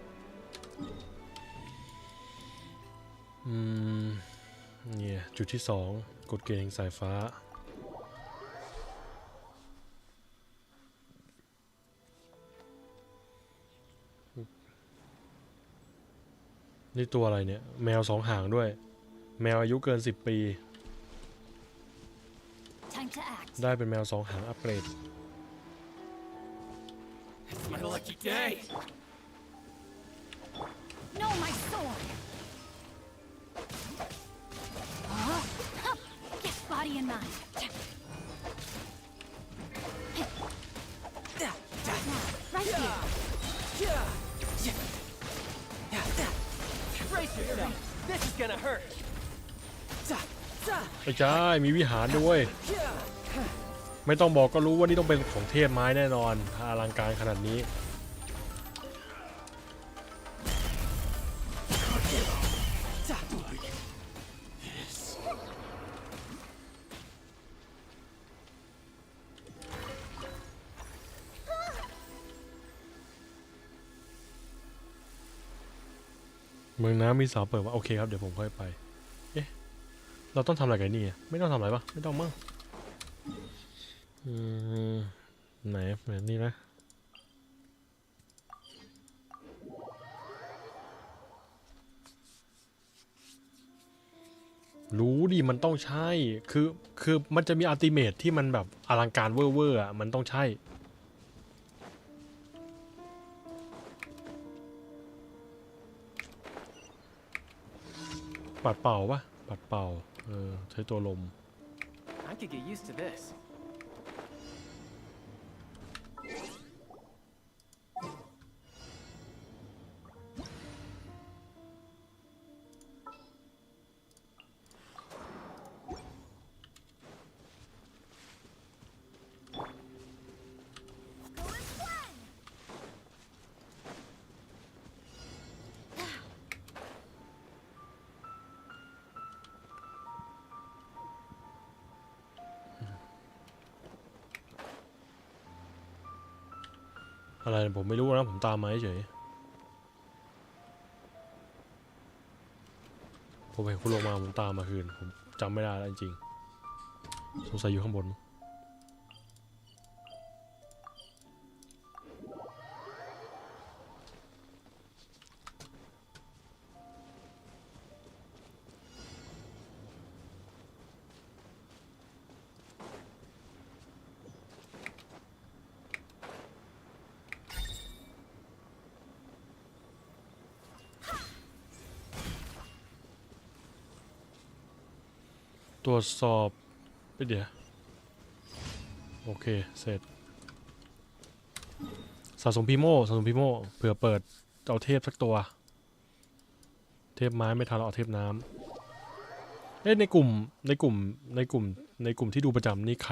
เนี่ยจุดที่2กฎเกณฑ์สายฟ้านี่ตัวอะไรเนี่ยแมว2 หางด้วยแมวอายุเกิน10 ปีได้เป็นแมว2 หางอัปเกรด It's my lucky day. No, my sword. Get body in mind. Right here. Brace yourself. This is gonna hurt. ไม่ใช่มีวิหารด้วยไม่ต้องบอกก็รู้ว่านี่ต้องเป็นของเทพไม้แน่นอนอลังการขนาดนี้เมืองน้ำมีเสาเปิดว่าโอเคครับเดี๋ยวผมค่อยไปเราต้องทำอะไรกันนี่ไม่ต้องทำอะไรปะไม่ต้องมั้งไหนแบบนี้นะรู้ดิมันต้องใช่คือมันจะมีอัลติเมทที่มันแบบอลังการเวอร์อ่ะมันต้องใช่ปัดเป่าปะปัดเป่าใช้ตัวลม I could get used to this.อะไรผมไม่รู้นะผมตามมาเฉยผมเห็นคุณลงมาผมตามมาคืนผมจำไม่ได้แล้วจริงๆสงสัยอยู่ข้างบน ตรวจสอบไปเดี๋ยวโอเคเสร็จสะสมพิโมเผื่อเปิดเอาเทพสักตัวเทพไม้ไม่ทันเราเอาเทพน้ำในกลุ่มที่ดูประจำนี่ใ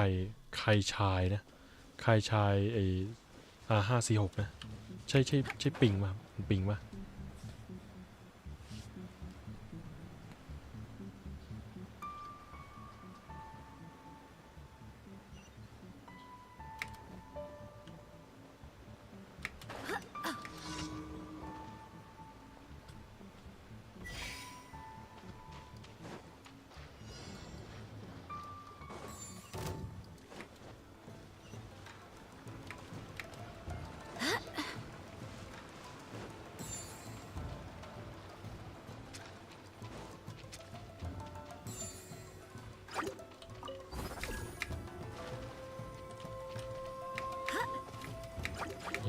ครชายนะใครชายไอ้546นะใช่ปิงมาปิงมา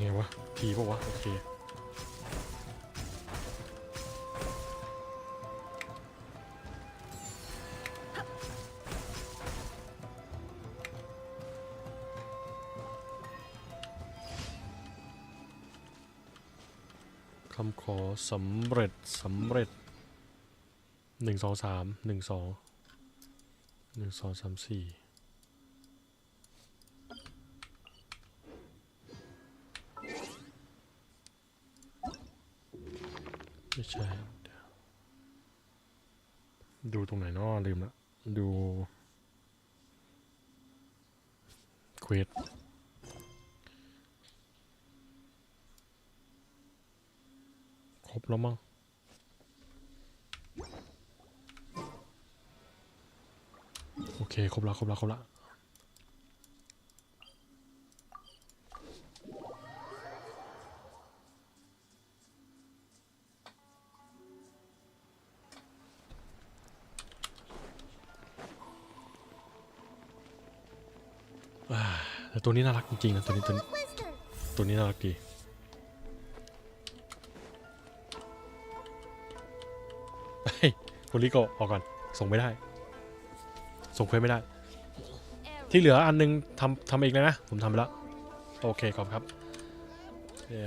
ไงวะทีป่าวะโอเคคำขอสำเร็จ1 2 3 1 2 3 4ไม่ใช่ดูตรงไหนเนาะลืมละดูเควสครบแล้วมั้งโอเคครบแล้วแต่ตัวนี้น่ารักจริงๆนะตัวนี้น่ารักดีคุณลิโกออกก่อนส่งไม่ได้ส่งเควสไม่ได้ที่เหลืออันนึงทำเองเลยนะผมทำไปแล้วโอเคขอบครับเดี๋ย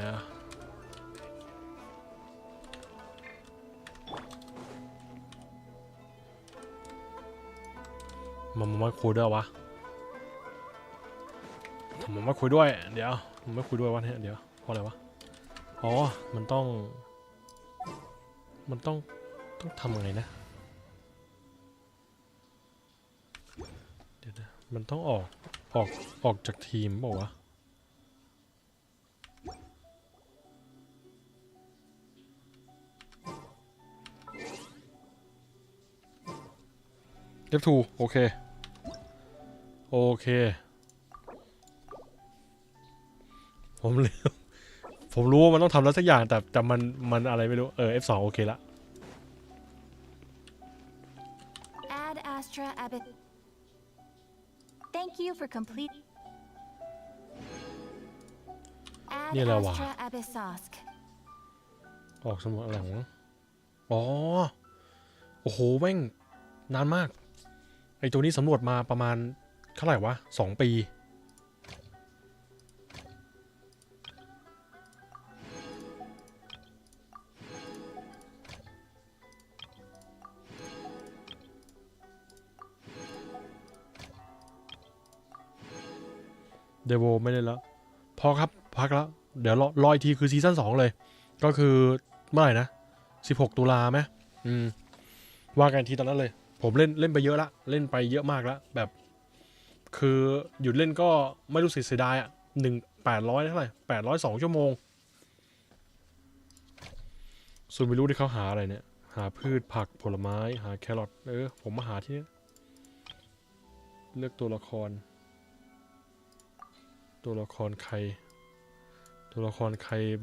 วมาคุยด้วยวะผมไม่คุยด้วยเดี๋ยวผมไม่คุยด้วยวะเนี่ยเดี๋ยวเพราะอะไรวะอ๋อมันต้องทำไงนะเดี๋ยวนะมันต้องออกจากทีมบอกว่าวะF2 โอเคผมรู้ว่ามันต้องทำแล้วสักอย่างแต่มันอะไรไม่รู้F2 โอเคละAdd Astra Abyss. Thank you for complete. Add Astra Abyssosk. ออกสมุดอะไรของอ๋อโอ้โหแม่งนานมากไอตัวนี้สำรวจมาประมาณเท่าไหร่วะ2 ปีเดโวไม่ได้แล้วพอครับพักแล้วเดี๋ยวรออีกทีคือซีซั่น2เลยก็คือเมื่อไหร่นะ16 ตุลาไหมว่ากันทีตอนนั้นเลยผมเล่นไปเยอะละเล่นไปเยอะมากแล้วแบบคือหยุดเล่นก็ไม่รู้สึกเสียดายอ่ะ800เท่าไหร่802 ชั่วโมงส่วนไม่รู้ที่เขาหาอะไรเนี่ยหาพืชผักผลไม้หาแครอทผมมาหาที่นี่เลือกตัวละครใคร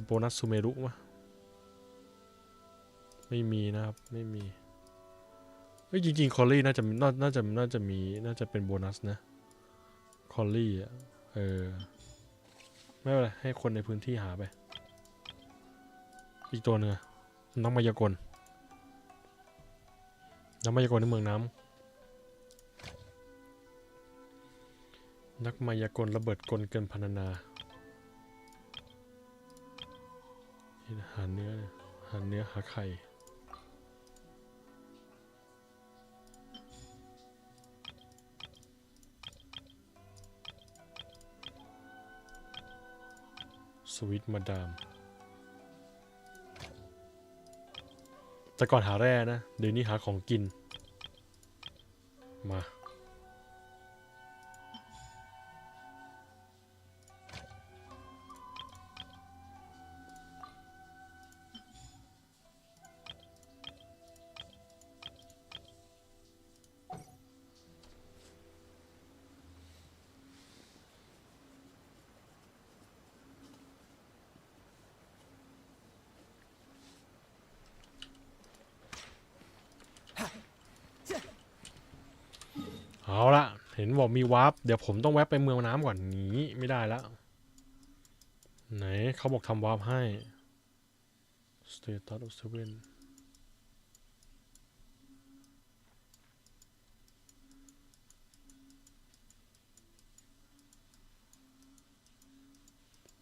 โบนัสซูเมรุมะไม่มีนะครับไม่มีจริงๆคอลลี่น่าจะเป็นโบนัสนะคอลลี่อ่ะไม่เป็นไรให้คนในพื้นที่หาไปอีกตัวหนึ่งนักมายากลในเมืองน้ นักมายากลระเบิดกลเกินพรรณนาหาเนื้อหาไข่สวิตมาดามแต่ก่อนหาแร่นะเดี๋ยวนี้หาของกินมาเอาละเห็นบอกมีวาร์ปเดี๋ยวผมต้องแวะไปเมืองน้ำก่อนหนีไม่ได้แล้วไหนเขาบอกทำวาร์ปให้ Status of 7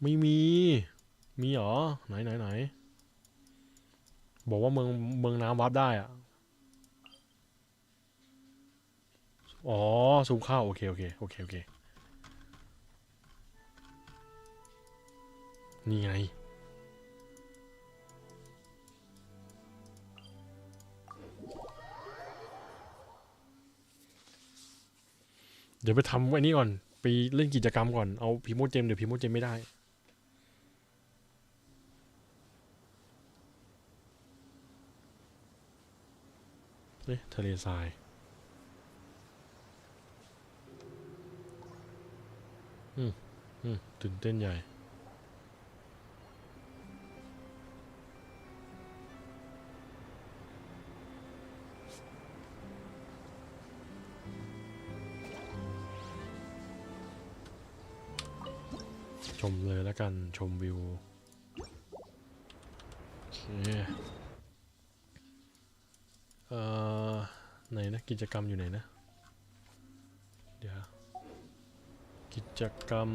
ไม่มีเหรอไหนบอกว่าเมืองน้ำวาร์ปได้อะอ๋อซูมเข้าโอเคนี่ไงเดี๋ยวไปทำไอ้นี่ก่อนไปเล่นกิจกรรมก่อนเอาพิโมเจมเดี๋ยวพิโมเจมไม่ได้ทะเลทรายตื่นเต้นใหญ่ชมเลยแล้วกันชมวิวโอเคไหนนะกิจกรรมอยู่ไหนนะเดี๋ยวกิจกรรม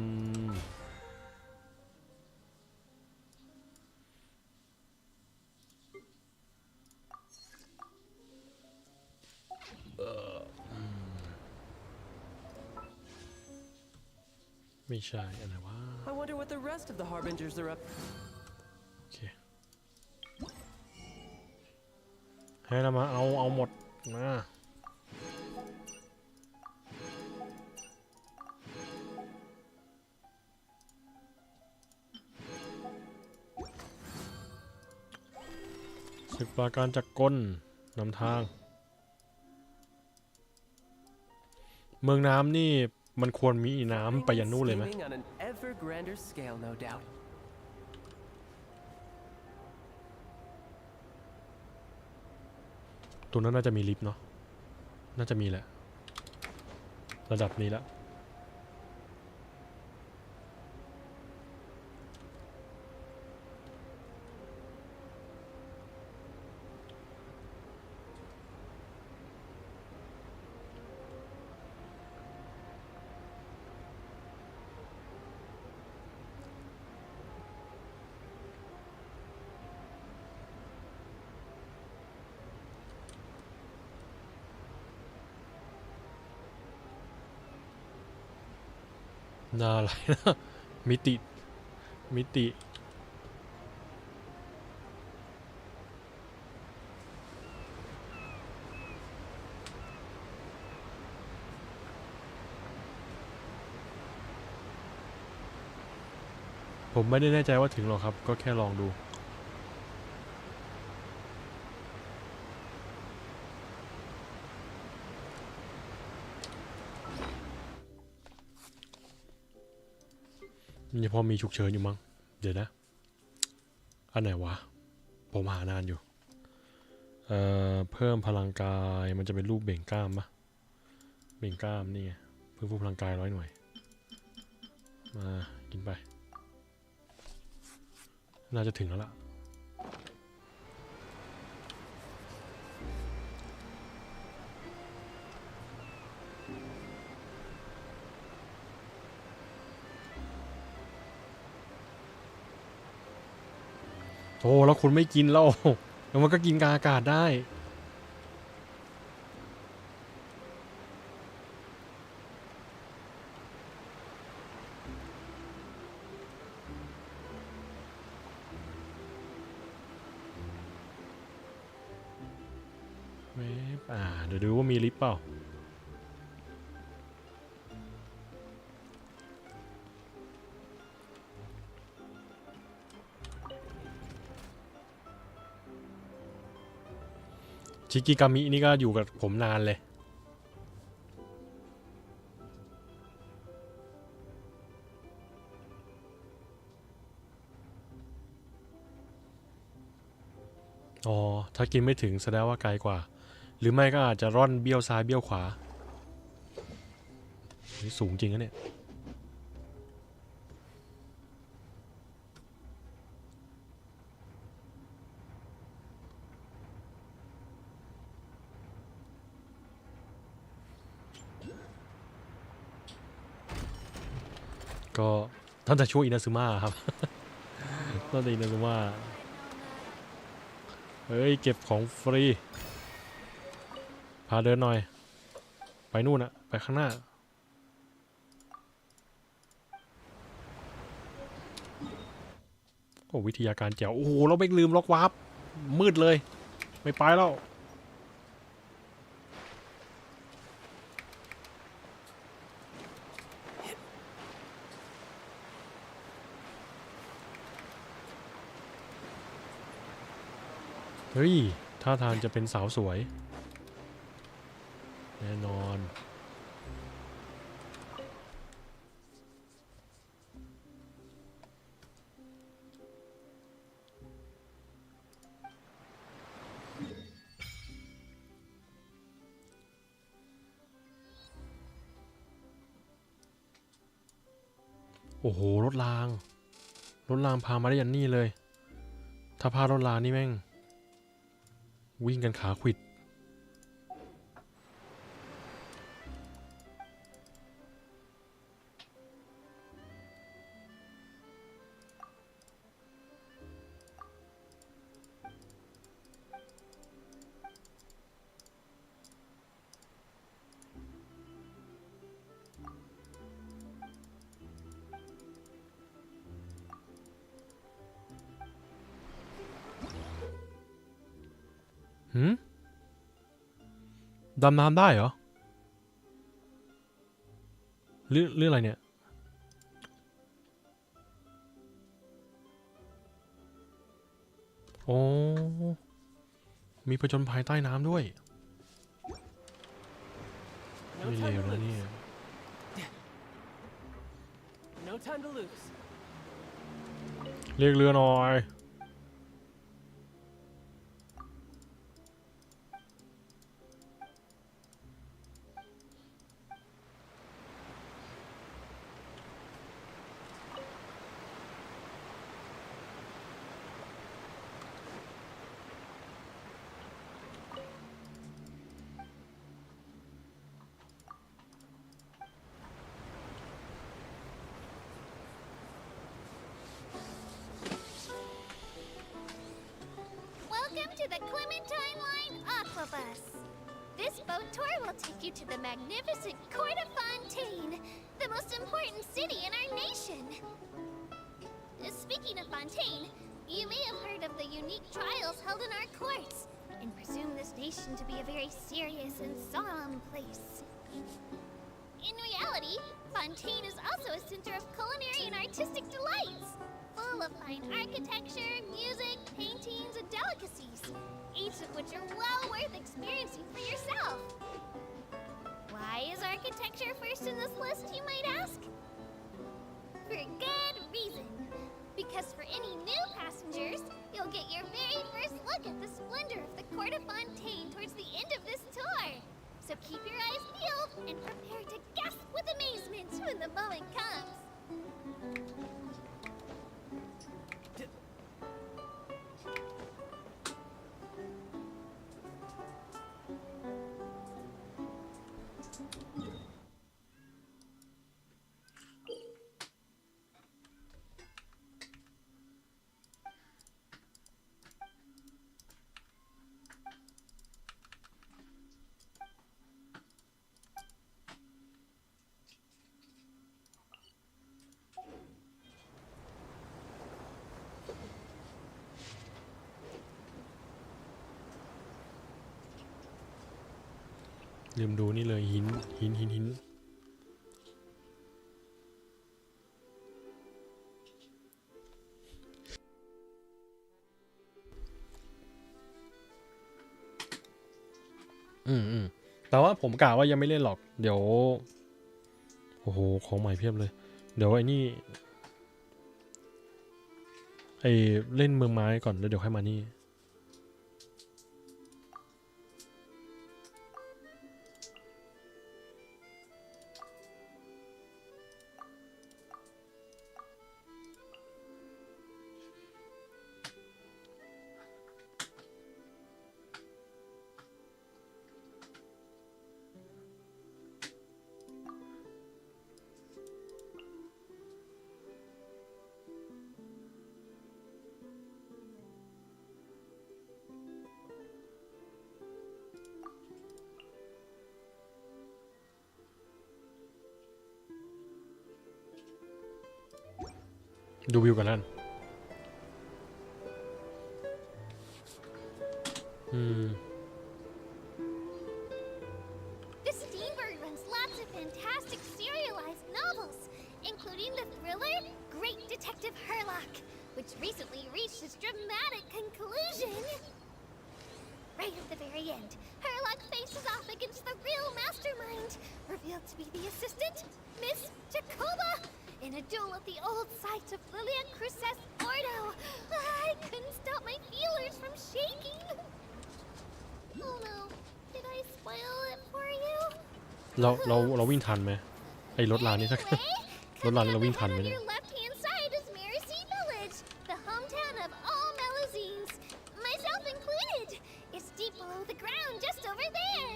ไม่ใช่อะไรวะ I wonder what the rest of the harbingers are up. โอเคให้เรามาเอาหมดมาศึกปราการจักรกลนำทางเมืองน้ำนี่มันควรมีน้ำไปยันนู่นเลยไหม On an ever grander scale, no doubt. ตัวนั้นน่าจะมีลิฟต์เนาะน่าจะมีแหละระดับนี้แล้วน่าอะไรนะมิติผมไม่ได้แน่ใจว่าถึงหรอกครับก็แค่ลองดูนี่พอมีฉุกเฉินอยู่มั้งเดี๋ยวนะอันไหนวะผมหานานอยู่เพิ่มพลังกายมันจะเป็นรูปเบ่งกล้ามปะเบ่งกล้ามนี่ไงเพิ่มพลังกาย100 หน่วยมากินไปน่าจะถึงแล้วล่ะ โอ้แล้วคุณไม่กินแล้วแล้วมันก็กินกลางอากาศได้เดี๋ยวดูว่ามีลิฟต์เปล่าชิกิกามินี่ก็อยู่กับผมนานเลยอ๋อถ้ากินไม่ถึงแสดงว่าไกลกว่าหรือไม่ก็อาจจะร่อนเบี้ยวซ้ายเบี้ยวขวาสูงจริงนะเนี่ยก็ตั้งแต่ช่วงอินาซึมะครับ ตั้งแต่อินาซึมะเฮ้ยเก็บของฟรีพาเดินหน่อยไปนู่นอะไปข้างหน้าโอ้วิทยาการแจ๋วโอ้โหเราไม่ลืมล็อกวาร์ปมืดเลยไม่ไปแล้วเฮ้ยท่าทางจะเป็นสาวสวยแน่นอนโอ้โหรถรางพามาได้ยันนี่เลยถ้าพารถรางนี่แม่งวิ่งกันขาขวิดดำน้ำได้เหรอเรื่องอะไรเนี่ยโอ้มีผจญภัยใต้น้ำด้วยไม่เลวนะเนี่ย No time to lose. เรียกเรือหน่อยTo the Clementine Line Aquabus. This boat tour will take you to the magnificent Court of Fontaine, the most important city in our nation. Speaking of Fontaine, you may have heard of the unique trials held in our courts, and presume this nation to be a very serious and solemn place. In reality, Fontaine is also a center of culinary and artistic delights, full of fine architecture, music, paintings, and delicacies, each of which are well worth experiencing for yourself. Why is architecture first in this list, you might ask? For good reason. Because for any new passengers, you'll get your very first look at the splendor of the Court of Fontaine towards the end of this tour. So keep your eyes peeled and prepare to gasp with amazement when the moment comes. ลืมดูนี่เลยหินแต่ว่าผมกะว่ายังไม่เล่นหรอกเดี๋ยวโอ้โหของใหม่เพียบเลยเดี๋ยวไอ้นี่เล่นเมืองไม้ก่อนแล้วเดี๋ยวค่อยมานี่ดูวิวกันนั่นThe Steambird runs lots of fantastic serialized novels, including the thriller Great Detective Herlock, which recently reached its dramatic conclusion. Right at the very end, Herlock faces off against the real mastermind, revealed to be the assistant, Miss Jacoba, in a duel at the old site of Lilia Cruces Ordo. I couldn't stop my feelers from shaking. Oh no, did I spoil it for you? เราวิ่งทันไหมไอ้รถรางนี่ถ้ารถรางนี่เราวิ่งทันไหมเนี่ย Your left-hand side is Mercy Village, the hometown of all Melusines, myself included. It's deep below the ground, just over there.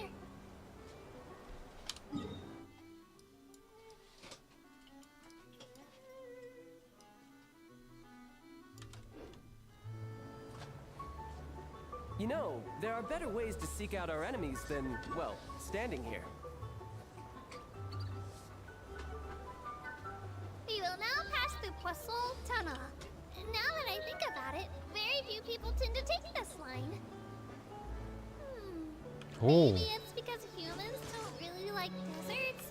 You know, there are better ways to seek out our enemies than, well, standing here. We will now pass through Poisson Tunnel. Now that I think about it, very few people tend to take this line. Maybe it's because humans don't really like deserts.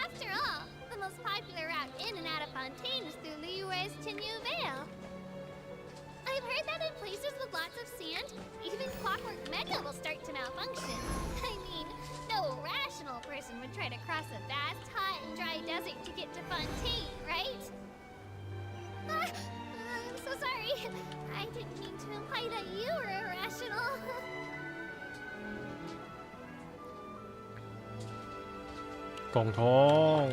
After all, the most popular route in and out of Fontaine is through Liyue's Tenue Vale. I've heard that in places with lots of sand, even clockwork mecha will start to malfunction. I mean, no rational person would try to cross a vast, hot, and dry desert to get to Fontaine, right? I'm so sorry. I didn't mean to imply that you were irrational. กล่องทอง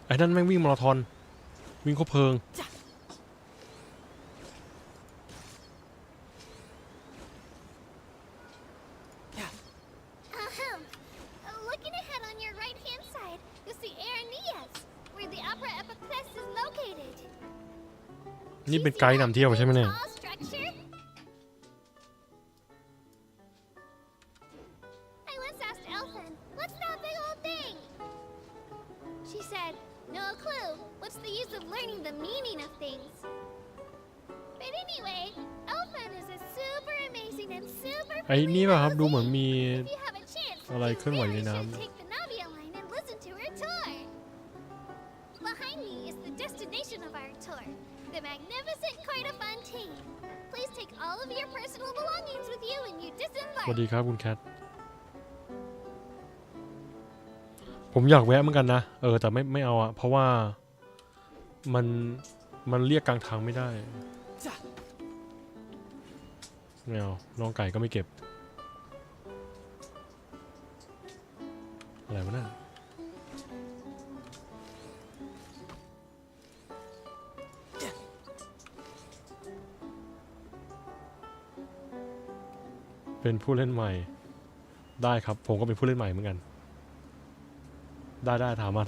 ไอ้นั่นแม่งวิ่งมาราธอนวิ่งคบเพลิง Looking ahead on your right-hand side, you'll see Areneas, where the Opera Epiclese is located. นี่เป็นไกด์นำเที่ยวใช่ไหมเนี่ย Tall structure. I once asked Elfin, "What's that big old thing?" She said, "No clue. What's the use of learning the meaning of things?" But anyway, Elfin is a super amazing and super ไอ้นี่ป่ะครับดูเหมือนมี If you have a chance, อะไรเคลื่อนไหวในน้ should take the Navia line and listen to her tour. Behind me is the destination of our tour, the magnificent Court of Fontaine. Please take all of your personal belongings with you when you ำส disembark. วัสดีครับคุณแคทผมอยากแวะเหมือนกันนะแต่ไม่เอาอะเพราะว่ามันเรียกกลางทางไม่ได้ไม่เอาน้องไก่ก็ไม่เก็บอะไรวะน่ะเป็นผู้เล่นใหม่ได้ครับผมก็เป็นผู้เล่นใหม่เหมือนกัน ได้ถามมา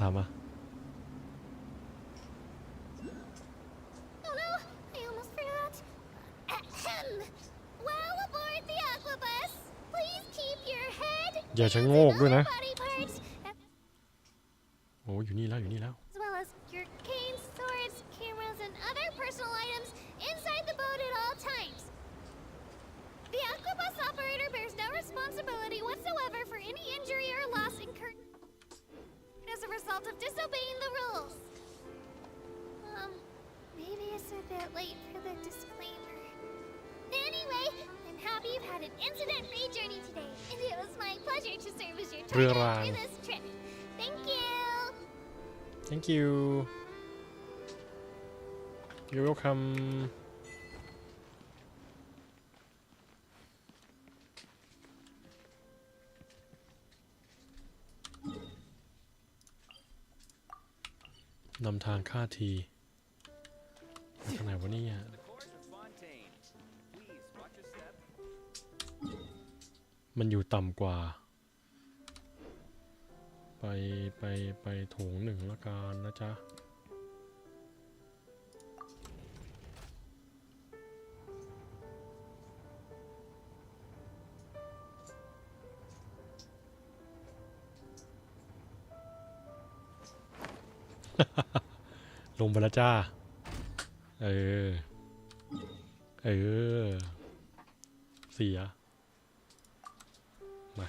Oh no, I almost forgot. Ahem. Well aboard the aqua bus. Please keep your head อย่าชะโงกด้วยนะ body parts โอ้อยู่นี่แล้วas well as your canes, swords, cameras, and other personal items inside the boat at all times. The aqua bus operator bears no responsibility whatsoever for any injury or loss incurred as a result of disobeying the rules. Maybe it's a bit late for the disclaimer. Anyway, I'm happy you've had an incident-free journey today, and it was my pleasure to serve as your tour guide through this trip. Thank you. You're welcome. นำทางค่าทีไปทางไหนวะเนี่ยมันอยู่ต่ำกว่าไปโถงหนึ่งละกันนะจ๊ะ ลงไปแล้วจ้าเสียมา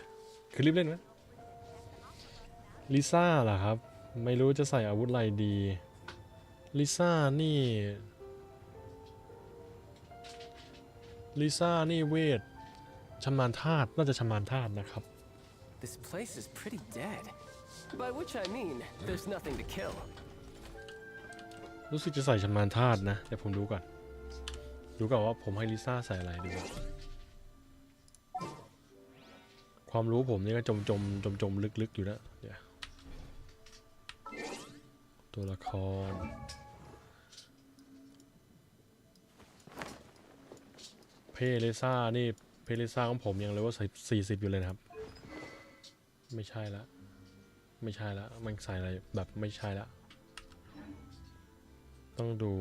คือรีบเล่นไหมลิซ่าล่ะครับไม่รู้จะใส่อาวุธอะไรดีลิซ่านี่เวทชำนาญธาตุน่าจะชำนาญธาตุนะครับ This place is pretty dead. By which I mean, there's nothing to kill. รู้สึกจะใส่ชำนาญธาตุนะเดี๋ยวผมดูก่อนว่าผมให้ลิซ่าใส่อะไรดีกว่าความรู้ผมนี่ก็จมลึกอยู่แล้วเดี๋ยวตัวละครเพเลซ่านี่เพเลซ่าของผมยังเลยว่าใส่40อยู่เลยนะครับไม่ใช่ละมันใส่อะไรแบบไม่ใช่ละต้องดู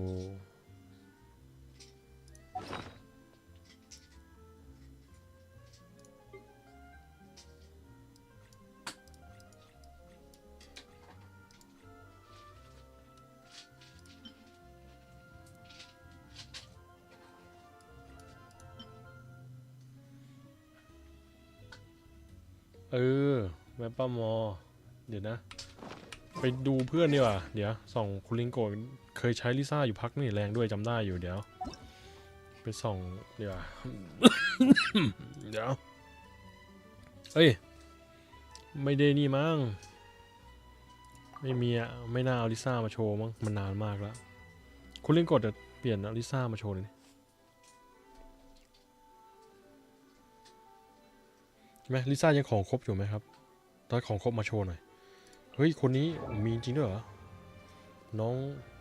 แม่ป้ามอเดี๋ยวนะไปดูเพื่อนดีกว่าเดี๋ยวส่องคุณลิงโกเคยใช้ลิซ่าอยู่พักนี่แรงด้วยจำได้อยู่เดี๋ยวไปส่องเดี๋ยว เดี๋ยวไม่ได้นี่มั้งไม่มีอ่ะไม่น่าเอาลิซ่ามาโชว์มั้งมันนานมากแล้วคุณลิงโกจะเปลี่ยนลิซ่ามาโชว์เลยใช่ไหมลิซ่ายังของครบอยู่ไหมครับตอนของครบมาโชว์หน่อยเฮ้ยคนนี้มีจริงด้วยเหรอน้อง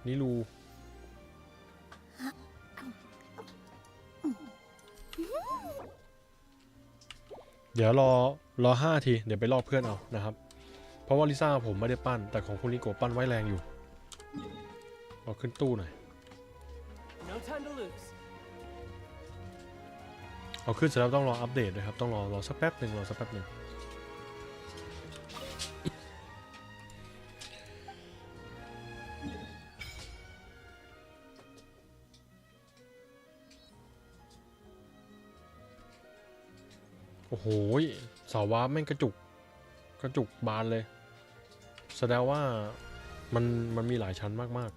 นิลูเดี๋ยวรอ5 ทีเดี๋ยวไปรอบเพื่อนเอานะครับเพราะว่าลิซ่าผมไม่ได้ปั้นแต่ของคุณลิโกปั้นไว้แรงอยู่เอาขึ้นตู้หน่อย No time to lose. เอาขึ้นเสร็จแล้วต้องรออัปเดตนะครับต้องรอสักแป๊บหนึ่งโอ้โหเสาวาร์ปแม่งกระจุกบานเลยแสดงว่ามันมีหลายชั้นมาก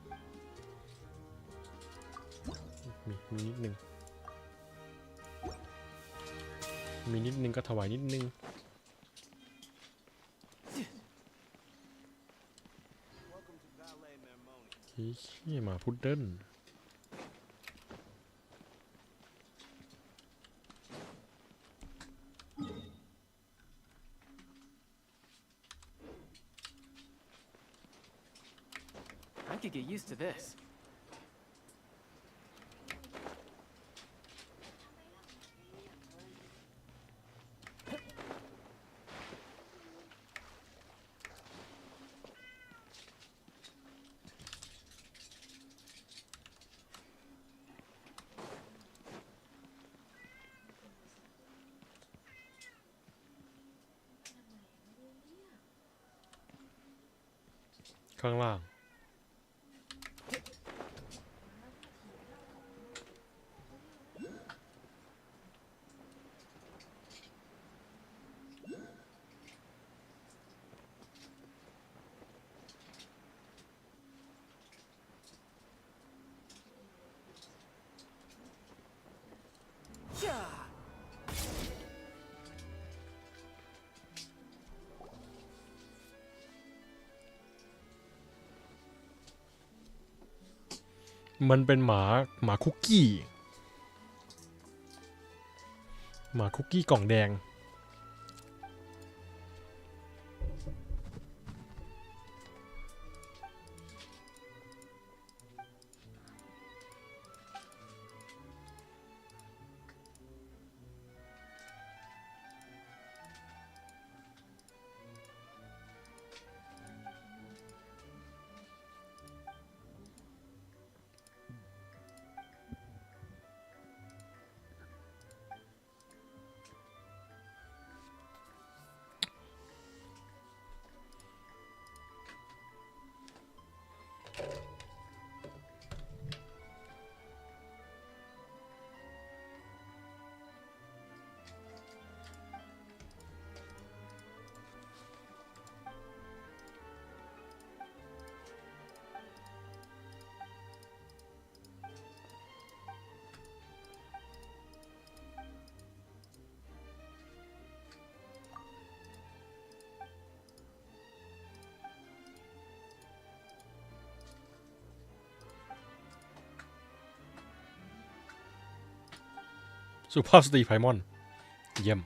มีนิดนึงก็ถวายนิดนึงที่มาพุดเดิ้ลI could get used to this. ข้างล่างมันเป็นหมาคุกกี้กล่องแดงสุภาพสตรีไพมอนเยี่ยม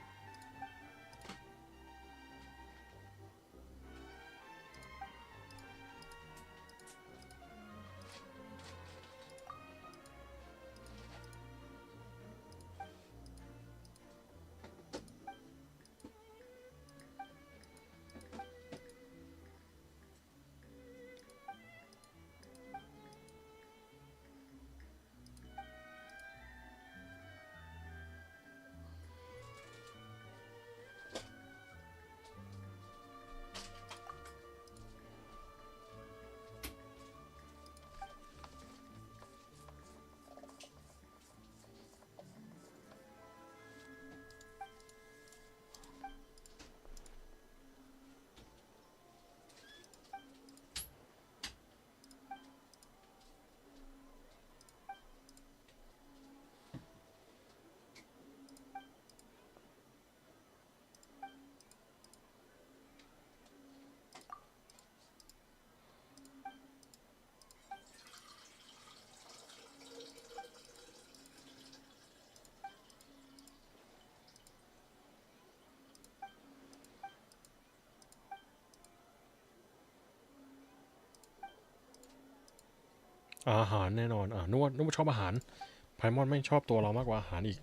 อาหารแน่นอนนึกว่าชอบอาหารไพมอนไม่ชอบตัวเรามากกว่าอาหารอีก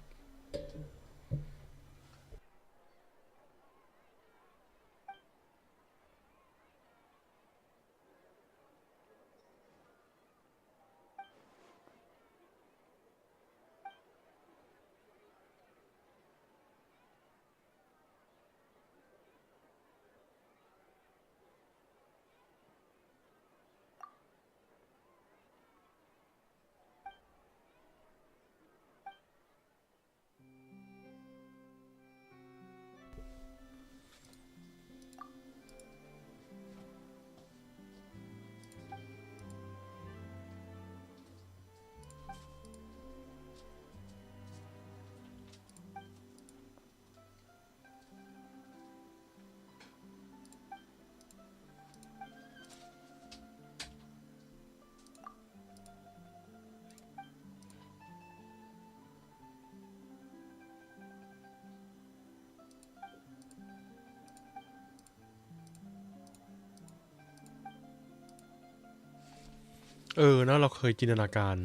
นะเราเคยจินตนาการ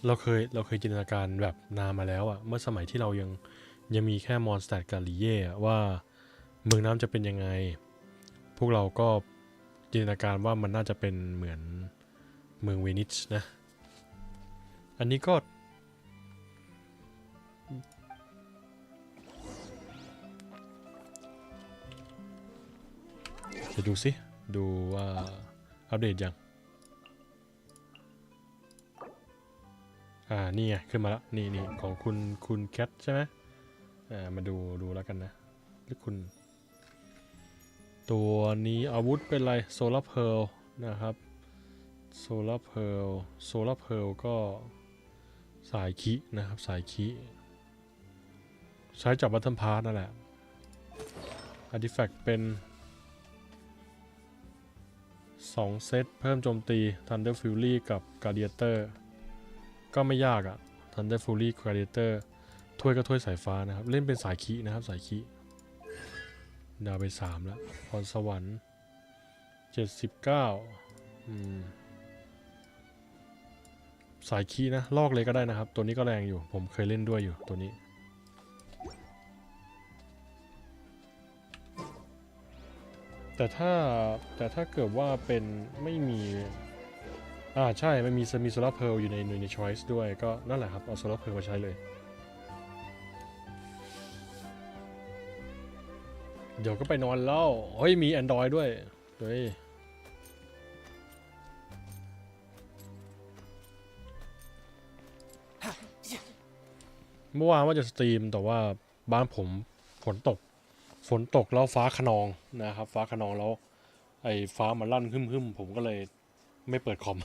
เราเคยจินตนาการแบบนานมาแล้วอะเมื่อสมัยที่เรายังมีแค่มอนสเตอร์กับลีเย่ว่าเมืองน้ำจะเป็นยังไงพวกเราก็จินตนาการว่ามันน่าจะเป็นเหมือนเมืองเวนิสนะอันนี้ก็จะดูสิดูว่า อัปเดตยังนี่ไงขึ้นมาแล้วนี่ของคุณแคทใช่ไหมมาดูแล้วกันนะหรือคุณตัวนี้อาวุธเป็นอะไรโซลาร์เพร์ลนะครับโซลาร์เพร์ลก็สายคินะครับสายคิใช้จับบัตเทิลพาร์ทนั่นแหละอาร์ติแฟกต์เป็น2เซตเพิ่มโจมตี Thunder Fury กับ Gladiator ก็ไม่ยากอะ Thunder Fury Gladiator ถ้วยก็ถ้วยสายฟ้านะครับเล่นเป็นสายคินะครับสายคิดาวไป3แล้วพรสวรรค์79สายคีนะลอกเลยก็ได้นะครับตัวนี้ก็แรงอยู่ผมเคยเล่นด้วยอยู่ตัวนี้แต่ถ้าเกิดว่าเป็นไม่มีใช่มันมีโซลาร์เพร์ลอยู่ในช้อยส์ด้วยก็นั่นแหละครับเอาโซลาร์เพร์ลมาใช้เลยเดี๋ยวก็ไปนอนแล้วเฮ้ยมี Android ด้วยเฮ้ยเมื่อวานว่าจะสตรีมแต่ว่าบ้านผมฝนตกแล้วฟ้าคะนองนะครับฟ้าคะนองแล้วไอ้ฟ้ามันลั่นหึ่มผมก็เลยไม่เปิดคอม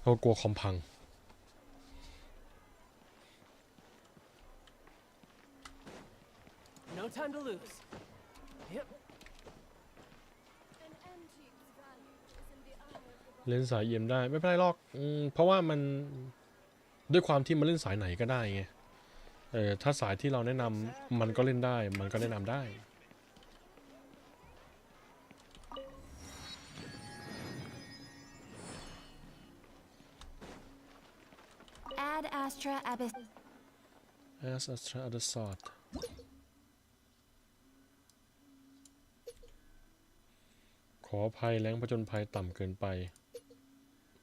เพราะกลัวคอมพังNo time to lose. Yep. เล่นสายเอ็มได้ไม่เป็นไรหรอกเพราะว่ามันด้วยความที่มันเล่นสายไหนก็ได้ไงถ้าสายที่เราแนะนำมันก็เล่นได้มันก็แนะนำได้Ad Astra Abyss Astra Abyssot ขออภัยแรงผจญภัยต่ำเกินไป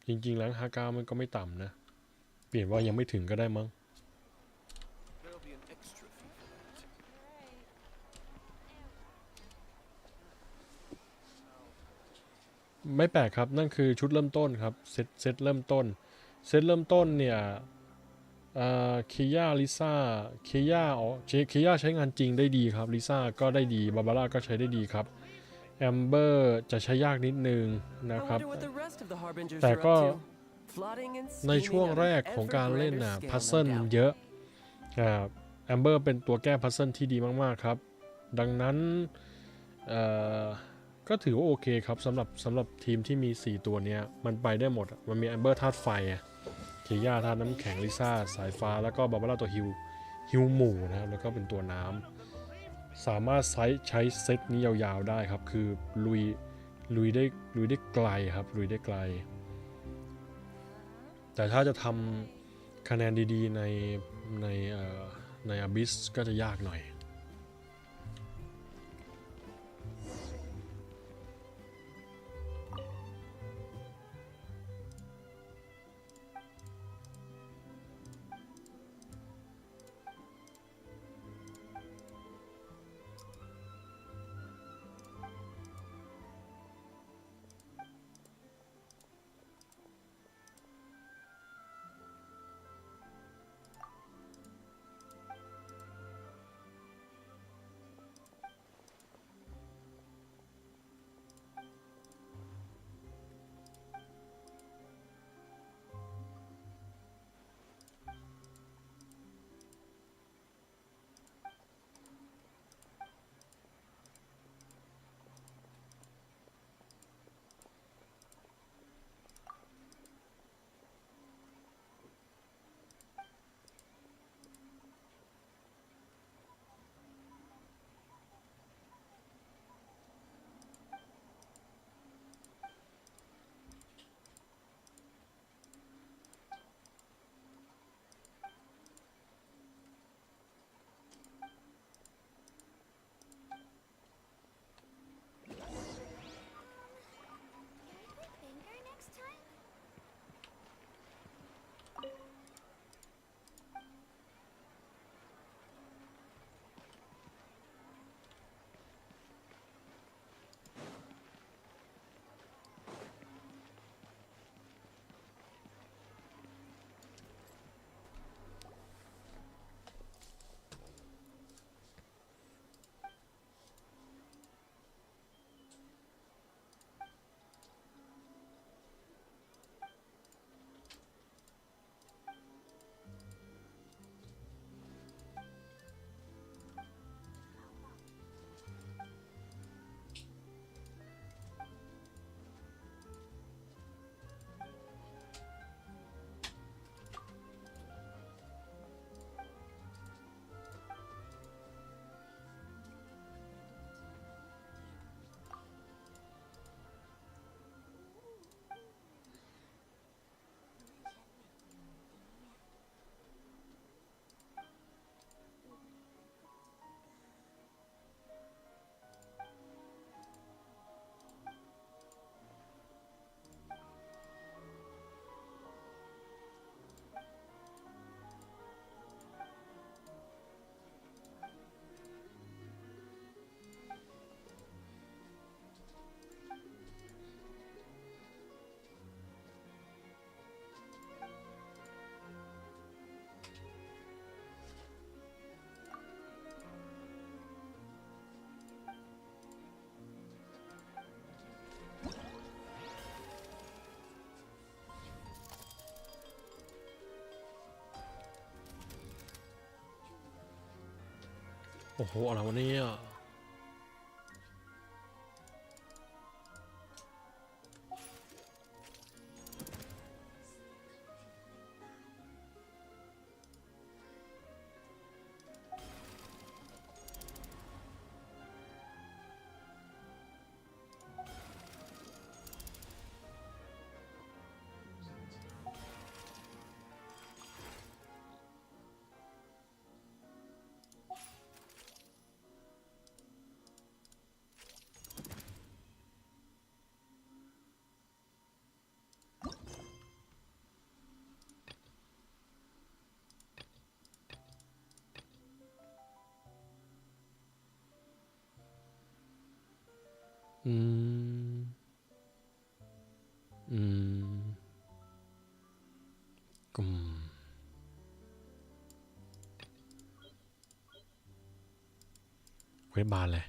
จริงๆแรงฮากามันก็ไม่ต่ำนะเปลี่ยนว่ายังไม่ถึงก็ได้มั้งไม่แปลกครับนั่นคือชุดเริ่มต้นครับเซตเริ่มต้นเนี่ยคิย่าลิซ่าคิย่าใช้งานจริงได้ดีครับลิซ่าก็ได้ดีบาบาร่าก็ใช้ได้ดีครับแอมเบอร์จะใช้ยากนิดนึงนะครับแต่ก็ในช่วงแรกของการเล่นพัซเซิลเยอะแอมเบอร์เป็นตัวแก้พัซเซิลที่ดีมากๆครับดังนั้นก็ถือว่าโอเคครับสำหรับทีมที่มี4ตัวนี้มันไปได้หมดมันมีแอมเบอร์ธาตุไฟคิย่าธาตุน้ำแข็งลิซ่าสายฟ้าแล้วก็บาบาร่าตัวฮิวหมู่นะครับแล้วก็เป็นตัวน้ำสามารถใช้เซตนี้ยาวๆได้ครับคือลุยได้ไกลครับลุยได้ไกลแต่ถ้าจะทำคะแนนดีๆในAbyssก็จะยากหน่อย โอ้โหอะไรวะเนี่ยอืมกุมเว็บบานเลย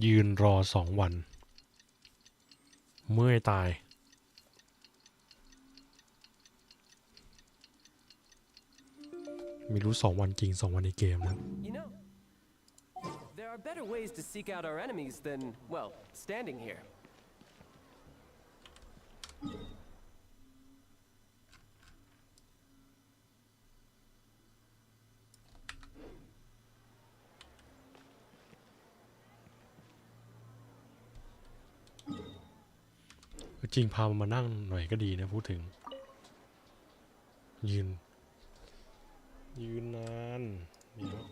ยืนรอ2 วันเมื่อยตายไม่รู้2 วันจริง2 วันในเกมนะ You know, there are better ways to seek out our enemies than, well, standing here.จริงพามันมานั่งหน่อยก็ดีนะพูดถึงยืนนานเดี๋ยว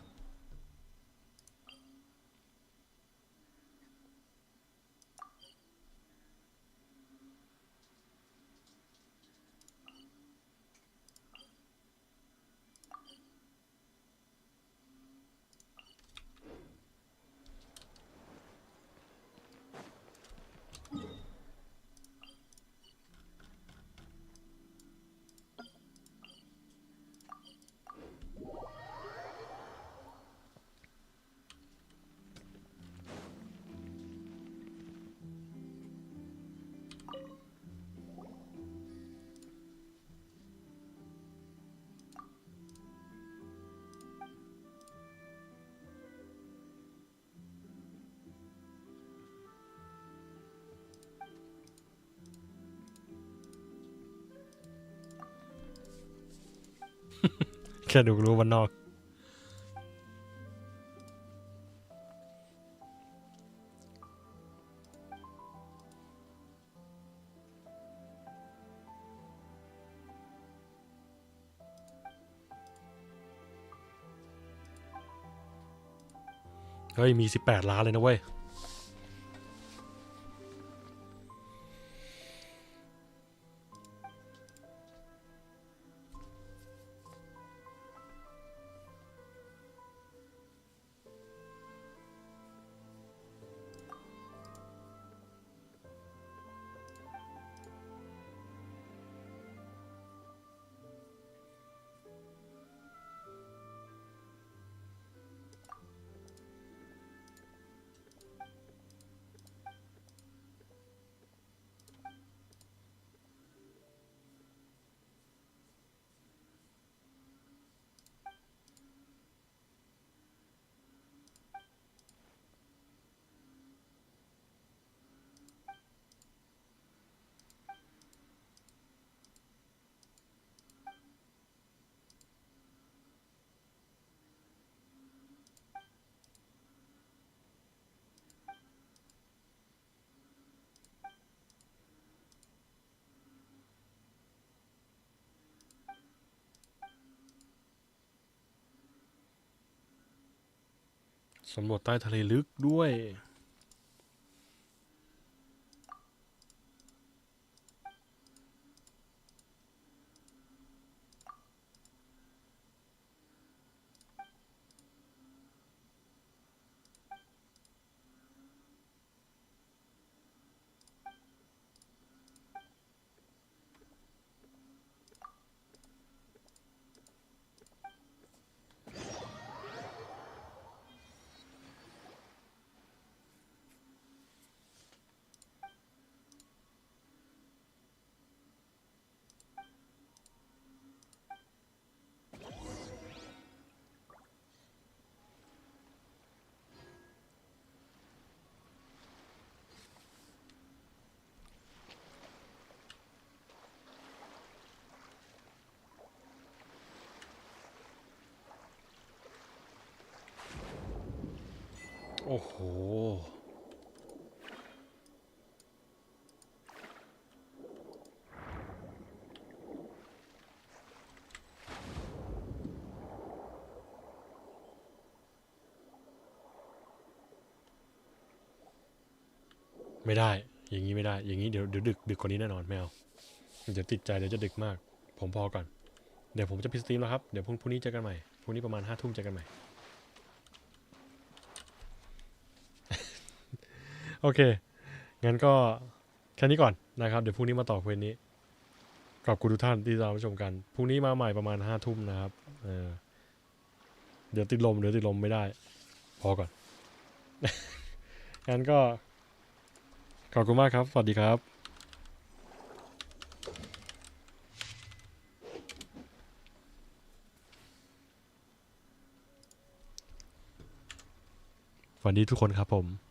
แค่ดูรู้วันนอกเฮ้ยมี18 ล้านเลยนะเว้ย สำรวจใต้ทะเลลึกด้วย โอ้โหไม่ได้อย่างนี้ไม่ได้อย่างนี้เดี๋ยวดึกกว่านี้แน่นอนไม่เอาเดี๋ยวติดใจเดี๋ยวจะดึกมากผมพอก่อนเดี๋ยวผมจะปิดสตรีมแล้วครับเดี๋ยวพรุ่งนี้เจอกันใหม่พรุ่งนี้ประมาณ5 ทุ่มเจอกันใหม่โอเคงั้นก็แค่นี้ก่อนนะครับเดี๋ยวพรุ่งนี้มาต่อเควสนี้ขอบคุณทุกท่านที่เราชมกันพรุ่งนี้มาใหม่ประมาณ5 ทุ่มนะครับเดี๋ยวติดลมไม่ได้พอก่อน งั้นก็ขอบคุณมากครับสวัสดีครับสวัสดีทุกคนครับผม